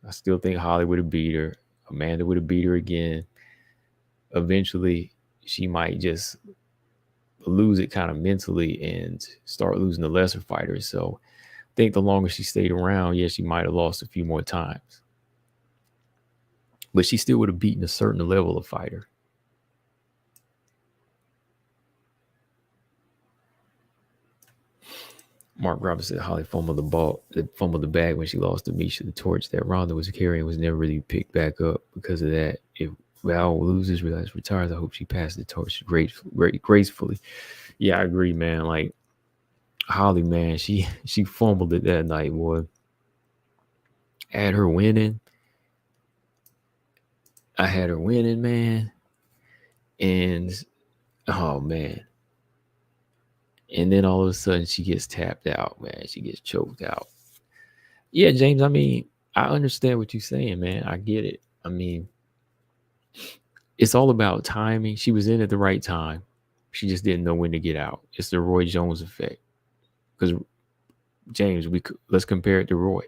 I still think Holly would have beat her. Amanda would have beat her again. Eventually, she might just lose it kind of mentally and start losing the lesser fighters. So I think the longer she stayed around, yeah, she might have lost a few more times. But she still would have beaten a certain level of fighter. Mark Robinson said Holly fumbled the bag when she lost to Misha. The torch that Ronda was carrying was never really picked back up because of that. If Val loses, retires, I hope she passes the torch gracefully. Yeah, I agree, man. Like Holly, man, she fumbled it that night, boy. Had her winning. I had her winning, man. And oh man. And then all of a sudden she gets tapped out, man. She gets choked out. Yeah, James. I mean, I understand what you're saying, man. I get it. I mean, it's all about timing. She was in at the right time. She just didn't know when to get out. It's the Roy Jones effect. Because James, let's compare it to Roy.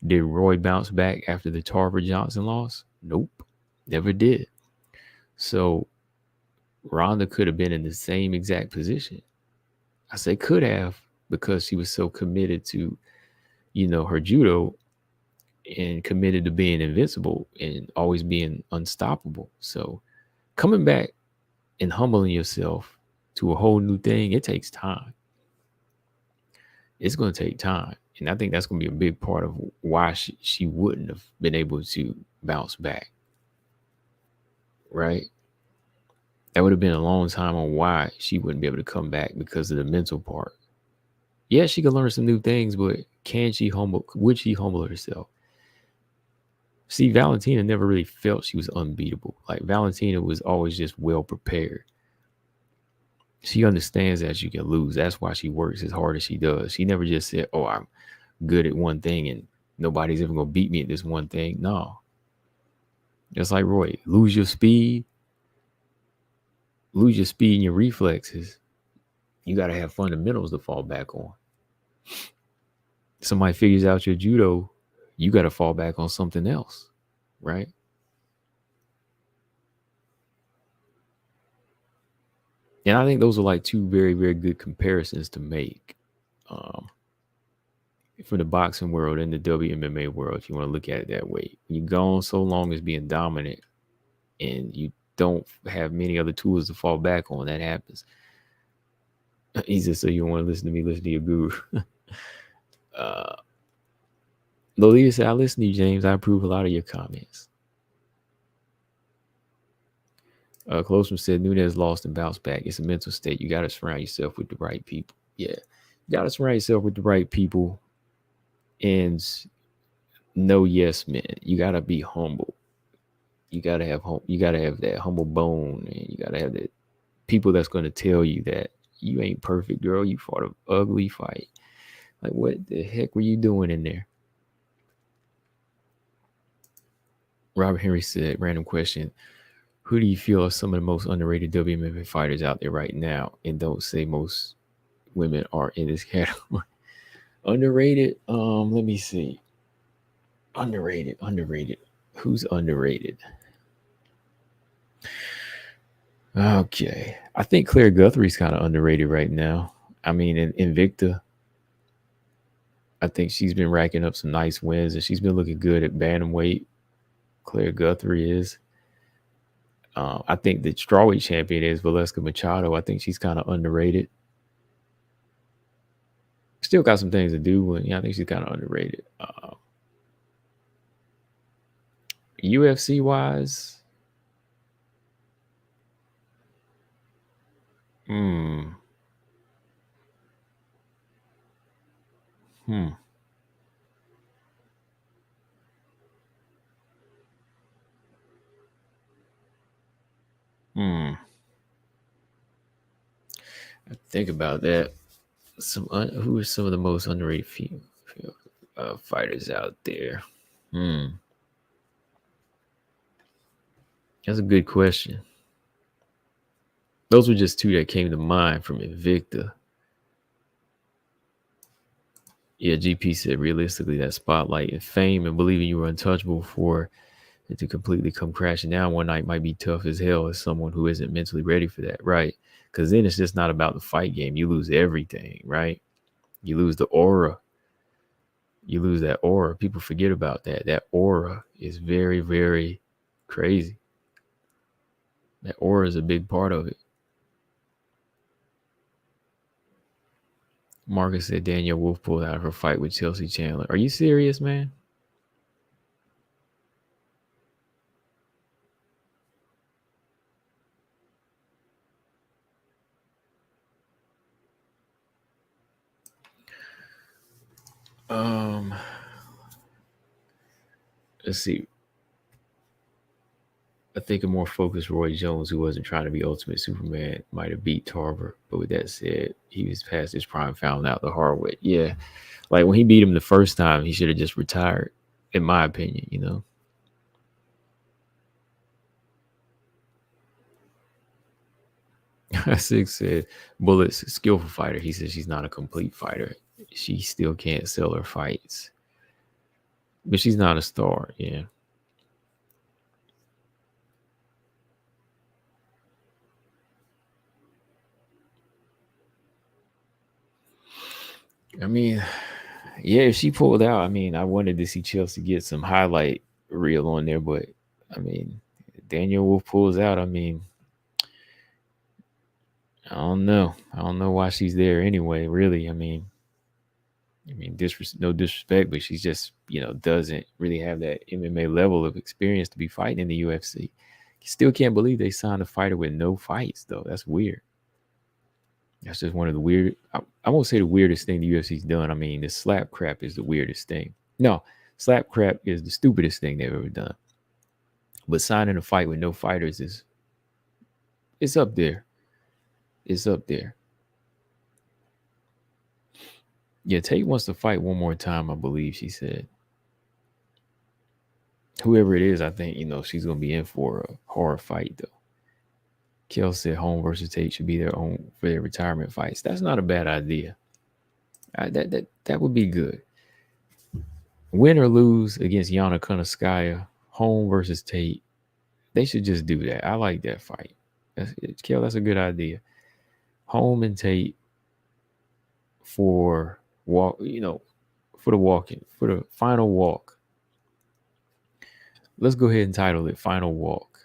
Did Roy bounce back after the Tarver Johnson loss? Nope, never did. So Ronda could have been in the same exact position. I say could have because she was so committed to, her judo and committed to being invincible and always being unstoppable. So coming back and humbling yourself to a whole new thing, it takes time. It's going to take time. And I think that's going to be a big part of why she wouldn't have been able to bounce back. Right? That would have been a long time on why she wouldn't be able to come back because of the mental part. Yeah, she could learn some new things, but would she humble herself? See, Valentina never really felt she was unbeatable. Like Valentina was always just well prepared. She understands that you can lose. That's why she works as hard as she does. She never just said, "Oh, I'm good at one thing and nobody's ever gonna beat me at this one thing." No. Just like Roy, lose your speed and your reflexes. You gotta have fundamentals to fall back on. Somebody figures out your judo, you gotta fall back on something else, right? And I think those are like two very, very good comparisons to make. From the boxing world and the WMMA world, if you want to look at it that way. When you've gone so long as being dominant and you don't have many other tools to fall back on, that happens. He said, so you don't want to listen to me, listen to your guru. Lolita said, I listen to you, James. I approve a lot of your comments. Closman said, Nunez lost and bounced back. It's a mental state. You got to surround yourself with the right people. Yeah. You got to surround yourself with the right people and no yes men. You got to be humble. You got to have that humble bone, and you got to have that people that's going to tell you that you ain't perfect, girl. You fought an ugly fight. Like, what the heck were you doing in there? Robert Henry said, random question. Who do you feel are some of the most underrated WMMA fighters out there right now? And don't say most women are in this category. Underrated? Let me see. Underrated. Who's underrated? Okay. I think Claire Guthrie's kind of underrated right now. I mean, in Invicta, I think she's been racking up some nice wins and she's been looking good at bantamweight. Claire Guthrie is. I think the strawweight champion is Valeska Machado. I think she's kind of underrated. Still got some things to do, but yeah, I think she's kind of underrated. UFC wise, hmm. Think about that. Who are some of the most underrated female fighters out there? That's a good question. Those were just two that came to mind from Invicta. Yeah, GP said realistically that spotlight and fame and believing you were untouchable for it to completely come crashing down one night might be tough as hell as someone who isn't mentally ready for that, right? Because then it's just not about the fight game. You lose everything, right? You lose the aura. You lose that aura. People forget about that. That aura is very, very crazy. That aura is a big part of it. Marcus said Danielle Wolf pulled out of her fight with Chelsea Chandler. Are you serious, man? Let's see. I think a more focused Roy Jones, who wasn't trying to be Ultimate Superman, might have beat Tarver. But with that said, he was past his prime, found out the hard way. Yeah, like when he beat him the first time, he should have just retired, in my opinion, you know. Six said, Bullet's a skillful fighter. He said she's not a complete fighter. She still can't sell her fights. But she's not a star, yeah. I mean, yeah, if she pulled out, I mean, I wanted to see Chelsea get some highlight reel on there, but I mean, Daniel Wolf pulls out. I mean, I don't know. I don't know why she's there anyway, really. No disrespect, but she's just, doesn't really have that MMA level of experience to be fighting in the UFC. Still can't believe they signed a fighter with no fights, though. That's weird. That's just one of the weird. I won't say the weirdest thing the UFC's done. I mean, the slap crap is the weirdest thing. No, slap crap is the stupidest thing they've ever done. But signing a fight with no fighters it's up there. It's up there. Yeah, Tate wants to fight one more time, I believe she said. Whoever it is, I think, she's going to be in for a hard fight, though. Kel said Holm versus Tate should be their own for their retirement fights. That's not a bad idea. That would be good. Win or lose against Yana Kunitskaya, Holm versus Tate. They should just do that. I like that fight. Kel, that's a good idea. Holm and Tate for for the final walk. Let's go ahead and title it Final Walk.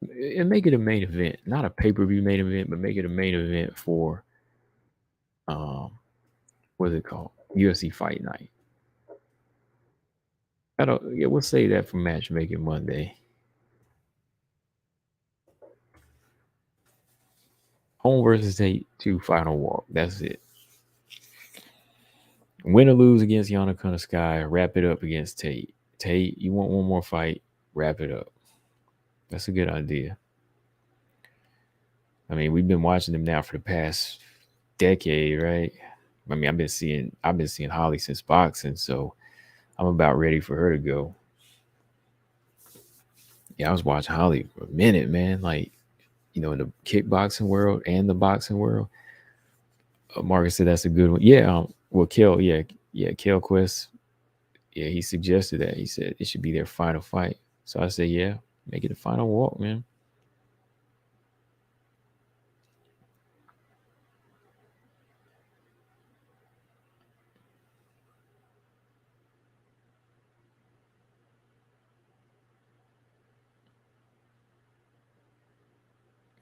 And make it a main event, not a pay-per-view main event, but make it a main event for what's it called? UFC Fight Night. We'll say that for Matchmaking Monday. Holm versus Tate 2 Final Walk. That's it. Win or lose against Yana Kunitskaya, wrap it up against Tate. Tate, you want one more fight? Wrap it up. That's a good idea. I mean, we've been watching them now for the past decade, right? I mean, I've been seeing Holly since boxing, so I'm about ready for her to go. Yeah, I was watching Holly for a minute, man. Like, in the kickboxing world and the boxing world. Marcus said that's a good one. Yeah, Kel, Kel Quest, yeah, he suggested that. He said it should be their final fight. So I said, yeah, make it a final walk, man.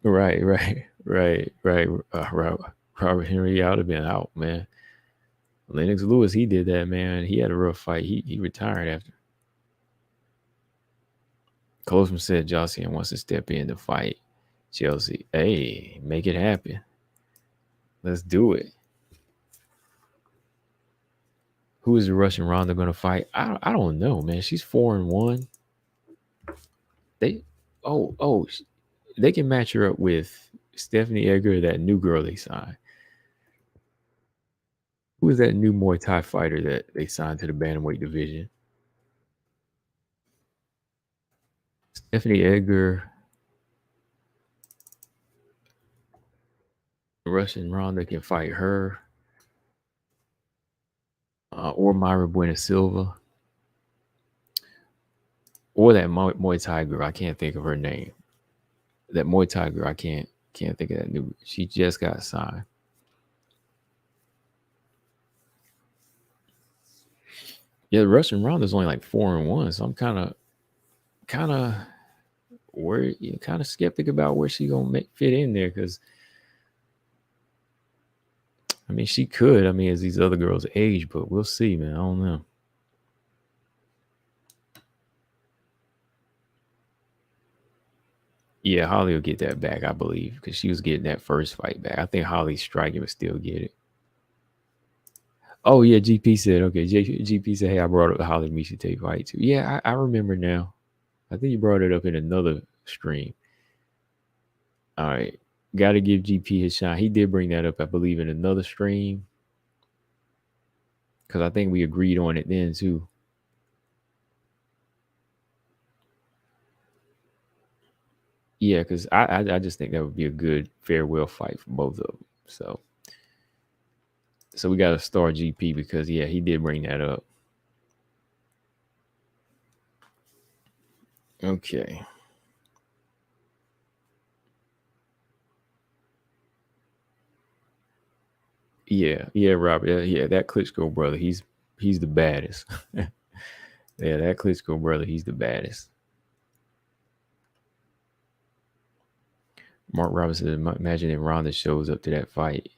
Right. Robert Henry ought to have been out, man. Lennox Lewis, he did that, man. He had a rough fight. He retired after. Closman said Jocelyn wants to step in to fight Chelsea. Hey, make it happen. Let's do it. Who is the Russian Ronda going to fight? I don't know, man. She's 4-1. They can match her up with Stephanie Edgar, that new girl they signed. Who is that new Muay Thai fighter that they signed to the bantamweight division? Stephanie Edgar. Russian Ronda can fight her. Or Myra Buena Silva. Or that Muay Thai girl. I can't think of her name. That Muay Thai girl, I can't think of that new. She just got signed. Yeah, the Russian Ronda's only like 4-1, so I'm kind of worried, kind of skeptic about where she gonna fit in there, because I mean she could. I mean, as these other girls age, but we'll see, man. I don't know. Yeah, Holly will get that back, I believe, because she was getting that first fight back. I think Holly striking would still get it. Oh yeah, GP said okay. GP said, hey, I brought up the Holly Miesha Tate fight too. Yeah, I remember now. I think you brought it up in another stream. All right. Got to give GP his shine. He did bring that up, I believe, in another stream. Because I think we agreed on it then, too. Yeah, because I just think that would be a good farewell fight for both of them. So we got to start GP because, yeah, he did bring that up. Okay. Yeah, Robert. Yeah, that Klitschko brother, he's the baddest. Yeah, that Klitschko brother, he's the baddest. Mark Robinson, imagine if Ronda shows up to that fight.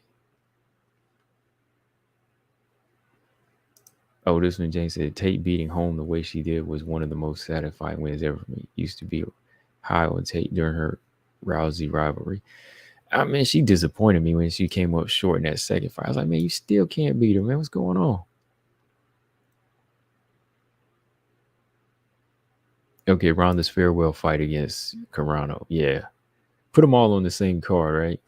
Oh, this one, James said, Tate beating home the way she did was one of the most satisfying wins ever for me. Used to be high on Tate during her Rousey rivalry. I mean, she disappointed me when she came up short in that second fight. I was like, man, you still can't beat her, man. What's going on? Okay, Ronda's farewell fight against Carano. Yeah. Put them all on the same card, right?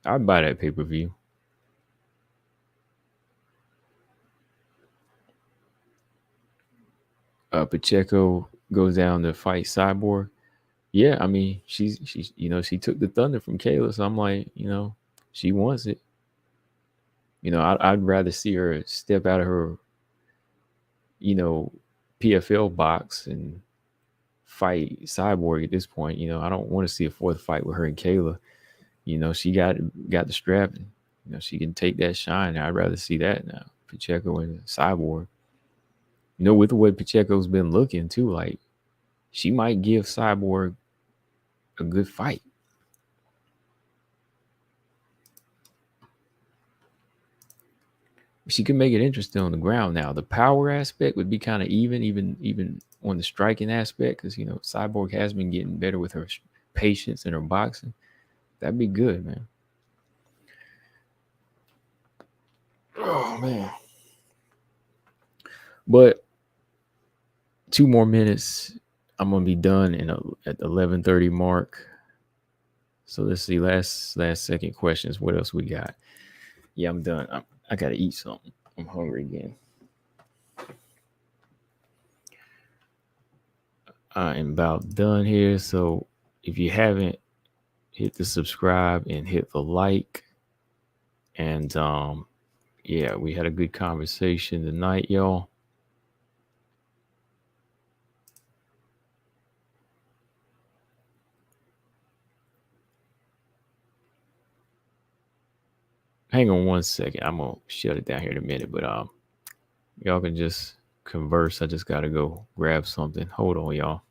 I'd buy that pay-per-view. Pacheco goes down to fight Cyborg. Yeah, I mean, she's she took the thunder from Kayla, so I'm like, she wants it. I'd rather see her step out of her, PFL box and fight Cyborg at this point. I don't want to see a fourth fight with her and Kayla. She got the strap. She can take that shine. I'd rather see that now. Pacheco and Cyborg. With the way Pacheco's been looking too, like she might give Cyborg a good fight. She could make it interesting on the ground. Now the power aspect would be kind of even on the striking aspect, because Cyborg has been getting better with her patience and her boxing. That'd be good, man. Oh man. But 2 more minutes, I'm gonna be done at the 11:30 mark. So let's see, last second questions. What else we got? Yeah, I'm done. I gotta eat something. I'm hungry again. I am about done here. So if you haven't, hit the subscribe and hit the like. And yeah, we had a good conversation tonight, y'all. Hang on one second. I'm gonna shut it down here in a minute, but y'all can just converse. I just gotta go grab something. Hold on, y'all.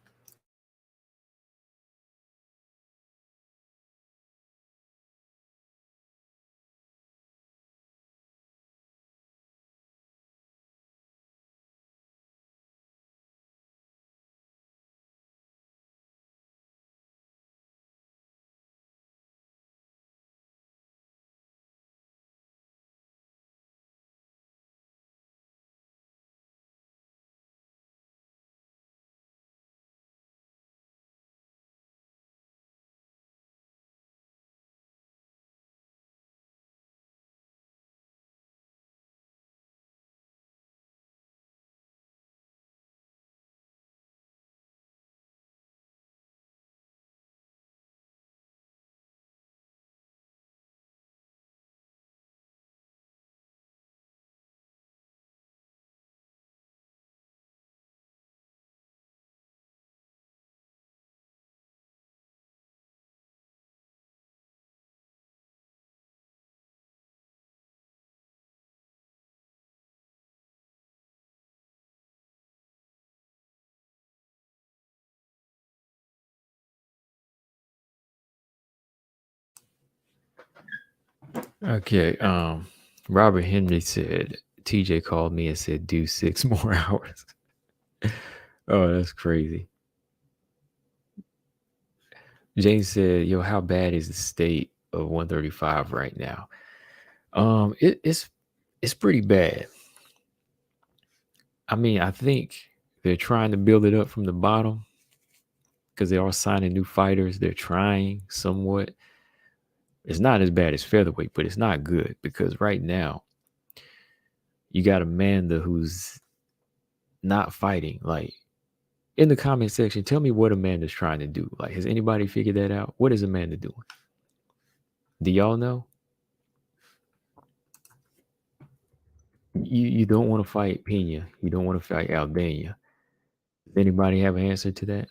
Okay. Robert Henry said TJ called me and said do 6 more hours. Oh, that's crazy. James said, "Yo, how bad is the state of 135 right now?" It's pretty bad. I mean, I think They're trying to build it up from the bottom because they are signing new fighters. They're trying somewhat. It's not as bad as featherweight, but it's not good because right now you got Amanda who's not fighting. Like, in the comment section, tell me what Amanda's trying to do. Like, has anybody figured that out? What is Amanda doing? Do y'all know? You don't want to fight Pena. You don't want to fight Aldana. Does anybody have an answer to that?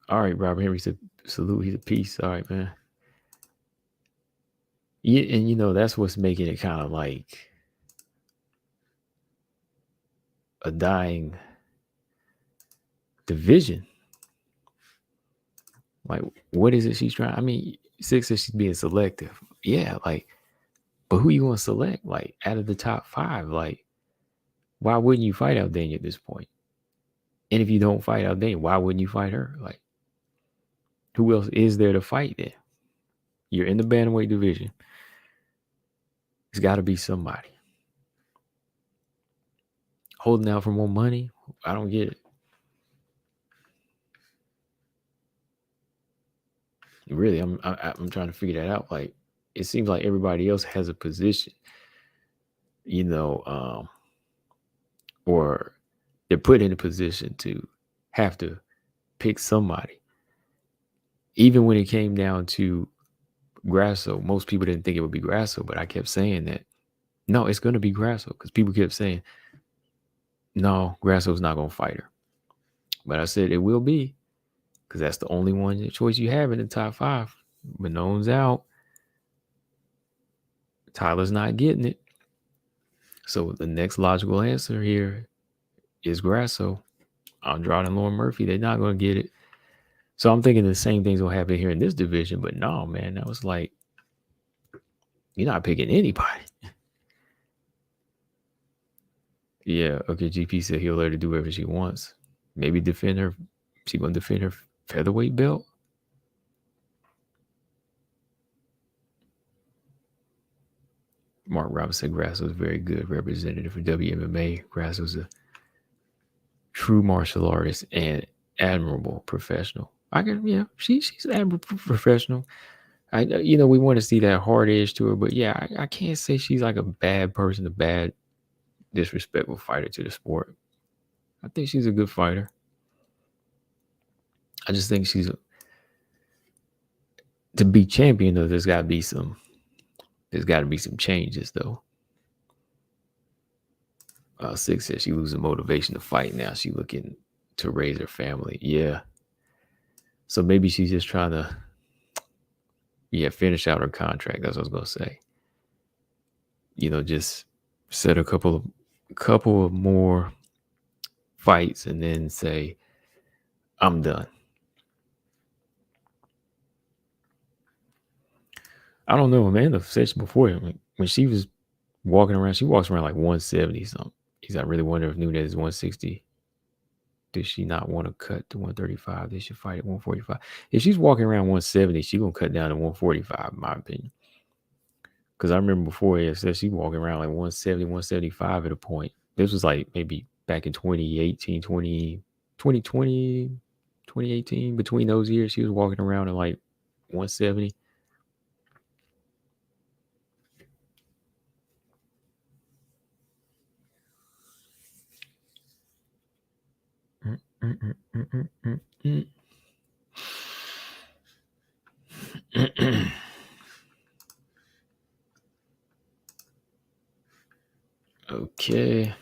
All right, Robert Henry said, salute. He's a piece. All right, man. Yeah, and you know, that's what's making it kind of like a dying division. Like, what is it she's trying? I mean, Six says she's being selective. Yeah, like, but who you want to select? Like, out of the top 5, like, why wouldn't you fight Aldana at this point? And if you don't fight Aldana, why wouldn't you fight her? Like, who else is there to fight then? You're in the bantamweight division. It's got to be somebody. Holding out for more money? I don't get it. Really, I'm trying to figure that out. Like, it seems like everybody else has a position, you know, or they're put in a position to have to pick somebody. Even when it came down to Grasso, most people didn't think it would be Grasso, but I kept saying that, no, it's going to be Grasso, because people kept saying, no, Grasso's not going to fight her. But I said it will be, because that's the only one choice you have in the top 5. Manone's out. Tyler's not getting it. So the next logical answer here is Grasso. Andrade and Lauren Murphy, they're not going to get it. So I'm thinking the same things will happen here in this division. But no, man, that was like, you're not picking anybody. Yeah, okay, GP said he'll let her do whatever she wants. Maybe defend her. She going to defend her featherweight belt? Mark Robinson, Grasso is very good representative for WMMA. Grasso is a true martial artist and admirable professional. She's admirable professional. We want to see that hard edge to her, but yeah, I can't say she's like a bad person, a bad, disrespectful fighter to the sport. I think she's a good fighter. I just think to be champion though, there's got to be some changes though. Six says she losing motivation to fight now. She looking to raise her family. Yeah. So maybe she's just trying to, finish out her contract. That's what I was gonna say. Just set a couple of more fights and then say, I'm done. I don't know, Amanda said before, like, when she was walking around, she walks around like 170 something. I really wonder if Nunes is 160. Does she not want to cut to 135? They should fight at 145. If she's walking around 170, she's going to cut down to 145, in my opinion. Because I remember before it said she walking around like 170, 175 at a point. This was like maybe back in 2018, 2020, 2018. Between those years, she was walking around at like 170. Okay.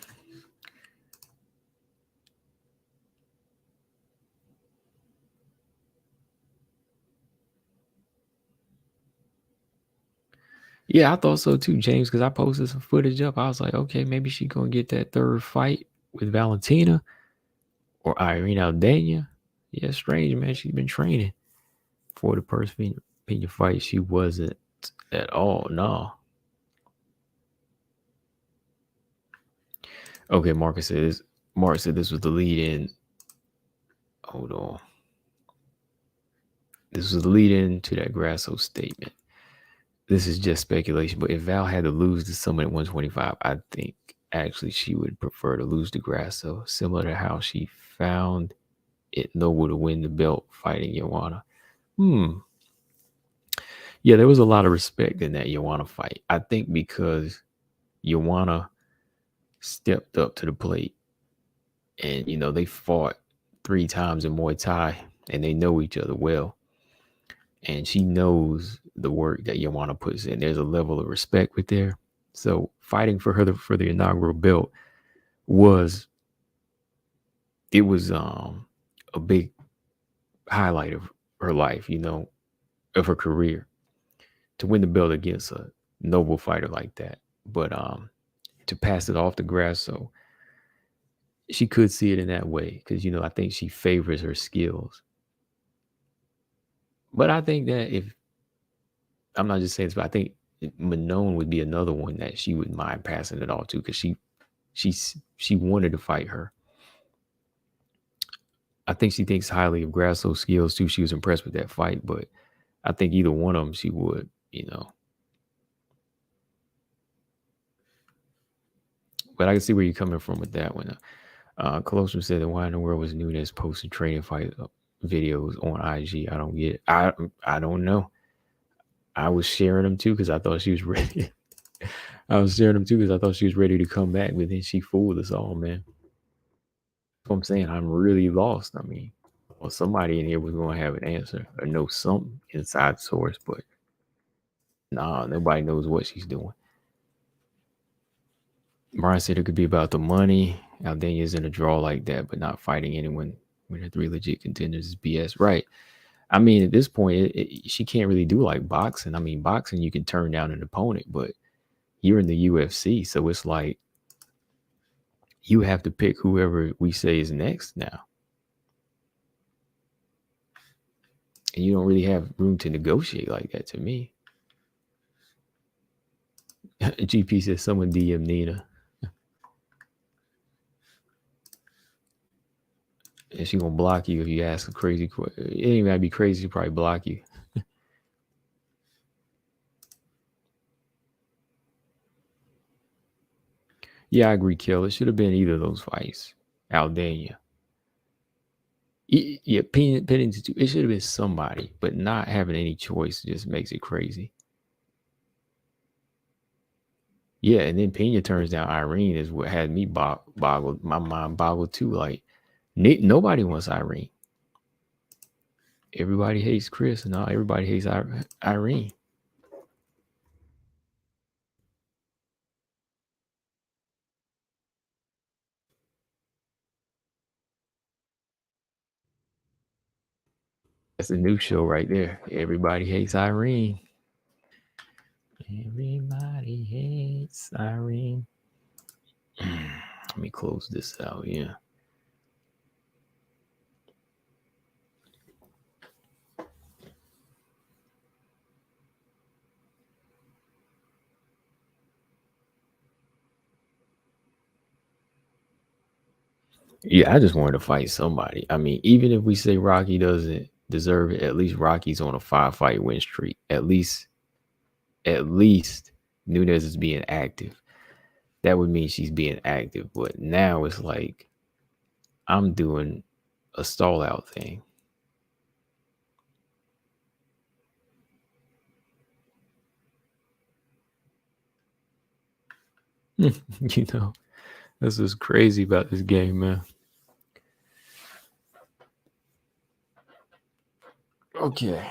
Yeah, I thought so too, James, because I posted some footage up. I was like, okay, maybe she's going to get that third fight with Valentina or Irene Aldana. Yeah, strange, man. She's been training for the Pena fight. She wasn't at all. No. Okay, Mark said this was the lead in. Hold on. This was the lead in to that Grasso statement. this is just speculation, but if Val had to lose to someone at 125, I think actually she would prefer to lose to Grasso, similar to how she found it noble to win the belt fighting Joanna. Yeah, there was a lot of respect in that Joanna fight. I think because Joanna stepped up to the plate and, they fought 3 times in Muay Thai and they know each other well. And she knows the work that Joanna puts in. There's a level of respect with there. So fighting for her for the inaugural belt was a big highlight of her life, of her career, to win the belt against a noble fighter like that. But to pass it off to Grasso, she could see it in that way because I think she favors her skills. But I think that if I'm not just saying this, but I think Manon would be another one that she wouldn't mind passing it off to because she wanted to fight her. I think she thinks highly of Grasso's skills too. She was impressed with that fight, but I think either one of them she would, But I can see where you're coming from with that one. Colostrum said that why in the world was Nunes posting training fight videos on IG? I don't get it. I don't know. I was sharing them too because I thought she was ready. I was sharing them too because I thought she was ready to come back, but then she fooled us all, man. That's what I'm saying. I'm really lost. I mean, well, somebody in here was going to have an answer or know something inside source, but nah, nobody knows what she's doing. Brian said it could be about the money. Aldenia's in a draw like that, but not fighting anyone when her 3 legit contenders is BS. Right. I mean, at this point, she can't really do like boxing. I mean, boxing, you can turn down an opponent, but you're in the UFC. So it's like you have to pick whoever we say is next now. And you don't really have room to negotiate like that to me. GP says someone DM Nina. And she gonna block you if you ask a crazy question. It ain't gotta be crazy, she'll probably block you. Yeah, I agree, Kill. It should have been either of those fights. Aldenia. Yeah, Pennington too. It should have been somebody, but not having any choice just makes it crazy. Yeah, and then Pena turns down Irene is what had me boggled, my mind boggled too. Like, nobody wants Irene. Everybody hates Chris, and now everybody hates Irene. That's a new show right there. Everybody hates Irene. Everybody hates Irene. Let me close this out. Yeah. Yeah, I just wanted to fight somebody. I mean, even if we say Rocky doesn't deserve it, at least Rocky's on a 5-fight win streak. At least Nunes is being active. That would mean she's being active. But now it's like I'm doing a stall out thing. This is crazy about this game, man. Okay.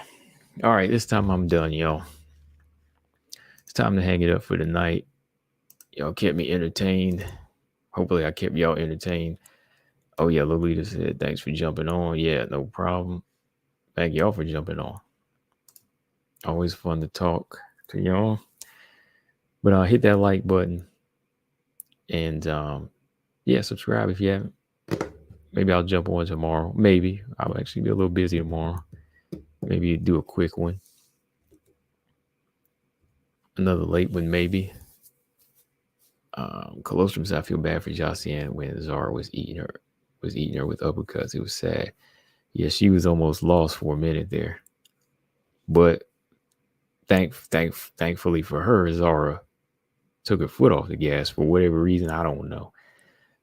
All right, this time I'm done, y'all. It's time to hang it up for the night. Y'all kept me entertained. Hopefully I kept y'all entertained. Oh yeah, Lolita said thanks for jumping on. Yeah, no problem. Thank y'all for jumping on. Always fun to talk to y'all. But hit that like button. And yeah, subscribe if you haven't. Maybe I'll jump on tomorrow. Maybe. I'll actually be a little busy tomorrow. Maybe do a quick one. Another late one, maybe. Colostrum said I feel bad for Josiane when Zara was eating her with uppercuts. It was sad. Yeah, she was almost lost for a minute there. But Thankfully for her, Zara took her foot off the gas for whatever reason. I don't know.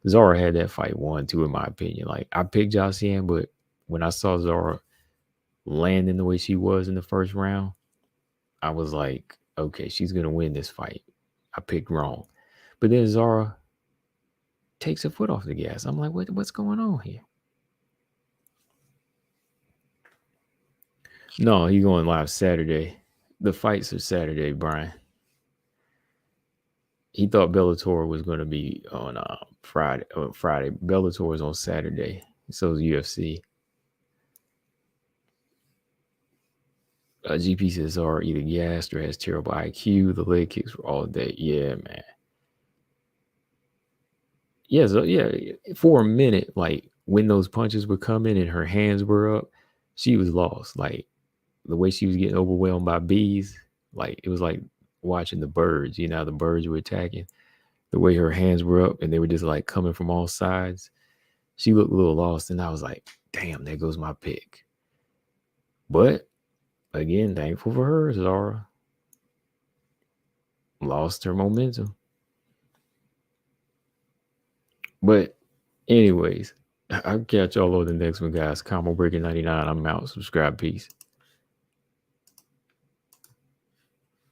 Zara had that fight won too, in my opinion. Like, I picked Jocelyn, but when I saw Zara landing the way she was in the first round, I was like, okay, she's gonna win this fight. I picked wrong. But then Zara takes her foot off the gas. I'm like, what's going on here? No, he going live Saturday. The fights are Saturday, Brian. He thought Bellator was going to be on Friday. Bellator is on Saturday. So is UFC. GP says are either gassed or has terrible IQ. The leg kicks were all day. Yeah, man. Yeah, so yeah, for a minute, like when those punches were coming and her hands were up, she was lost. Like the way she was getting overwhelmed by bees, like it was like watching the birds. You know, the birds were attacking. The way her hands were up and they were just like coming from all sides. She looked a little lost, and I was like, damn, there goes my pick. But again, thankful for her, Zara lost her momentum. But anyways, I'll catch y'all on the next one, guys. Combo Breaking 99. I'm out. Subscribe. Peace.